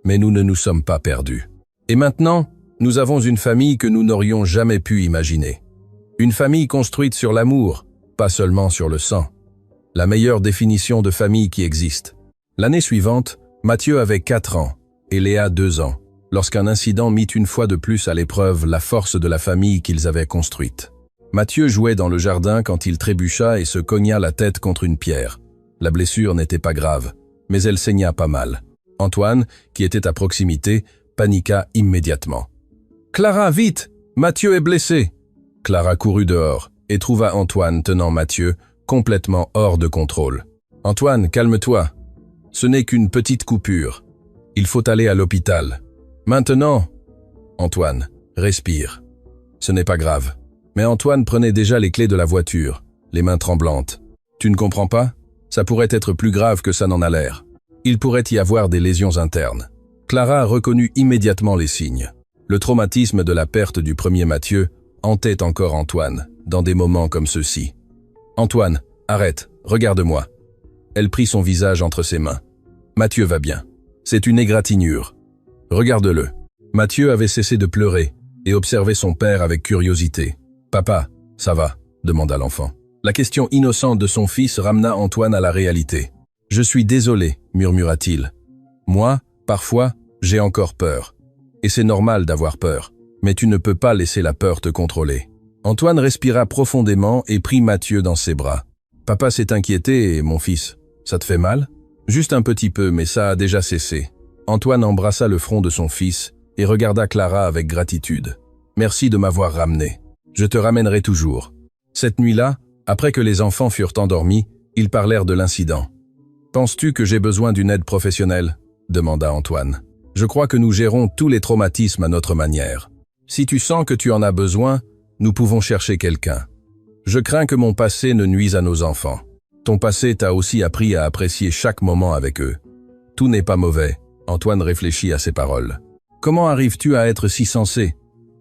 A: mais nous ne nous sommes pas perdus. Et maintenant, nous avons une famille que nous n'aurions jamais pu imaginer. Une famille construite sur l'amour, pas seulement sur le sang. La meilleure définition de famille qui existe. L'année suivante, Mathieu avait 4 ans et Léa 2 ans, lorsqu'un incident mit une fois de plus à l'épreuve la force de la famille qu'ils avaient construite. Mathieu jouait dans le jardin quand il trébucha et se cogna la tête contre une pierre. La blessure n'était pas grave, mais elle saigna pas mal. Antoine, qui était à proximité, paniqua immédiatement. « Clara, vite! Mathieu est blessé !» Clara courut dehors et trouva Antoine tenant Mathieu, complètement hors de contrôle. « Antoine, calme-toi. Ce n'est qu'une petite coupure. Il faut aller à l'hôpital. Maintenant !» Antoine, respire. Ce n'est pas grave. Mais Antoine prenait déjà les clés de la voiture, les mains tremblantes. « Tu ne comprends pas? Ça pourrait être plus grave que ça n'en a l'air. Il pourrait y avoir des lésions internes. » Clara reconnut immédiatement les signes. Le traumatisme de la perte du premier Mathieu hantait encore Antoine, dans des moments comme ceux-ci. « Antoine, arrête, regarde-moi. » Elle prit son visage entre ses mains. « Mathieu va bien. C'est une égratignure. Regarde-le. » Mathieu avait cessé de pleurer et observait son père avec curiosité. « Papa, ça va ?» demanda l'enfant. La question innocente de son fils ramena Antoine à la réalité. « Je suis désolé, murmura-t-il. Moi, parfois, j'ai encore peur. Et c'est normal d'avoir peur, mais tu ne peux pas laisser la peur te contrôler. » Antoine respira profondément et prit Mathieu dans ses bras. « Papa s'est inquiété, mon fils. Ça te fait mal ? » « Juste un petit peu, mais ça a déjà cessé. » Antoine embrassa le front de son fils et regarda Clara avec gratitude. « Merci de m'avoir ramené. Je te ramènerai toujours. » Cette nuit-là, après que les enfants furent endormis, ils parlèrent de l'incident. « Penses-tu que j'ai besoin d'une aide professionnelle ?» demanda Antoine. « Je crois que nous gérons tous les traumatismes à notre manière. Si tu sens que tu en as besoin, nous pouvons chercher quelqu'un. Je crains que mon passé ne nuise à nos enfants. Ton passé t'a aussi appris à apprécier chaque moment avec eux. Tout n'est pas mauvais. » Antoine réfléchit à ses paroles. « Comment arrives-tu à être si sensé ?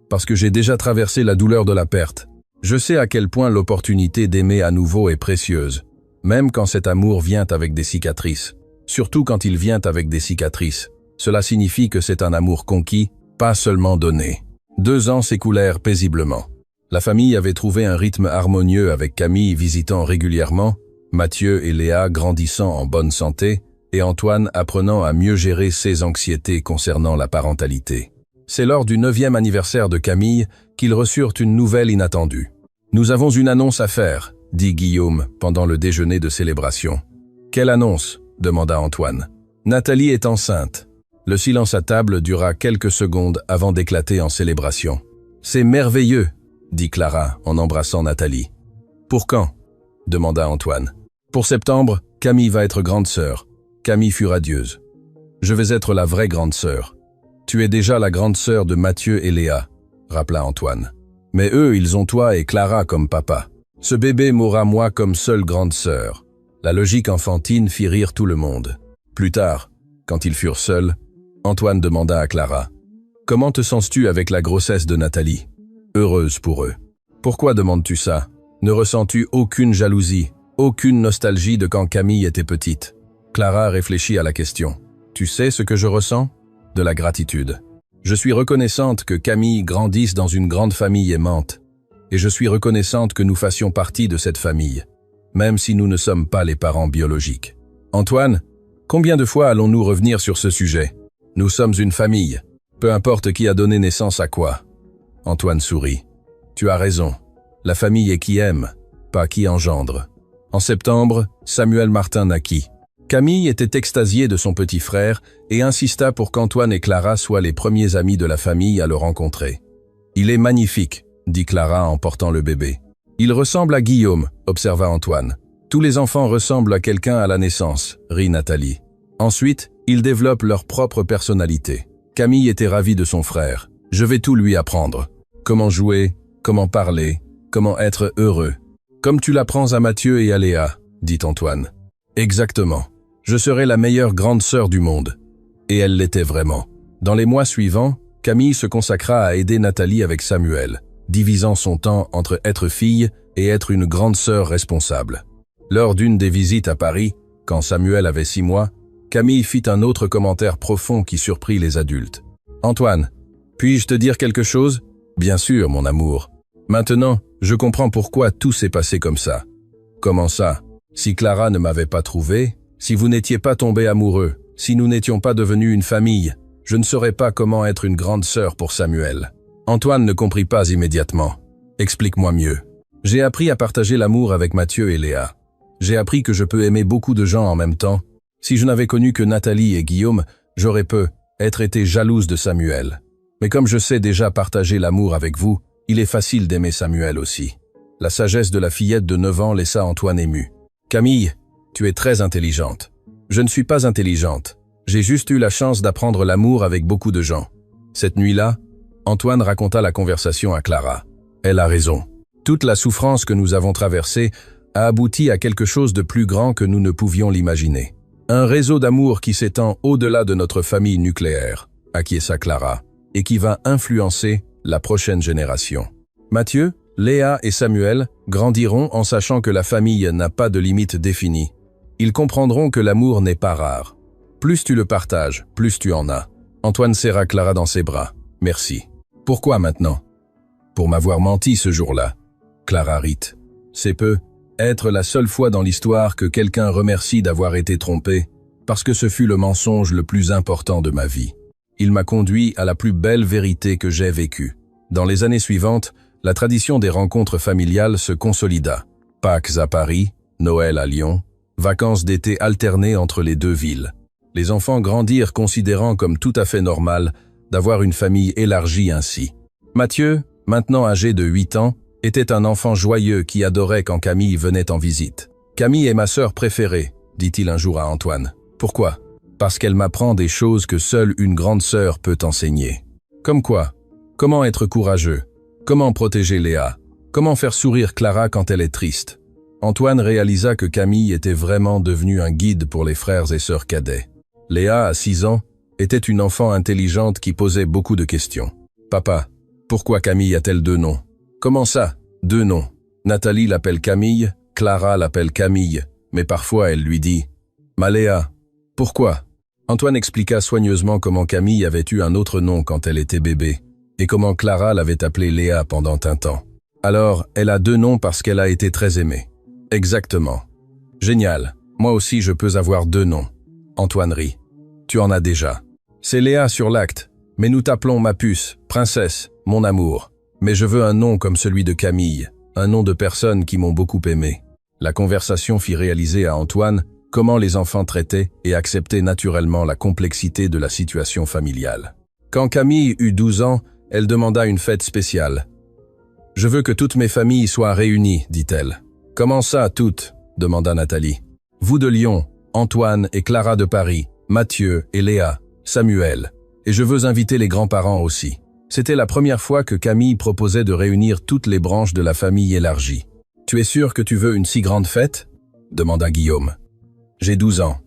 A: Parce que j'ai déjà traversé la douleur de la perte. Je sais à quel point l'opportunité d'aimer à nouveau est précieuse, même quand cet amour vient avec des cicatrices. Surtout quand il vient avec des cicatrices. Cela signifie que c'est un amour conquis, pas seulement donné. » 2 ans s'écoulèrent paisiblement. La famille avait trouvé un rythme harmonieux avec Camille visitant régulièrement, Mathieu et Léa grandissant en bonne santé, et Antoine apprenant à mieux gérer ses anxiétés concernant la parentalité. C'est lors du 9e anniversaire de Camille qu'ils reçurent une nouvelle inattendue. « Nous avons une annonce à faire », dit Guillaume pendant le déjeuner de célébration. « Quelle annonce ?» demanda Antoine. « Nathalie est enceinte. » Le silence à table dura quelques secondes avant d'éclater en célébration. « C'est merveilleux », dit Clara en embrassant Nathalie. « Pour quand ?» demanda Antoine. « Pour septembre, Camille va être grande sœur. » Camille fut radieuse. « Je vais être la vraie grande sœur. »« Tu es déjà la grande sœur de Mathieu et Léa, » rappela Antoine. « Mais eux, ils ont toi et Clara comme papa. Ce bébé m'aura moi comme seule grande sœur. » La logique enfantine fit rire tout le monde. Plus tard, quand ils furent seuls, Antoine demanda à Clara. « Comment te sens-tu avec la grossesse de Nathalie ?» Heureuse pour eux. « Pourquoi demandes-tu ça ? Ne ressens-tu aucune jalousie, aucune nostalgie de quand Camille était petite ?» Clara réfléchit à la question. « Tu sais ce que je ressens ? De la gratitude. Je suis reconnaissante que Camille grandisse dans une grande famille aimante. Et je suis reconnaissante que nous fassions partie de cette famille, même si nous ne sommes pas les parents biologiques. Antoine, combien de fois allons-nous revenir sur ce sujet ? Nous sommes une famille, peu importe qui a donné naissance à quoi. » Antoine sourit. « Tu as raison. La famille est qui aime, pas qui engendre. » En septembre, Samuel Martin naquit. Camille était extasiée de son petit frère et insista pour qu'Antoine et Clara soient les premiers amis de la famille à le rencontrer. « Il est magnifique », dit Clara en portant le bébé. « Il ressemble à Guillaume », observa Antoine. « Tous les enfants ressemblent à quelqu'un à la naissance », rit Nathalie. Ensuite, ils développent leur propre personnalité. Camille était ravie de son frère. « Je vais tout lui apprendre. Comment jouer, comment parler, comment être heureux. Comme tu l'apprends à Mathieu et à Léa, » dit Antoine. « Exactement. Je serai la meilleure grande sœur du monde. » Et elle l'était vraiment. Dans les mois suivants, Camille se consacra à aider Nathalie avec Samuel, divisant son temps entre être fille et être une grande sœur responsable. Lors d'une des visites à Paris, quand Samuel avait 6 mois, Camille fit un autre commentaire profond qui surprit les adultes. « Antoine, puis-je te dire quelque chose ? » « Bien sûr, mon amour. Maintenant, je comprends pourquoi tout s'est passé comme ça. » « Comment ça ? Si Clara ne m'avait pas trouvé, si vous n'étiez pas tombés amoureux, si nous n'étions pas devenus une famille, je ne saurais pas comment être une grande sœur pour Samuel. » Antoine ne comprit pas immédiatement. « Explique-moi mieux. » « J'ai appris à partager l'amour avec Mathieu et Léa. J'ai appris que je peux aimer beaucoup de gens en même temps. Si je n'avais connu que Nathalie et Guillaume, j'aurais peut-être été jalouse de Samuel. Mais comme je sais déjà partager l'amour avec vous, il est facile d'aimer Samuel aussi. » La sagesse de la fillette de 9 ans laissa Antoine ému. « Camille, tu es très intelligente. » « Je ne suis pas intelligente. J'ai juste eu la chance d'apprendre l'amour avec beaucoup de gens. » Cette nuit-là, Antoine raconta la conversation à Clara. Elle a raison. Toute la souffrance que nous avons traversée a abouti à quelque chose de plus grand que nous ne pouvions l'imaginer. Un réseau d'amour qui s'étend au-delà de notre famille nucléaire, acquiesça Clara, et qui va influencer la prochaine génération. Mathieu, Léa et Samuel grandiront en sachant que la famille n'a pas de limite définie. Ils comprendront que l'amour n'est pas rare. Plus tu le partages, plus tu en as. Antoine serra Clara dans ses bras. « Merci. » « Pourquoi maintenant ?»« Pour m'avoir menti ce jour-là. » Clara rit. « C'est peut-être la seule fois dans l'histoire que quelqu'un remercie d'avoir été trompé, parce que ce fut le mensonge le plus important de ma vie. Il m'a conduit à la plus belle vérité que j'ai vécue. » Dans les années suivantes, la tradition des rencontres familiales se consolida. Pâques à Paris, Noël à Lyon, vacances d'été alternées entre les deux villes. Les enfants grandirent considérant comme tout à fait normal d'avoir une famille élargie ainsi. Mathieu, maintenant âgé de 8 ans, était un enfant joyeux qui adorait quand Camille venait en visite. « Camille est ma sœur préférée », dit-il un jour à Antoine. « Pourquoi ? Parce qu'elle m'apprend des choses que seule une grande sœur peut enseigner. Comme quoi ? Comment être courageux ? Comment protéger Léa ? Comment faire sourire Clara quand elle est triste ? » Antoine réalisa que Camille était vraiment devenue un guide pour les frères et sœurs cadets. Léa, à 6 ans, était une enfant intelligente qui posait beaucoup de questions. « Papa, pourquoi Camille a-t-elle 2 noms ? Comment ça, 2 noms ? Nathalie l'appelle Camille, Clara l'appelle Camille, mais parfois elle lui dit « Ma Léa, pourquoi ?» Antoine expliqua soigneusement comment Camille avait eu un autre nom quand elle était bébé, et comment Clara l'avait appelée Léa pendant un temps. Alors, elle a 2 noms parce qu'elle a été très aimée. Exactement. Génial. Moi aussi je peux avoir 2 noms. Antoine rit. Tu en as déjà. C'est Léa sur l'acte, mais nous t'appelons ma puce, princesse, mon amour. Mais je veux un nom comme celui de Camille, un nom de personnes qui m'ont beaucoup aimé. La conversation fit réaliser à Antoine comment les enfants traitaient et acceptaient naturellement la complexité de la situation familiale. Quand Camille eut 12 ans, elle demanda une fête spéciale. « Je veux que toutes mes familles soient réunies, dit-elle. »« Comment ça, toutes ?» demanda Nathalie. « Vous de Lyon, Antoine et Clara de Paris, Mathieu et Léa, Samuel. Et je veux inviter les grands-parents aussi. » C'était la première fois que Camille proposait de réunir toutes les branches de la famille élargie. « Tu es sûr que tu veux une si grande fête ?» demanda Guillaume. « J'ai 12 ans.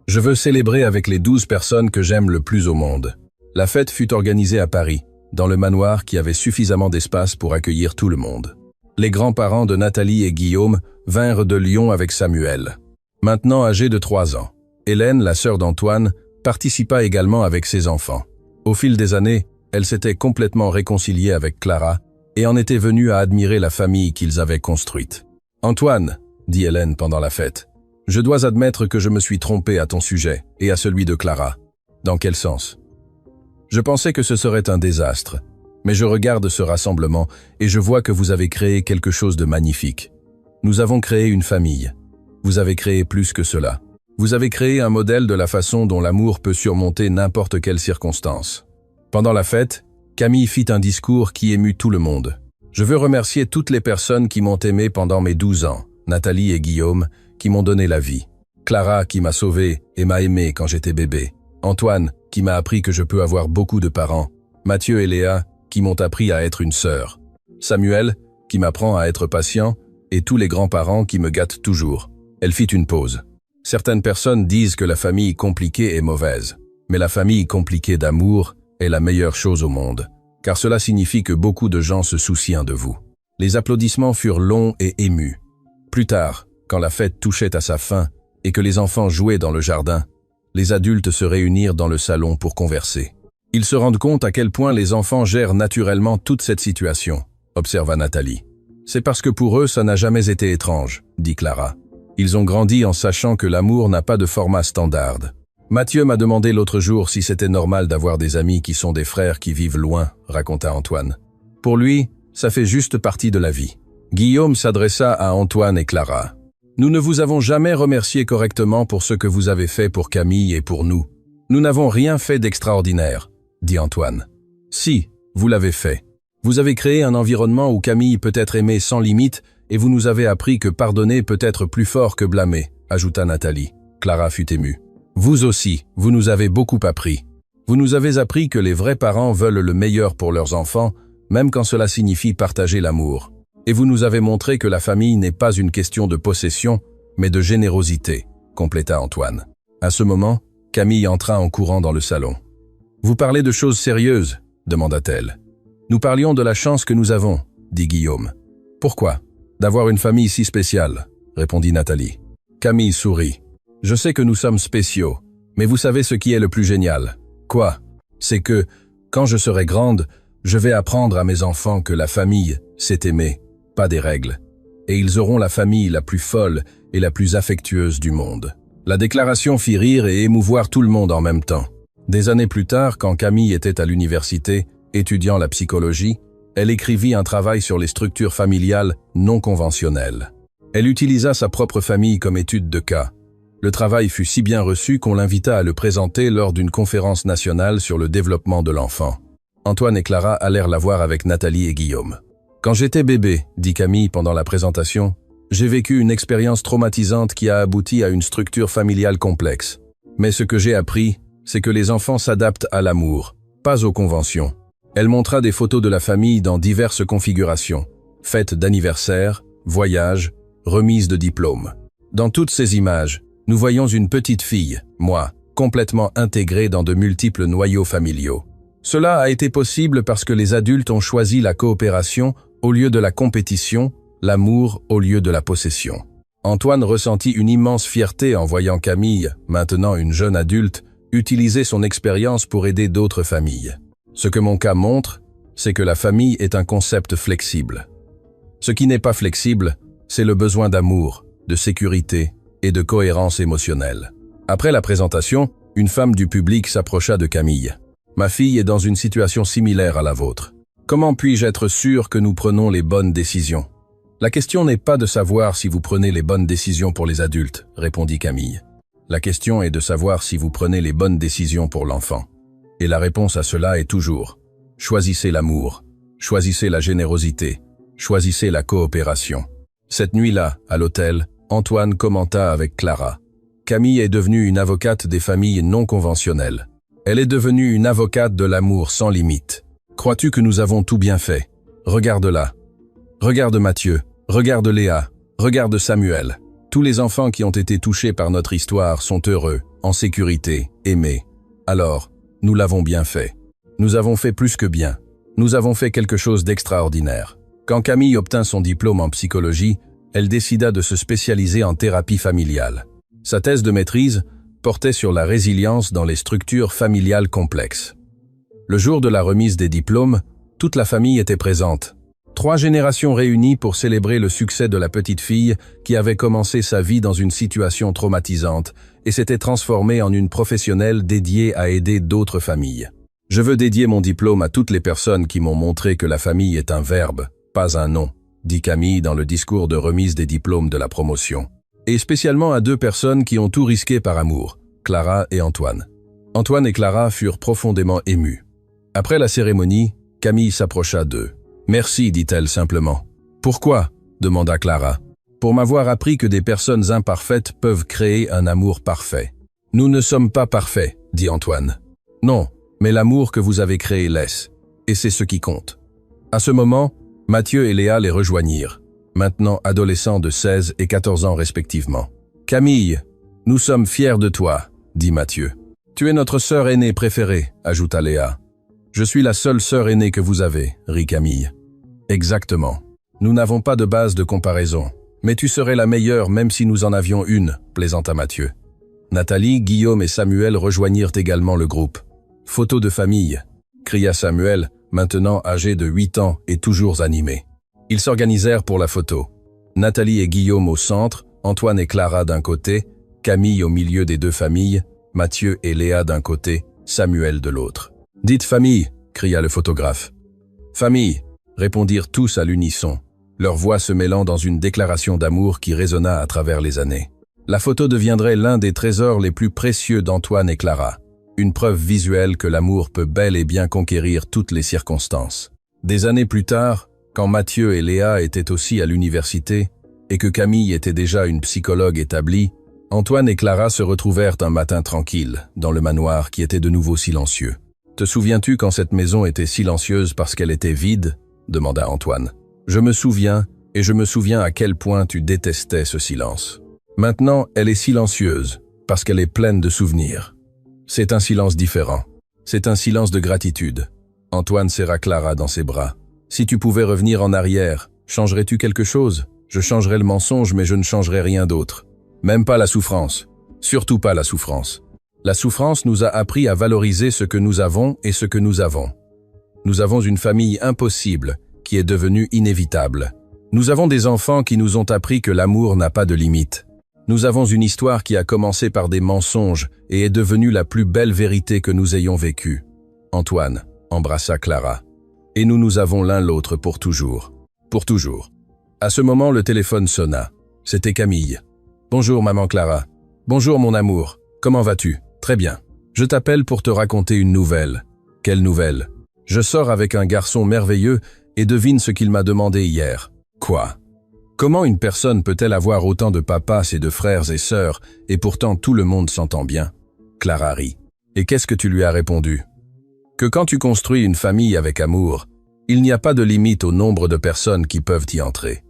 A: Je veux célébrer avec les 12 personnes que j'aime le plus au monde. » La fête fut organisée à Paris, dans le manoir qui avait suffisamment d'espace pour accueillir tout le monde. Les grands-parents de Nathalie et Guillaume vinrent de Lyon avec Samuel. Maintenant âgée de 3 ans, Hélène, la sœur d'Antoine, participa également avec ses enfants. Au fil des années, elle s'était complètement réconciliée avec Clara et en était venue à admirer la famille qu'ils avaient construite. « Antoine, » dit Hélène pendant la fête, « je dois admettre que je me suis trompée à ton sujet et à celui de Clara. » « Dans quel sens ? » « Je pensais que ce serait un désastre, mais je regarde ce rassemblement et je vois que vous avez créé quelque chose de magnifique. Nous avons créé une famille. Vous avez créé plus que cela. Vous avez créé un modèle de la façon dont l'amour peut surmonter n'importe quelle circonstance. Pendant la fête, Camille fit un discours qui émut tout le monde. Je veux remercier toutes les personnes qui m'ont aimé pendant mes 12 ans, Nathalie et Guillaume, qui m'ont donné la vie. Clara, qui m'a sauvé et m'a aimé quand j'étais bébé. Antoine, qui m'a appris que je peux avoir beaucoup de parents. Mathieu et Léa, qui m'ont appris à être une sœur. Samuel, qui m'apprend à être patient, et tous les grands-parents qui me gâtent toujours. Elle fit une pause. Certaines personnes disent que la famille compliquée est mauvaise, mais la famille compliquée d'amour est la meilleure chose au monde, car cela signifie que beaucoup de gens se soucient de vous. Les applaudissements furent longs et émus. Plus tard, quand la fête touchait à sa fin et que les enfants jouaient dans le jardin, les adultes se réunirent dans le salon pour converser. Ils se rendent compte à quel point les enfants gèrent naturellement toute cette situation, observa Nathalie. C'est parce que pour eux, ça n'a jamais été étrange, dit Clara. Ils ont grandi en sachant que l'amour n'a pas de format standard. Mathieu m'a demandé l'autre jour si c'était normal d'avoir des amis qui sont des frères qui vivent loin, raconta Antoine. Pour lui, ça fait juste partie de la vie. Guillaume s'adressa à Antoine et Clara. Nous ne vous avons jamais remercié correctement pour ce que vous avez fait pour Camille et pour nous. Nous n'avons rien fait d'extraordinaire, dit Antoine. Si, vous l'avez fait. Vous avez créé un environnement où Camille peut être aimée sans limite et vous nous avez appris que pardonner peut être plus fort que blâmer, ajouta Nathalie. Clara fut émue. Vous aussi, vous nous avez beaucoup appris. Vous nous avez appris que les vrais parents veulent le meilleur pour leurs enfants, même quand cela signifie partager l'amour. Et vous nous avez montré que la famille n'est pas une question de possession, mais de générosité, compléta Antoine. À ce moment, Camille entra en courant dans le salon. Vous parlez de choses sérieuses, demanda-t-elle. Nous parlions de la chance que nous avons, dit Guillaume. Pourquoi? D'avoir une famille si spéciale, répondit Nathalie. Camille sourit. Je sais que nous sommes spéciaux, mais vous savez ce qui est le plus génial. Quoi? C'est que, quand je serai grande, je vais apprendre à mes enfants que la famille, c'est aimer, pas des règles. Et ils auront la famille la plus folle et la plus affectueuse du monde. La déclaration fit rire et émouvoir tout le monde en même temps. Des années plus tard, quand Camille était à l'université, étudiant la psychologie, elle écrivit un travail sur les structures familiales non conventionnelles. Elle utilisa sa propre famille comme étude de cas. Le travail fut si bien reçu qu'on l'invita à le présenter lors d'une conférence nationale sur le développement de l'enfant. Antoine et Clara allèrent la voir avec Nathalie et Guillaume. « Quand j'étais bébé, dit Camille pendant la présentation, j'ai vécu une expérience traumatisante qui a abouti à une structure familiale complexe. Mais ce que j'ai appris, c'est que les enfants s'adaptent à l'amour, pas aux conventions. » Elle montra des photos de la famille dans diverses configurations, fêtes d'anniversaire, voyages, remises de diplômes. Dans toutes ces images, nous voyons une petite fille, moi, complètement intégrée dans de multiples noyaux familiaux. Cela a été possible parce que les adultes ont choisi la coopération au lieu de la compétition, l'amour au lieu de la possession. Antoine ressentit une immense fierté en voyant Camille, maintenant une jeune adulte, utiliser son expérience pour aider d'autres familles. Ce que mon cas montre, c'est que la famille est un concept flexible. Ce qui n'est pas flexible, c'est le besoin d'amour, de sécurité et de cohérence émotionnelle. Après la présentation, une femme du public s'approcha de Camille. « Ma fille est dans une situation similaire à la vôtre. Comment puis-je être sûr que nous prenons les bonnes décisions ?» « La question n'est pas de savoir si vous prenez les bonnes décisions pour les adultes, répondit Camille. La question est de savoir si vous prenez les bonnes décisions pour l'enfant. Et la réponse à cela est toujours « choisissez l'amour, choisissez la générosité, choisissez la coopération ». Cette nuit-là, à l'hôtel, Antoine commenta avec Clara. Camille est devenue une avocate des familles non conventionnelles. Elle est devenue une avocate de l'amour sans limite. Crois-tu que nous avons tout bien fait? Regarde-la. Regarde Mathieu, regarde Léa, regarde Samuel. Tous les enfants qui ont été touchés par notre histoire sont heureux, en sécurité, aimés. Alors, nous l'avons bien fait. Nous avons fait plus que bien. Nous avons fait quelque chose d'extraordinaire. Quand Camille obtint son diplôme en psychologie, elle décida de se spécialiser en thérapie familiale. Sa thèse de maîtrise portait sur la résilience dans les structures familiales complexes. Le jour de la remise des diplômes, toute la famille était présente. 3 générations réunies pour célébrer le succès de la petite fille qui avait commencé sa vie dans une situation traumatisante et s'était transformée en une professionnelle dédiée à aider d'autres familles. Je veux dédier mon diplôme à toutes les personnes qui m'ont montré que la famille est un verbe, pas un nom, dit Camille dans le discours de remise des diplômes de la promotion. Et spécialement à deux personnes qui ont tout risqué par amour, Clara et Antoine. Antoine et Clara furent profondément émus. Après la cérémonie, Camille s'approcha d'eux. « Merci » dit-elle simplement. « Pourquoi » demanda Clara. « Pour m'avoir appris que des personnes imparfaites peuvent créer un amour parfait. »« Nous ne sommes pas parfaits » dit Antoine. « Non, mais l'amour que vous avez créé laisse. Et c'est ce qui compte. » À ce moment, Mathieu et Léa les rejoignirent, maintenant adolescents de 16 et 14 ans respectivement. « Camille, nous sommes fiers de toi » dit Mathieu. « Tu es notre sœur aînée préférée » ajouta Léa. « Je suis la seule sœur aînée que vous avez » rit Camille. « Exactement. Nous n'avons pas de base de comparaison. Mais tu serais la meilleure même si nous en avions une » plaisanta Mathieu. Nathalie, Guillaume et Samuel rejoignirent également le groupe. « Photo de famille » cria Samuel, maintenant âgé de 8 ans et toujours animé. Ils s'organisèrent pour la photo. Nathalie et Guillaume au centre, Antoine et Clara d'un côté, Camille au milieu des deux familles, Mathieu et Léa d'un côté, Samuel de l'autre. « Dites famille » cria le photographe. « Famille » répondirent tous à l'unisson, leur voix se mêlant dans une déclaration d'amour qui résonna à travers les années. La photo deviendrait l'un des trésors les plus précieux d'Antoine et Clara, une preuve visuelle que l'amour peut bel et bien conquérir toutes les circonstances. Des années plus tard, quand Mathieu et Léa étaient aussi à l'université et que Camille était déjà une psychologue établie, Antoine et Clara se retrouvèrent un matin tranquille, dans le manoir qui était de nouveau silencieux. « Te souviens-tu quand cette maison était silencieuse parce qu'elle était vide ?» demanda Antoine. « Je me souviens, et je me souviens à quel point tu détestais ce silence. Maintenant, elle est silencieuse, parce qu'elle est pleine de souvenirs. C'est un silence différent. C'est un silence de gratitude. » Antoine serra Clara dans ses bras. « Si tu pouvais revenir en arrière, changerais-tu quelque chose ? Je changerais le mensonge, mais je ne changerais rien d'autre. Même pas la souffrance. Surtout pas la souffrance. La souffrance nous a appris à valoriser ce que nous avons et ce que nous avons. Nous avons une famille impossible, qui est devenue inévitable. Nous avons des enfants qui nous ont appris que l'amour n'a pas de limite. Nous avons une histoire qui a commencé par des mensonges et est devenue la plus belle vérité que nous ayons vécue. » Antoine embrassa Clara. « Et nous nous avons l'un l'autre pour toujours. Pour toujours. » À ce moment, le téléphone sonna. C'était Camille. « Bonjour maman Clara. Bonjour mon amour. Comment vas-tu ? Très bien. Je t'appelle pour te raconter une nouvelle. » « Quelle nouvelle ? » « Je sors avec un garçon merveilleux et devine ce qu'il m'a demandé hier. »« Quoi ? Comment une personne peut-elle avoir autant de papas et de frères et sœurs et pourtant tout le monde s'entend bien ?» Clara rit. « Et qu'est-ce que tu lui as répondu ? » « Que quand tu construis une famille avec amour, il n'y a pas de limite au nombre de personnes qui peuvent y entrer. »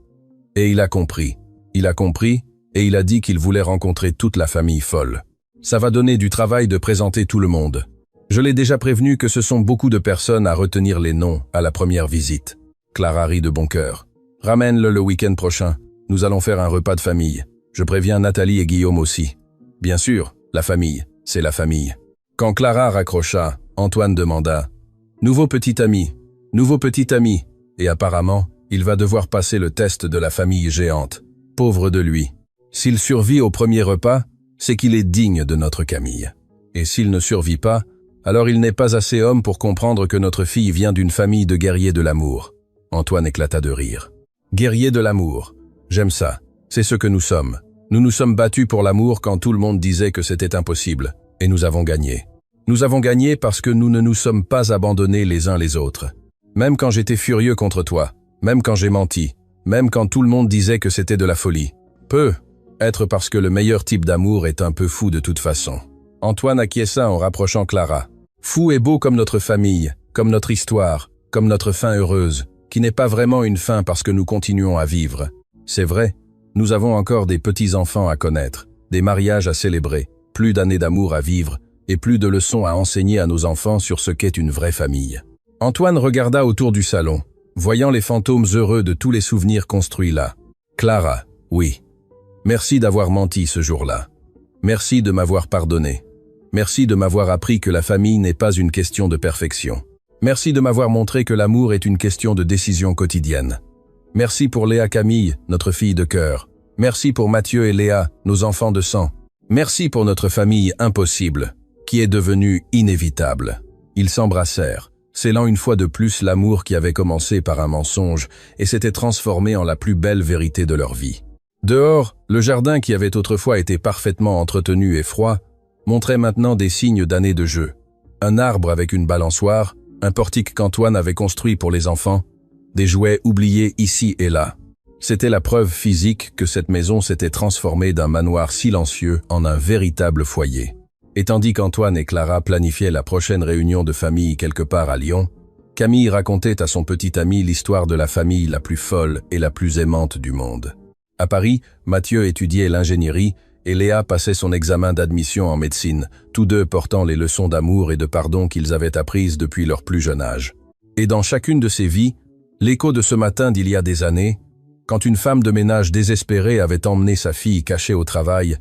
A: Et il a compris. Il a compris et il a dit qu'il voulait rencontrer toute la famille folle. Ça va donner du travail de présenter tout le monde. Je l'ai déjà prévenu que ce sont beaucoup de personnes à retenir les noms à la première visite. Clara rit de bon cœur. Ramène-le le week-end prochain. Nous allons faire un repas de famille. Je préviens Nathalie et Guillaume aussi. Bien sûr, la famille, c'est la famille. Quand Clara raccrocha, Antoine demanda « Nouveau petit ami, nouveau petit ami » et apparemment, il va devoir passer le test de la famille géante. Pauvre de lui. S'il survit au premier repas, c'est qu'il est digne de notre Camille. Et s'il ne survit pas, alors il n'est pas assez homme pour comprendre que notre fille vient d'une famille de guerriers de l'amour. Antoine éclata de rire. Guerriers de l'amour. J'aime ça. C'est ce que nous sommes. Nous nous sommes battus pour l'amour quand tout le monde disait que c'était impossible. Et nous avons gagné. Nous avons gagné parce que nous ne nous sommes pas abandonnés les uns les autres. Même quand j'étais furieux contre toi, même quand j'ai menti, même quand tout le monde disait que c'était de la folie. Peut être parce que le meilleur type d'amour est un peu fou de toute façon. Antoine acquiesça en rapprochant Clara. Fou et beau comme notre famille, comme notre histoire, comme notre fin heureuse, qui n'est pas vraiment une fin parce que nous continuons à vivre. C'est vrai, nous avons encore des petits-enfants à connaître, des mariages à célébrer, plus d'années d'amour à vivre et plus de leçons à enseigner à nos enfants sur ce qu'est une vraie famille. Antoine regarda autour du salon, voyant les fantômes heureux de tous les souvenirs construits là. Clara, oui. Merci d'avoir menti ce jour-là. Merci de m'avoir pardonné. Merci de m'avoir appris que la famille n'est pas une question de perfection. Merci de m'avoir montré que l'amour est une question de décision quotidienne. Merci pour Léa Camille, notre fille de cœur. Merci pour Mathieu et Léa, nos enfants de sang. Merci pour notre famille impossible, qui est devenue inévitable. Ils s'embrassèrent, scellant une fois de plus l'amour qui avait commencé par un mensonge et s'était transformé en la plus belle vérité de leur vie. Dehors, le jardin qui avait autrefois été parfaitement entretenu et froid, montrait maintenant des signes d'années de jeu. Un arbre avec une balançoire, un portique qu'Antoine avait construit pour les enfants, des jouets oubliés ici et là. C'était la preuve physique que cette maison s'était transformée d'un manoir silencieux en un véritable foyer. Et tandis qu'Antoine et Clara planifiaient la prochaine réunion de famille quelque part à Lyon, Camille racontait à son petit ami l'histoire de la famille la plus folle et la plus aimante du monde. À Paris, Mathieu étudiait l'ingénierie et Léa passait son examen d'admission en médecine, tous deux portant les leçons d'amour et de pardon qu'ils avaient apprises depuis leur plus jeune âge. Et dans chacune de ces vies, l'écho de ce matin d'il y a des années, quand une femme de ménage désespérée avait emmené sa fille cachée au travail,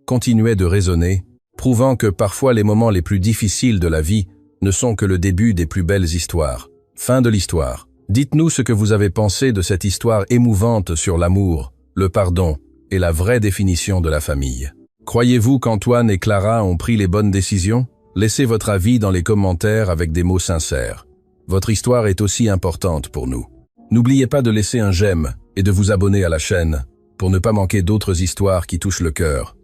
A: continuait de résonner, prouvant que parfois les moments les plus difficiles de la vie ne sont que le début des plus belles histoires. Fin de l'histoire. Dites-nous ce que vous avez pensé de cette histoire émouvante sur l'amour, le pardon et la vraie définition de la famille. Croyez-vous qu'Antoine et Clara ont pris les bonnes décisions? Laissez votre avis dans les commentaires avec des mots sincères. Votre histoire est aussi importante pour nous. N'oubliez pas de laisser un j'aime et de vous abonner à la chaîne pour ne pas manquer d'autres histoires qui touchent le cœur.